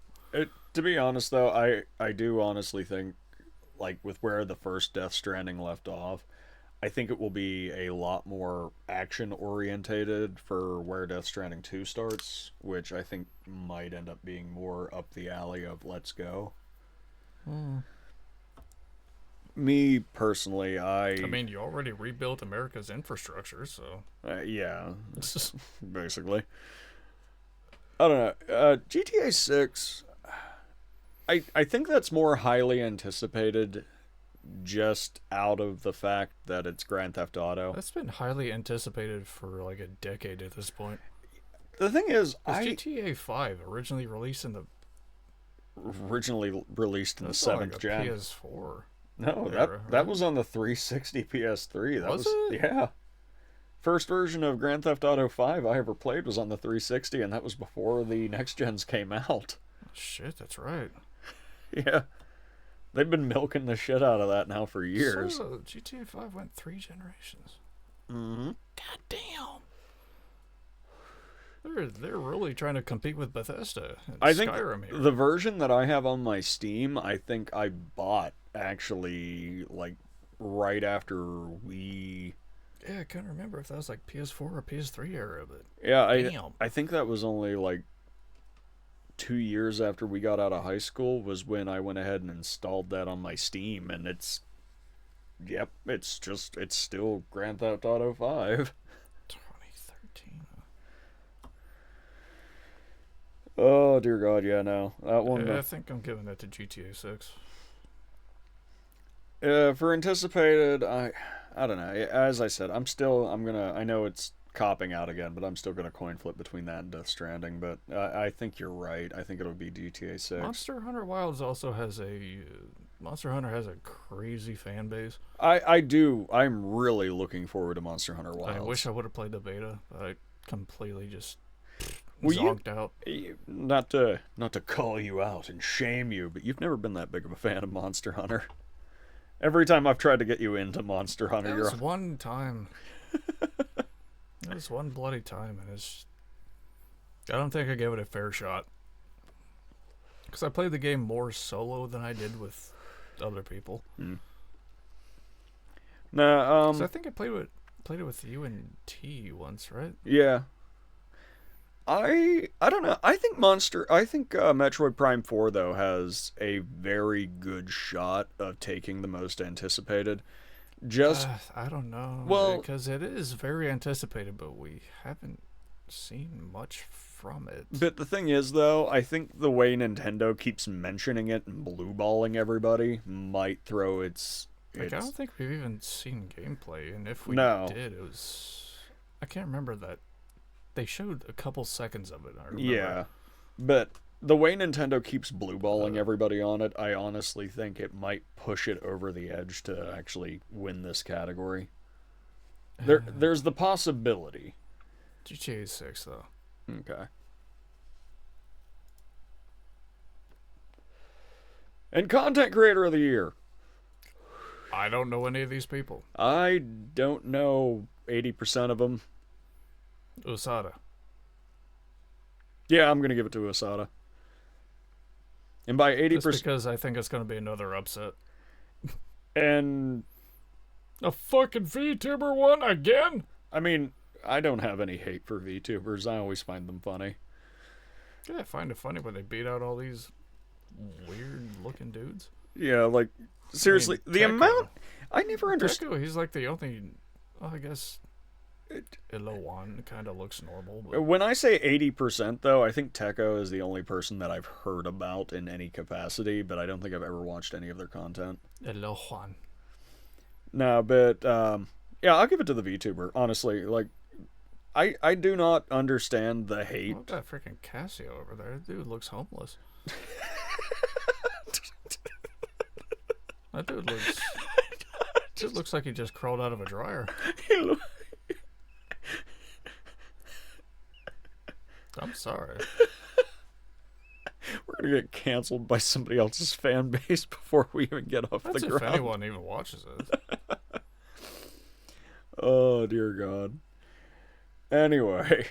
To be honest, though, I do honestly think, like, with where the first Death Stranding left off, I think it will be a lot more action-orientated for where Death Stranding 2 starts, which I think might end up being more up the alley of Let's Go. Me, personally, I mean, you already rebuilt America's infrastructure, so... yeah, basically. I don't know. GTA 6, I think that's more highly anticipated just out of the fact that it's Grand Theft Auto. That's been highly anticipated for like a decade at this point. The thing is, GTA 5 originally released in the 7th gen. PS4. No, that was on the 360 PS3. That was it? Yeah. First version of Grand Theft Auto 5 I ever played was on the 360, and that was before the next gens came out. Shit, that's right. Yeah. They've been milking the shit out of that now for years. So, GTA 5 went 3 generations. Mm-hmm. God damn. They're really trying to compete with Bethesda and Skyrim here. The version that I have on my Steam, I think I bought actually like right after we... Yeah, I couldn't remember if that was like PS4 or PS3 era, but yeah, I think that was only like 2 years after we got out of high school was when I went ahead and installed that on my Steam, and it's still Grand Theft Auto 5. 2013. Oh dear God, yeah, no, that one. Yeah, I think I'm giving that to GTA 6. For anticipated, I don't know. As I said, I know it's copping out again, but I'm still gonna coin flip between that and Death Stranding. But I think you're right. I think it'll be GTA 6. Monster Hunter Wilds also has Monster Hunter has a crazy fan base. I do. I'm really looking forward to Monster Hunter Wilds. I wish I would have played the beta, but I completely just zonked out. Not to call you out and shame you, but you've never been that big of a fan of Monster Hunter. Every time I've tried to get you into Monster Hunter, That was one time. That was one bloody time, and I don't think I gave it a fair shot. Because I played the game more solo than I did with other people. Nah, so I think I played it with you and T once, right? Yeah. I don't know. I think Metroid Prime 4 though has a very good shot of taking the most anticipated. I don't know. Well, because it is very anticipated, but we haven't seen much from it. But the thing is, though, I think the way Nintendo keeps mentioning it and blueballing everybody might throw its... I don't think we've even seen gameplay, and if we did, it was... I can't remember that. They showed a couple seconds of it, I remember. Yeah, but the way Nintendo keeps blueballing everybody on it, I honestly think it might push it over the edge to actually win this category. There's the possibility. GTA 6, though. Okay. And Content Creator of the Year. I don't know any of these people. I don't know 80% of them. Usada. Yeah, I'm going to give it to Usada. And by 80%... Just because I think it's going to be another upset. And... A fucking VTuber one again? I mean, I don't have any hate for VTubers. I always find them funny. Yeah, I find it funny when they beat out all these weird-looking dudes. Yeah, like, seriously, the amount... I never understood... Teco, he's like the only... Well, I guess... Ilowan kind of looks normal. But... When I say 80%, though, I think Teco is the only person that I've heard about in any capacity, but I don't think I've ever watched any of their content. Ilowan. No, but, yeah, I'll give it to the VTuber, honestly. Like, I do not understand the hate. Look at that freaking Casio over there. Dude looks homeless. That dude looks like he just crawled out of a dryer. I'm sorry. We're gonna get canceled by somebody else's fan base before we even get off That's the if ground. anyone even watches it. Oh, dear God. Anyway.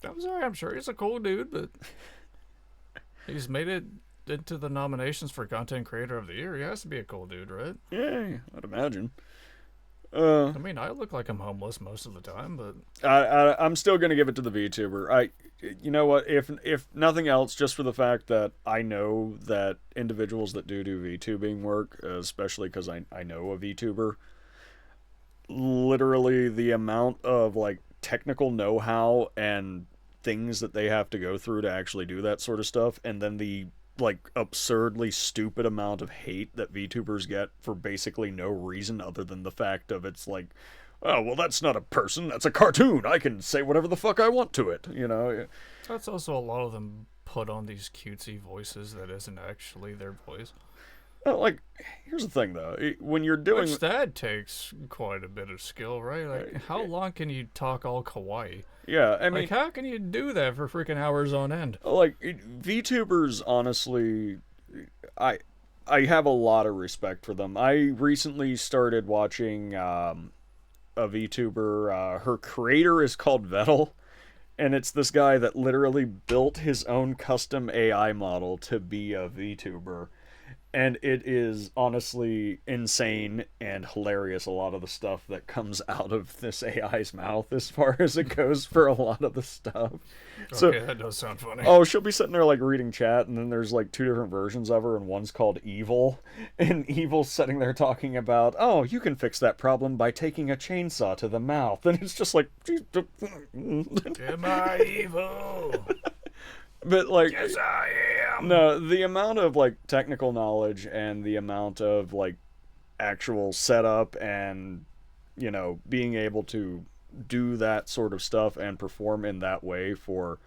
I'm sorry, I'm sure he's a cool dude, but he's made it into the nominations for Content Creator of the Year. He has to be a cool dude, right? Yeah, I'd imagine. I mean, I look like I'm homeless most of the time, but I'm still gonna give it to the VTuber. You know what? If nothing else, just for the fact that I know that individuals that do VTubing work, especially because I know a VTuber, literally the amount of like technical know-how and things that they have to go through to actually do that sort of stuff, and then the like absurdly stupid amount of hate that VTubers get for basically no reason other than the fact of it's like, oh, well, that's not a person, that's a cartoon. I can say whatever the fuck I want to it, you know? That's also a lot of them put on these cutesy voices that isn't actually their voice. Like, here's the thing, though. When you're doing... Which that takes quite a bit of skill, right? Like, how long can you talk all kawaii? Yeah, I mean... Like, how can you do that for freaking hours on end? Like, VTubers, honestly, I have a lot of respect for them. I recently started watching a VTuber. Her creator is called Vettel, and it's this guy that literally built his own custom AI model to be a VTuber. And it is honestly insane and hilarious, a lot of the stuff that comes out of this AI's mouth as far as it goes for a lot of the stuff. So, okay, that does sound funny. Oh, she'll be sitting there like reading chat, and then there's like two different versions of her, and one's called Evil. And Evil's sitting there talking about, oh, you can fix that problem by taking a chainsaw to the mouth. And it's just like... Am I evil? But like, yes, I am. No, the amount of like technical knowledge and the amount of like actual setup and, you know, being able to do that sort of stuff and perform in that way for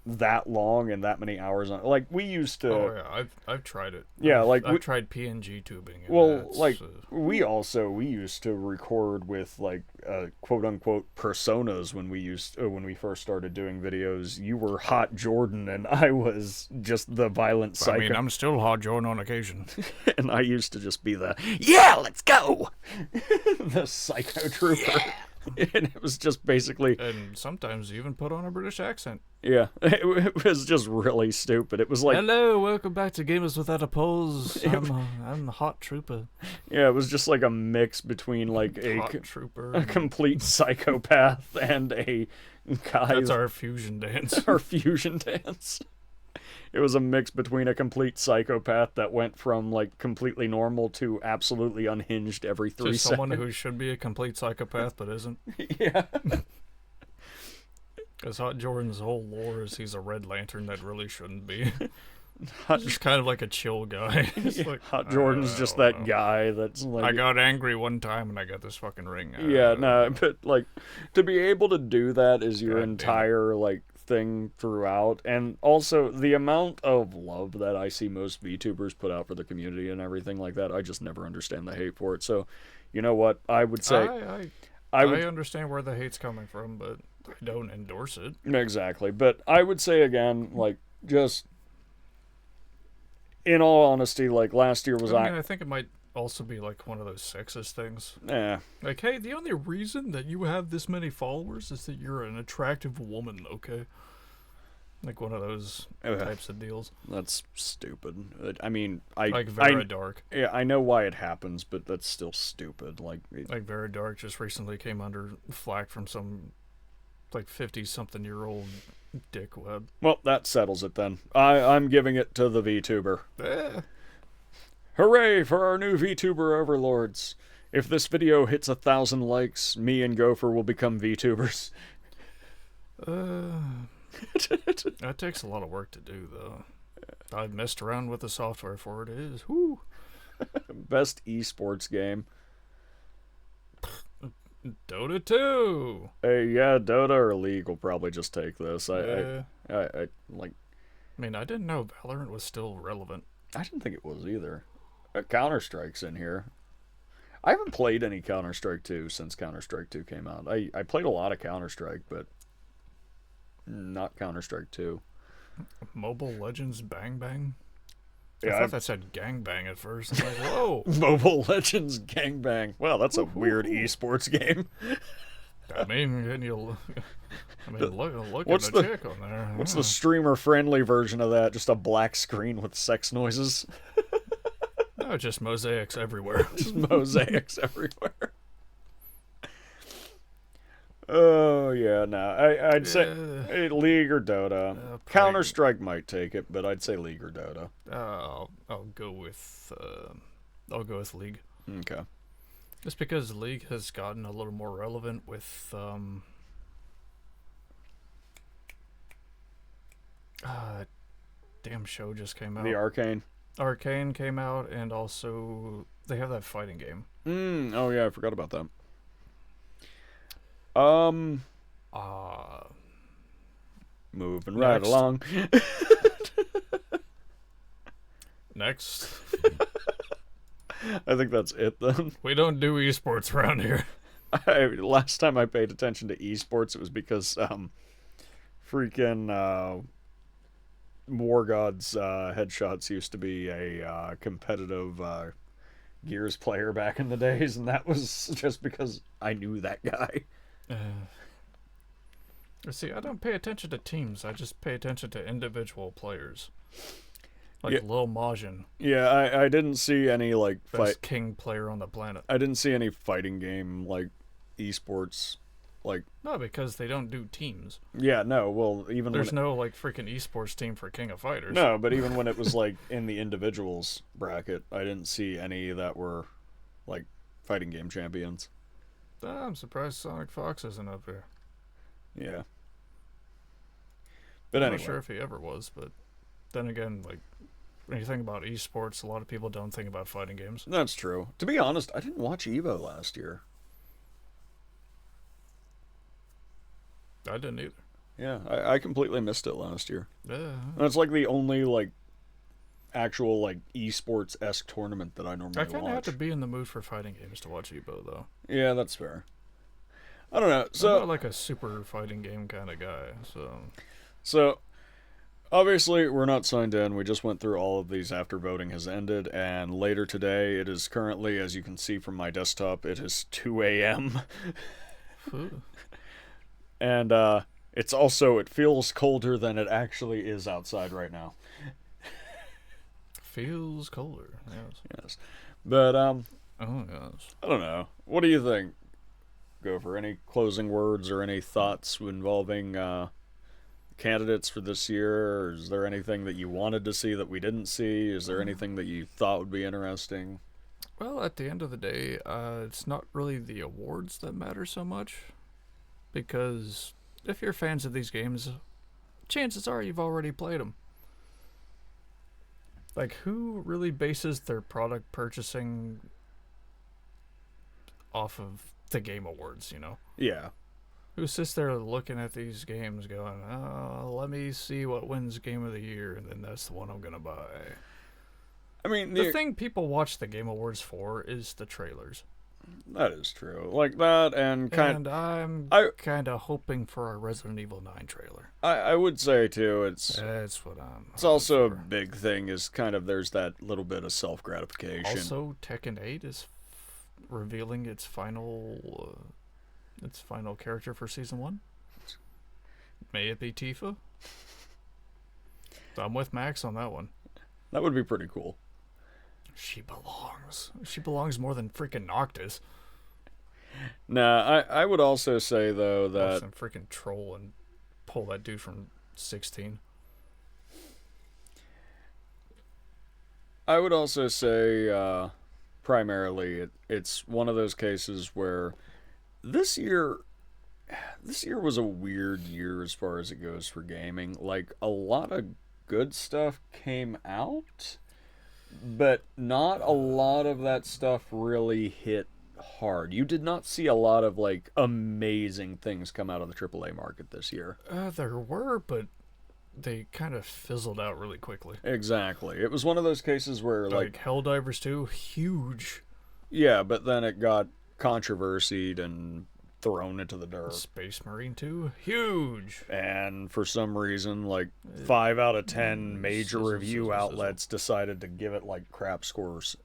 that long and that many hours on, like, we used to... Oh yeah, I've tried it. Yeah, I've tried PNG tubing. Well, like, we used to record with like quote unquote personas when we first started doing videos. You were Hot Jordan and I was just the violent psycho. I mean, I'm still Hot Jordan on occasion. And I used to just be the, yeah, let's go! The psycho trooper. Yeah. And it was just basically... And sometimes you even put on a British accent. Yeah, it was just really stupid. It was like... Hello, welcome back to Gamers Without a Pause. I'm the Hot Trooper. Yeah, it was just like a mix between like a complete psychopath and a guy... That's our fusion dance. Our fusion dance. It was a mix between a complete psychopath that went from like completely normal to absolutely unhinged every 3 seconds. Someone who should be a complete psychopath but isn't. Yeah. Because Hot Jordan's whole lore is he's a Red Lantern that really shouldn't be. Just kind of like a chill guy. Yeah, like, Hot Jordan's just that guy that's like... I got angry one time and I got this fucking ring. Yeah, no, but like, to be able to do that as your entire like thing throughout, and also the amount of love that I see most VTubers put out for the community and everything like that, I just never understand the hate for it. So, you know what? I would say I understand where the hate's coming from, but I don't endorse it. Exactly. But I would say again, like, just in all honesty, like last year was I think it might also be like one of those sexist things. Yeah. Like, hey, the only reason that you have this many followers is that you're an attractive woman, okay? Like one of those types of deals. That's stupid. I mean, like Vera Dark. Yeah, I know why it happens, but that's still stupid. Like Vera Dark just recently came under flack from some like 50-something-year-old dickweb. Well, that settles it then. I'm giving it to the VTuber. Eh. Hooray for our new VTuber overlords. If this video hits 1,000 likes, me and Gopher will become VTubers. That takes a lot of work to do, though. I've messed around with the software for it. It is. Whoo. Best esports game. Dota 2. Hey, yeah, Dota or League will probably just take this. I mean, I didn't know Valorant was still relevant. I didn't think it was either. Counter-Strike's in here. I haven't played any Counter-Strike 2 since Counter-Strike 2 came out. I played a lot of Counter-Strike, but not Counter-Strike 2. Mobile Legends Bang Bang? Yeah, I thought that said gangbang at first. I'm like, whoa. Mobile Legends Gangbang. Wow, that's a weird esports game. I mean, look at the chick on there. What's the streamer-friendly version of that? Just a black screen with sex noises? No, just mosaics everywhere. Just mosaics everywhere. Oh, yeah, no. I'd say League or Dota. Counter-Strike might take it, but I'd say League or Dota. I'll go with League. Okay. Just because League has gotten a little more relevant with damn show just came out. The Arcane. Arcane came out, and also they have that fighting game. Oh yeah, I forgot about that. Moving right along. Next. I think that's it then. We don't do esports around here. Last time I paid attention to esports, it was because freaking War Gods Headshots used to be a competitive Gears player back in the days, and that was just because I knew that guy. See, I don't pay attention to teams. I just pay attention to individual players. Like Lil Majin. Yeah, I didn't see any like best king player on the planet. I didn't see any fighting game like esports like. No, because they don't do teams. Yeah, no. Well, even there's no like freaking esports team for King of Fighters. No, but even when it was like in the individuals bracket, I didn't see any that were like fighting game champions. I'm surprised Sonic Fox isn't up here. Yeah. But I'm anyway. not sure if he ever was, but then again, like, when you think about esports, a lot of people don't think about fighting games. That's true. To be honest, I didn't watch Evo last year. I didn't either. Yeah, I completely missed it last year. Yeah. That's like the only like actual like esports-esque tournament that I normally watch. I kind of have to be in the mood for fighting games to watch Evo, though. Yeah, that's fair. I don't know. So I'm not like a super fighting game kind of guy, So, obviously, we're not signed in. We just went through all of these after voting has ended, and later today, it is currently, as you can see from my desktop, it is 2 a.m. And it feels colder than it actually is outside right now. Feels colder, yes. Yes. But, oh, yes. I don't know. What do you think, Gopher? Any closing words or any thoughts involving candidates for this year? Or is there anything that you wanted to see that we didn't see? Is there anything that you thought would be interesting? Well, at the end of the day, it's not really the awards that matter so much, because if you're fans of these games, chances are you've already played them. Like, who really bases their product purchasing off of the Game Awards, you know? Yeah. Who sits there looking at these games going, oh, let me see what wins Game of the Year, and then that's the one I'm going to buy. I mean, the thing people watch the Game Awards for is the trailers. That is true. Like that, and I'm kind of hoping for a Resident Evil 9 trailer. I would say, too, That's what I'm It's also for. A big thing is kind of there's that little bit of self-gratification. Also, Tekken 8 is revealing its final character for Season 1. May it be Tifa? I'm with Max on that one. That would be pretty cool. She belongs. She belongs more than freaking Noctis. Nah, I would also say, though, that... some freaking troll and pull that dude from 16. I would also say, primarily, it's one of those cases where this year was a weird year as far as it goes for gaming. Like, a lot of good stuff came out, but not a lot of that stuff really hit hard. You did not see a lot of, like, amazing things come out of the AAA market this year. There were, but they kind of fizzled out really quickly. Exactly. It was one of those cases where, like Helldivers 2, huge. Yeah, but then it got controversied and thrown into the dirt. Space Marine 2, huge. And for some reason, like 5 out of 10 major review outlets decided to give it like crap scores.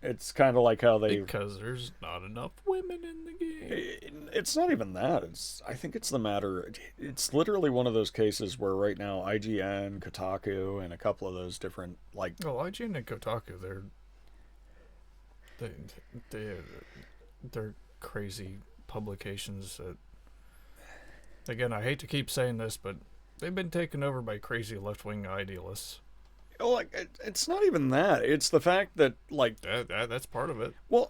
It's kind of like how because there's not enough women in the game. It's not even that. I think it's the matter. It's literally one of those cases where right now IGN, Kotaku, and a couple of those different like. Oh, IGN and Kotaku, they're crazy publications that, again, I hate to keep saying this, but they've been taken over by crazy left-wing idealists. Like, it's not even that. It's the fact that, like... That's part of it. Well,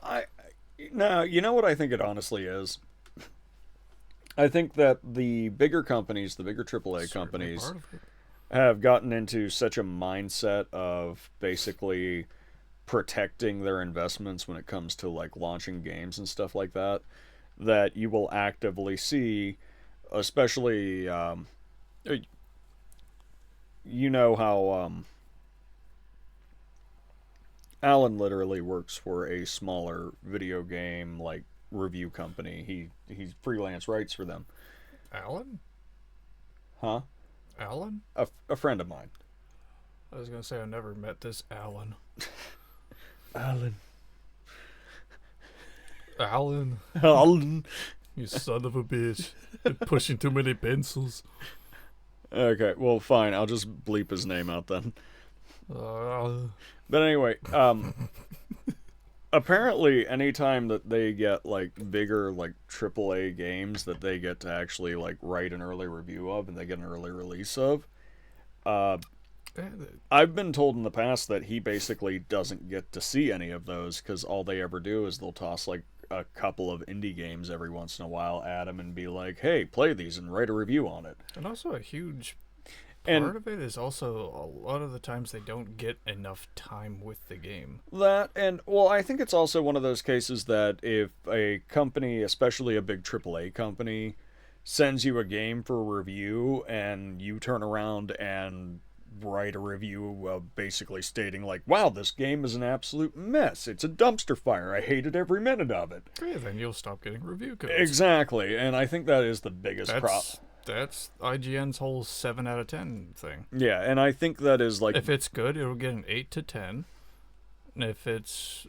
no, you know what I think it honestly is? I think that the bigger companies, the bigger AAA companies, have gotten into such a mindset of basically protecting their investments when it comes to, like, launching games and stuff like that, that you will actively see, especially, you know how, Alan literally works for a smaller video game, like, review company. He's freelance writes for them. Alan? Huh? Alan? A friend of mine. I was going to say I never met this Alan. Alan. Alan. You son of a bitch. You're pushing too many pencils. Okay, well, fine. I'll just bleep his name out then. But anyway, apparently anytime that they get, like, bigger, like, AAA games that they get to actually, like, write an early review of and they get an early release of, I've been told in the past that he basically doesn't get to see any of those because all they ever do is they'll toss, like, a couple of indie games every once in a while at him and be like, hey, play these and write a review on it. And also a huge part of it is also a lot of the times they don't get enough time with the game. That, and, well, I think it's also one of those cases that if a company, especially a big AAA company, sends you a game for review and you turn around and write a review basically stating like, wow, this game is an absolute mess. It's a dumpster fire. I hated every minute of it. Yeah, then you'll stop getting review codes. Exactly, and I think that is the biggest problem. That's IGN's whole 7 out of 10 thing. Yeah, and I think that is like... If it's good, it'll get an 8 to 10. And if it's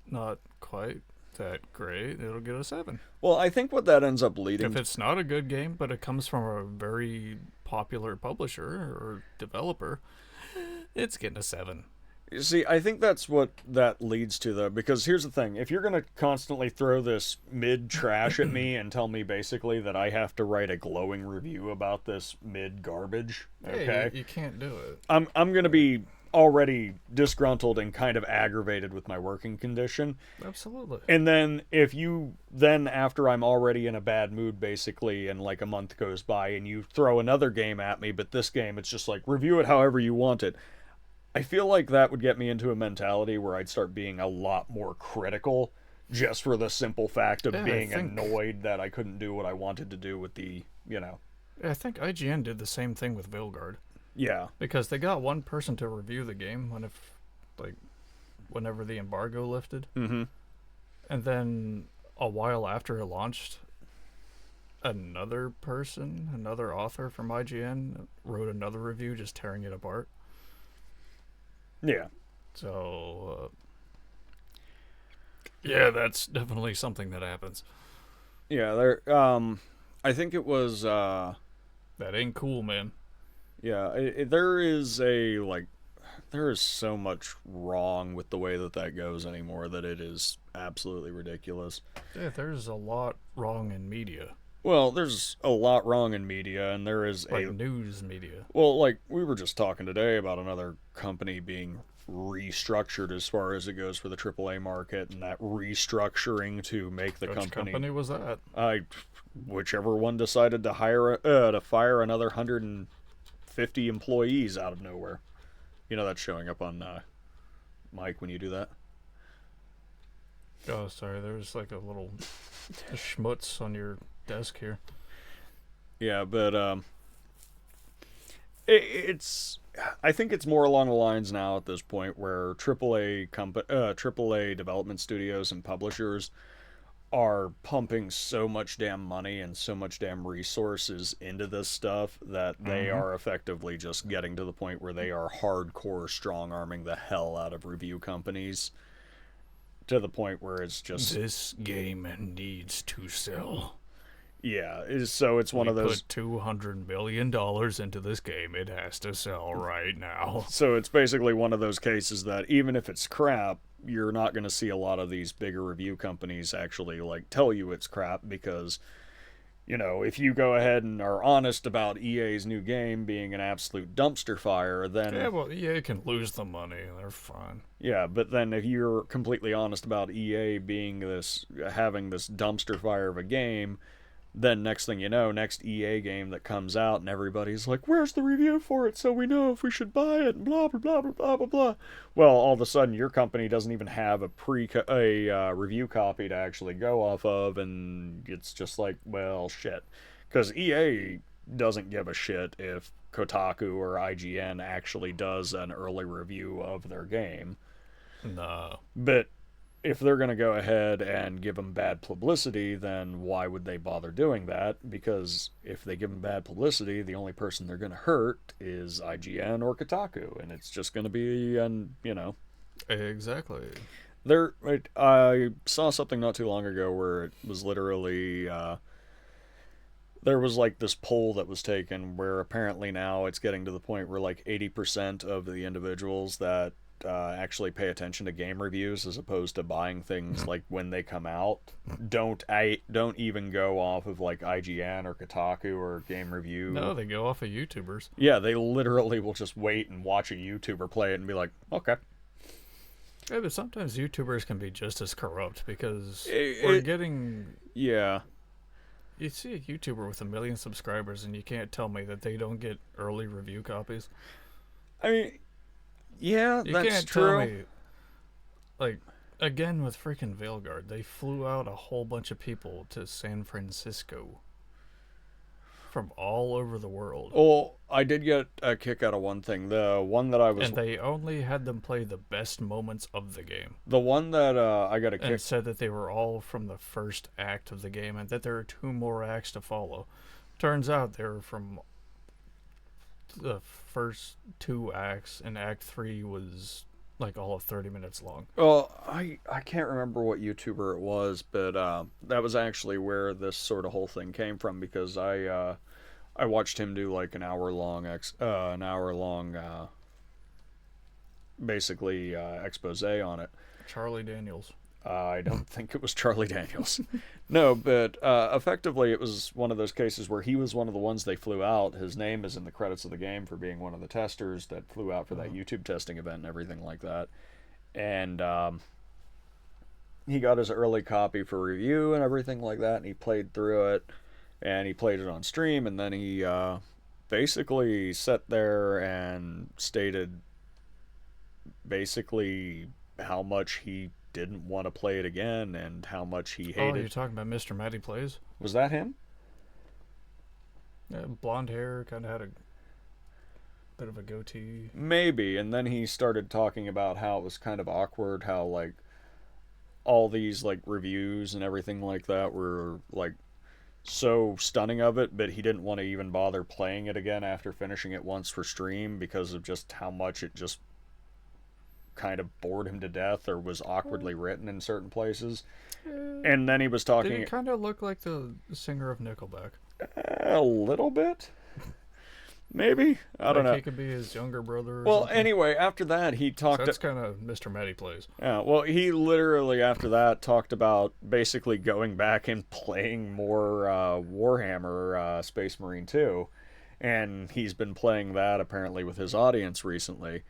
not quite that great, it'll get a 7. Well, I think what that ends up leading... If it's not a good game, but it comes from a very popular publisher or developer, it's getting a 7. You see, I think that's what that leads to, though, because here's the thing. If you're going to constantly throw this mid-trash at me and tell me basically that I have to write a glowing review about this mid-garbage, okay? You can't do it. I'm going to be already disgruntled and kind of aggravated with my working condition. Absolutely. And then if you then, after I'm already in a bad mood, basically, and like a month goes by, and you throw another game at me, but this game, it's just like, review it however you want it. I feel like that would get me into a mentality where I'd start being a lot more critical just for the simple fact of being annoyed that I couldn't do what I wanted to do with the, I think IGN did the same thing with Veilguard. Yeah. Because they got one person to review the game whenever the embargo lifted. Mm-hmm. And then a while after it launched, another author from IGN, wrote another review just tearing it apart. Yeah. So, yeah, that's definitely something that happens. Yeah, I think it was, that ain't cool, man. Yeah, there is so much wrong with the way that goes anymore that it is absolutely ridiculous. Yeah, there's a lot wrong in media. Well, there's a lot wrong in media, and there is news media. Well, like, we were just talking today about another company being restructured as far as it goes for the AAA market, and that restructuring to make the Which company was that? Whichever one decided to fire another 150 employees out of nowhere. That's showing up on Mike when you do that. Oh, sorry. There's like a little schmutz on your desk here. Yeah, but I think it's more along the lines now at this point where AAA development studios and publishers are pumping so much damn money and so much damn resources into this stuff that they are effectively just getting to the point where they are hardcore strong-arming the hell out of review companies to the point where it's just... This game needs to sell. Yeah, so it's one of those... Put $200 million into this game. It has to sell right now. So it's basically one of those cases that even if it's crap, you're not going to see a lot of these bigger review companies actually tell you it's crap because, if you go ahead and are honest about EA's new game being an absolute dumpster fire, then... Yeah, well, EA can lose the money. They're fine. Yeah, but then if you're completely honest about EA having this dumpster fire of a game... Then next thing you know, next EA game that comes out and everybody's like, where's the review for it so we know if we should buy it, and blah, blah, blah, blah, blah, blah, blah. Well, all of a sudden your company doesn't even have a review copy to actually go off of, and it's just like, well, shit. Because EA doesn't give a shit if Kotaku or IGN actually does an early review of their game. No. But... if they're going to go ahead and give them bad publicity, then why would they bother doing that? Because if they give them bad publicity, the only person they're going to hurt is IGN or Kotaku, and it's just going to be, Exactly. I saw something not too long ago where it was literally, there was this poll that was taken where apparently now it's getting to the point where 80% of the individuals that actually pay attention to game reviews as opposed to buying things when they come out don't even go off of IGN or Kotaku or Game Review. No, they go off of YouTubers. Yeah, they literally will just wait and watch a YouTuber play it and be like, okay. Yeah, but sometimes YouTubers can be just as corrupt because we're getting... Yeah. You see a YouTuber with 1 million subscribers and you can't tell me that they don't get early review copies. I mean... yeah, you that's can't true. Tell me, again with freaking Veilguard, they flew out a whole bunch of people to San Francisco from all over the world. Well, I did get a kick out of one thing. The one that I was... and they only had them play the best moments of the game. The one that I got a kick... and said that they were all from the first act of the game and that there are 2 more acts to follow. Turns out they were from... the first 2 acts, and Act 3 was all of 30 minutes long. Well, I can't remember what YouTuber it was, but that was actually where this sort of whole thing came from because I watched him do an hour long basically expose on it. Charlie Daniels. I don't think it was Charlie Daniels. No, but effectively it was one of those cases where he was one of the ones they flew out. His name is in the credits of the game for being one of the testers that flew out for that YouTube testing event and everything like that. And he got his early copy for review and everything like that, and he played through it, and he played it on stream, and then he basically sat there and stated basically how much he didn't want to play it again and how much he hated. Oh, you're talking about Mr. Matty Plays? Was that him? Yeah, blonde hair, kind of had a bit of a goatee. Maybe, and then he started talking about how it was kind of awkward, how, like, all these, like, reviews and everything like that were, like, so stunning of it, but he didn't want to even bother playing it again after finishing it once for stream because of just how much it just kind of bored him to death or was awkwardly written in certain places. And then he was talking... Did he kind of look like the singer of Nickelback? A little bit? Maybe? I don't know. He could be his younger brother or Well, something. Anyway, after that, he talked... So that's kind of Mr. Matty Plays. Yeah, well, he literally, after that, talked about basically going back and playing more Warhammer Space Marine 2. And he's been playing that, apparently, with his audience recently.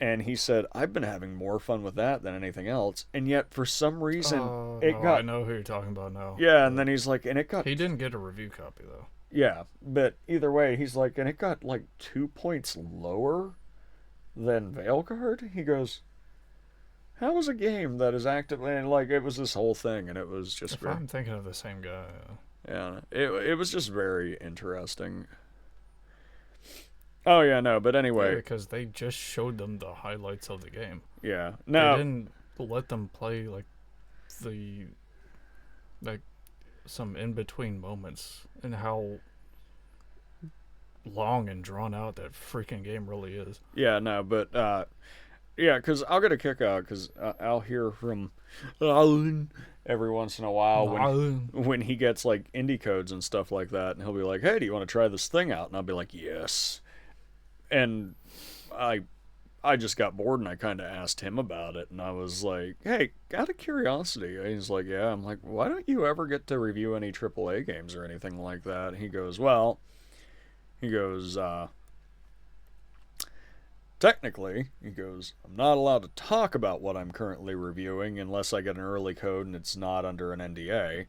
And he said, I've been having more fun with that than anything else. And yet, for some reason, I know who you're talking about now. Yeah, and then he's like, and it got... He didn't get a review copy, though. Yeah, but either way, he's like, and it got like 2 points lower than Veilguard. He goes, how is a game that is actively... And like, it was this whole thing, and it was just... If I'm thinking of the same guy. Yeah, it was just very interesting. Oh, yeah, no, but anyway... Yeah, because they just showed them the highlights of the game. Yeah. No. They didn't let them play, like, some in-between moments and how long and drawn out that freaking game really is. Yeah, no, but, yeah, because I'll get a kick out, because I'll hear from Alan every once in a while when he gets, like, indie codes and stuff like that, and he'll be like, hey, do you want to try this thing out? And I'll be like, yes. And I just got bored and I kind of asked him about it, and I was like, hey, out of curiosity. And he's like, yeah. I'm like, why don't you ever get to review any AAA games or anything like that? And he goes, technically, he goes, I'm not allowed to talk about what I'm currently reviewing unless I get an early code and it's not under an NDA.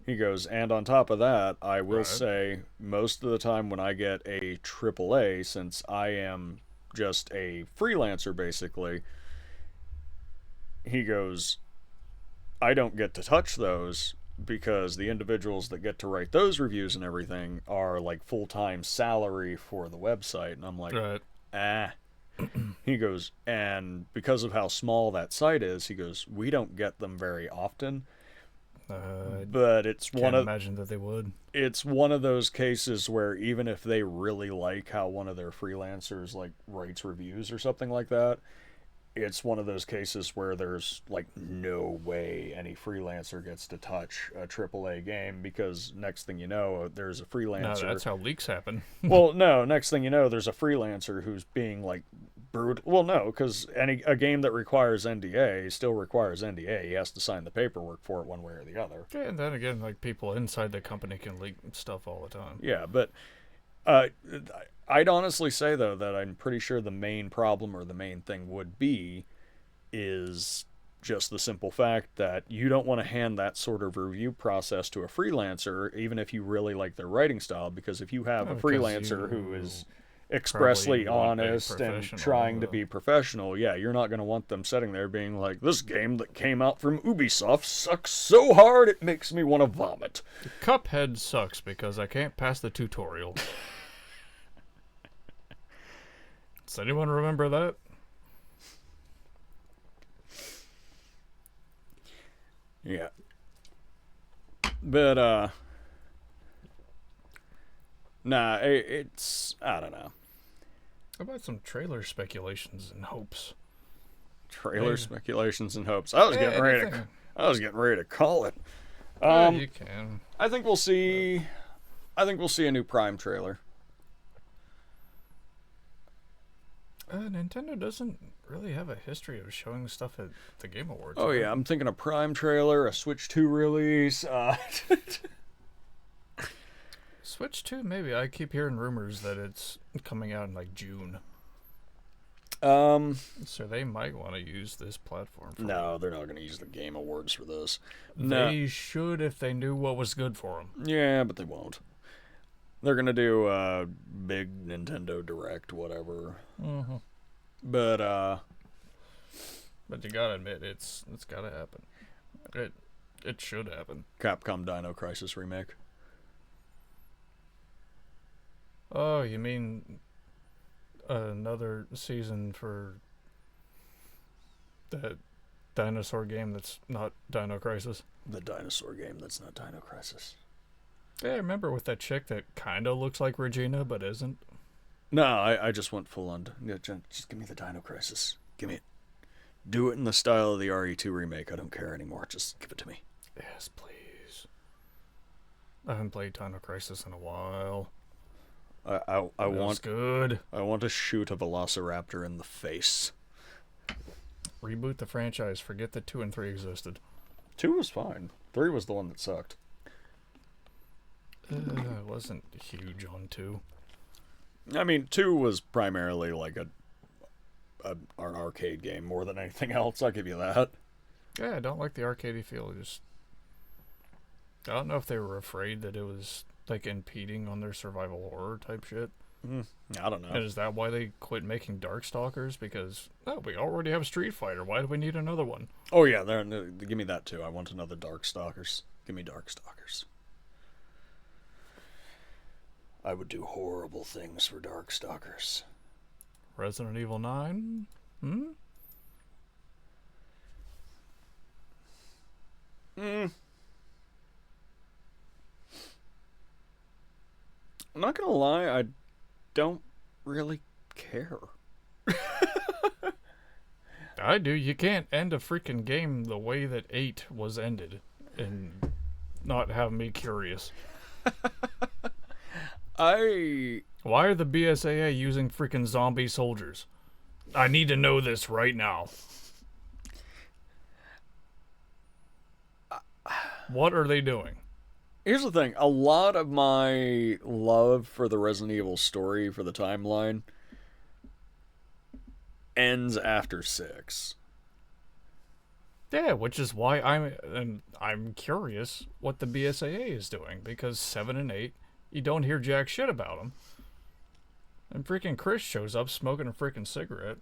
He goes, and on top of that, I will say most of the time when I get a AAA, since I am just a freelancer basically, he goes, I don't get to touch those because the individuals that get to write those reviews and everything are like full-time salary for the website. And I'm like, He goes, and because of how small that site is, he goes, we don't get them very often. But it's can't imagine that they would. It's one of those cases where even if they really like how one of their freelancers like writes reviews or something like that, it's one of those cases where there's like no way any freelancer gets to touch a AAA game, because next thing you know, there's a freelancer. No, that's how leaks happen. Well, no, next thing you know, there's a freelancer who's being like brutal. Well, no, because a game that requires NDA still requires NDA. He has to sign the paperwork for it one way or the other. Yeah, and then again, like people inside the company can leak stuff all the time. Yeah, but I'd honestly say, though, that I'm pretty sure the main problem or the main thing would be is just the simple fact that you don't want to hand that sort of review process to a freelancer, even if you really like their writing style, because if you have a freelancer who is expressly honest and trying to be professional, yeah, you're not going to want them sitting there being like, this game that came out from Ubisoft sucks so hard it makes me want to vomit. Cuphead sucks because I can't pass the tutorial. Does anyone remember that? Yeah. But, nah, it's, I don't know. How about some trailer speculations and hopes? Speculations and hopes. I was getting ready to call it. You can. I think we'll see a new Prime trailer. Nintendo doesn't really have a history of showing stuff at the Game Awards. Oh, yeah, I'm thinking a Prime trailer, a Switch 2 release. Switch 2, maybe. I keep hearing rumors that it's coming out in, like, June. So they might want to use this platform for No, they're not going to use the Game Awards for this. They should if they knew what was good for them. Yeah, but they won't. They're going to do a big Nintendo Direct, whatever. Mm-hmm. But, But you gotta admit, it's gotta happen. It should happen. Capcom Dino Crisis remake. Oh, you mean another season for that dinosaur game that's not Dino Crisis? The dinosaur game that's not Dino Crisis. Yeah, I remember with that chick that kind of looks like Regina but isn't. No, I just went full on. Just give me the Dino Crisis. Give me it. Do it in the style of the RE2 remake. I don't care anymore. Just give it to me. Yes, please. I haven't played Dino Crisis in a while. I want good. I want to shoot a velociraptor in the face. Reboot the franchise. Forget that 2 and 3 existed. 2 was fine. 3 was the one that sucked. I wasn't huge on 2. I mean, 2 was primarily like an arcade game more than anything else. I'll give you that. Yeah, I don't like the arcadey feel. I don't know if they were afraid that it was like impeding on their survival horror type shit. I don't know. And is that why they quit making Darkstalkers? Because we already have Street Fighter. Why do we need another one? Oh yeah, give me that too. I want another Darkstalkers. Give me Darkstalkers. I would do horrible things for Darkstalkers. Resident Evil 9? I'm not gonna lie, I don't really care. I do. You can't end a freaking game the way that 8 was ended and not have me curious. Why are the BSAA using freaking zombie soldiers? I need to know this right now. What are they doing? Here's the thing. A lot of my love for the Resident Evil story for the timeline ends after 6. Yeah, which is why I'm curious what the BSAA is doing, because 7 and 8, you don't hear jack shit about them. And freaking Chris shows up smoking a freaking cigarette,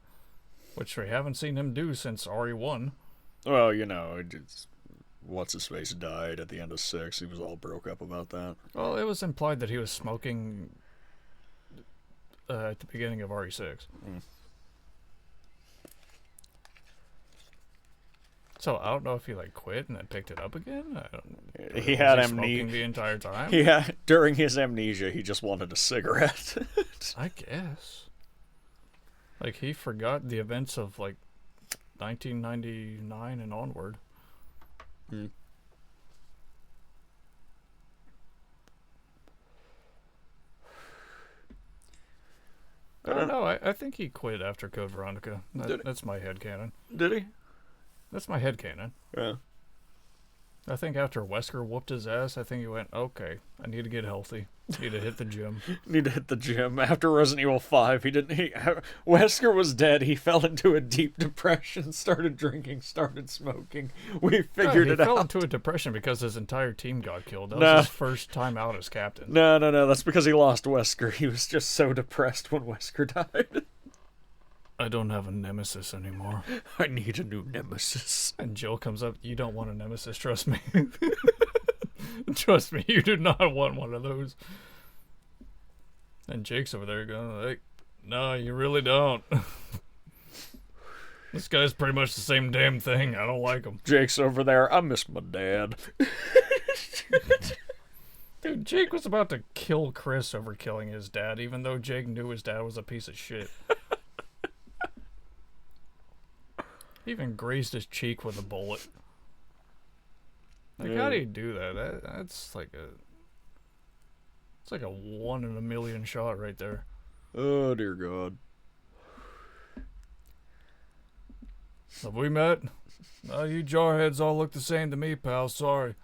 which we haven't seen him do since RE1. Well, you know, what's-his-face died at the end of 6. He was all broke up about that. Well, it was implied that he was smoking at the beginning of RE6. So I don't know if he quit and then picked it up again. He had amnesia the entire time. Yeah, during his amnesia, he just wanted a cigarette. I guess. He forgot the events of 1999 and onward. I don't know. I think he quit after Code Veronica. That's my headcanon. Did he? That's my headcanon. Yeah. I think after Wesker whooped his ass, I think he went, okay, I need to get healthy. Need to hit the gym. Need to hit the gym. After Resident Evil 5, Wesker was dead. He fell into a deep depression, started drinking, started smoking. We figured it out. He fell into a depression because his entire team got killed. That was his first time out as captain. No. That's because he lost Wesker. He was just so depressed when Wesker died. I don't have a nemesis anymore. I need a new nemesis. And Jill comes up, you don't want a nemesis, trust me. Trust me, you do not want one of those. And Jake's over there going, no, you really don't. This guy's pretty much the same damn thing. I don't like him. Jake's over there, I miss my dad. Dude, Jake was about to kill Chris over killing his dad, even though Jake knew his dad was a piece of shit. He even grazed his cheek with a bullet. How do you do that? That's it's like a 1 in a million shot right there. Oh, dear God. Have we met? No, you jarheads all look the same to me, pal. Sorry.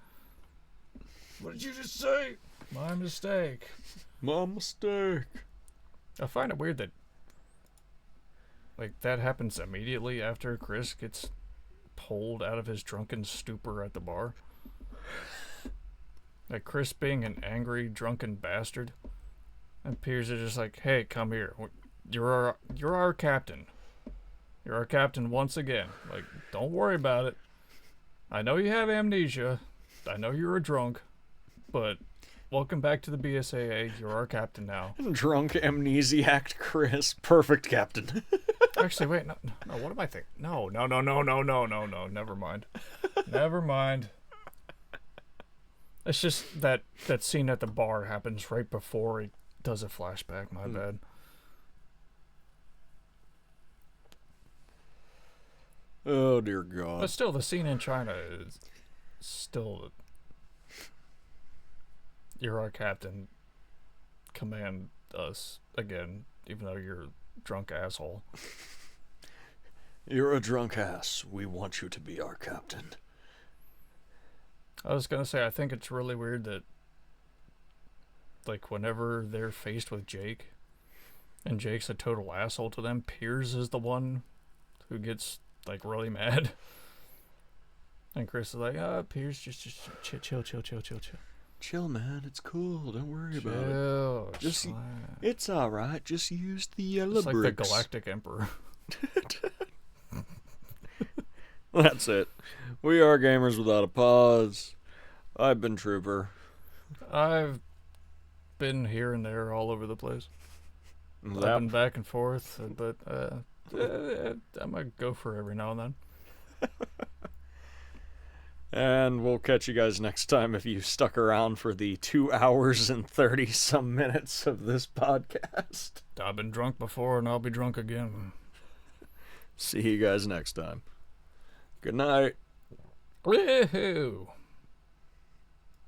What did you just say? My mistake. My mistake. I find it weird that that happens immediately after Chris gets pulled out of his drunken stupor at the bar. Chris being an angry, drunken bastard. And Piers is just hey, come here. You're our captain. You're our captain once again. Like, don't worry about it. I know you have amnesia. I know you're a drunk. But welcome back to the BSAA. You're our captain now. Drunk amnesiac Chris. Perfect captain. Actually, wait. No, what am I thinking? No. Never mind. Never mind. It's just that scene at the bar happens right before he does a flashback. My bad. Oh, dear God. But still, the scene in China is still... You're our captain. Command us again, even though you're a drunk asshole. You're a drunk ass. We want you to be our captain. I was going to say, I think it's really weird that, like, whenever they're faced with Jake, and Jake's a total asshole to them, Piers is the one who gets, like, really mad. And Chris is like, Piers, just chill. Chill, man. It's cool. Don't worry about it. Just it's all right. Just use the yellow it's like bricks. the Galactic Emperor. That's it. We are Gamers Without a Pause. I've been Trooper. I've been here and there all over the place. I've been back and forth, but I'm a Gopher every now and then. And we'll catch you guys next time if you stuck around for the 2 hours and 30-some minutes of this podcast. I've been drunk before, and I'll be drunk again. See you guys next time. Good night. Woohoo!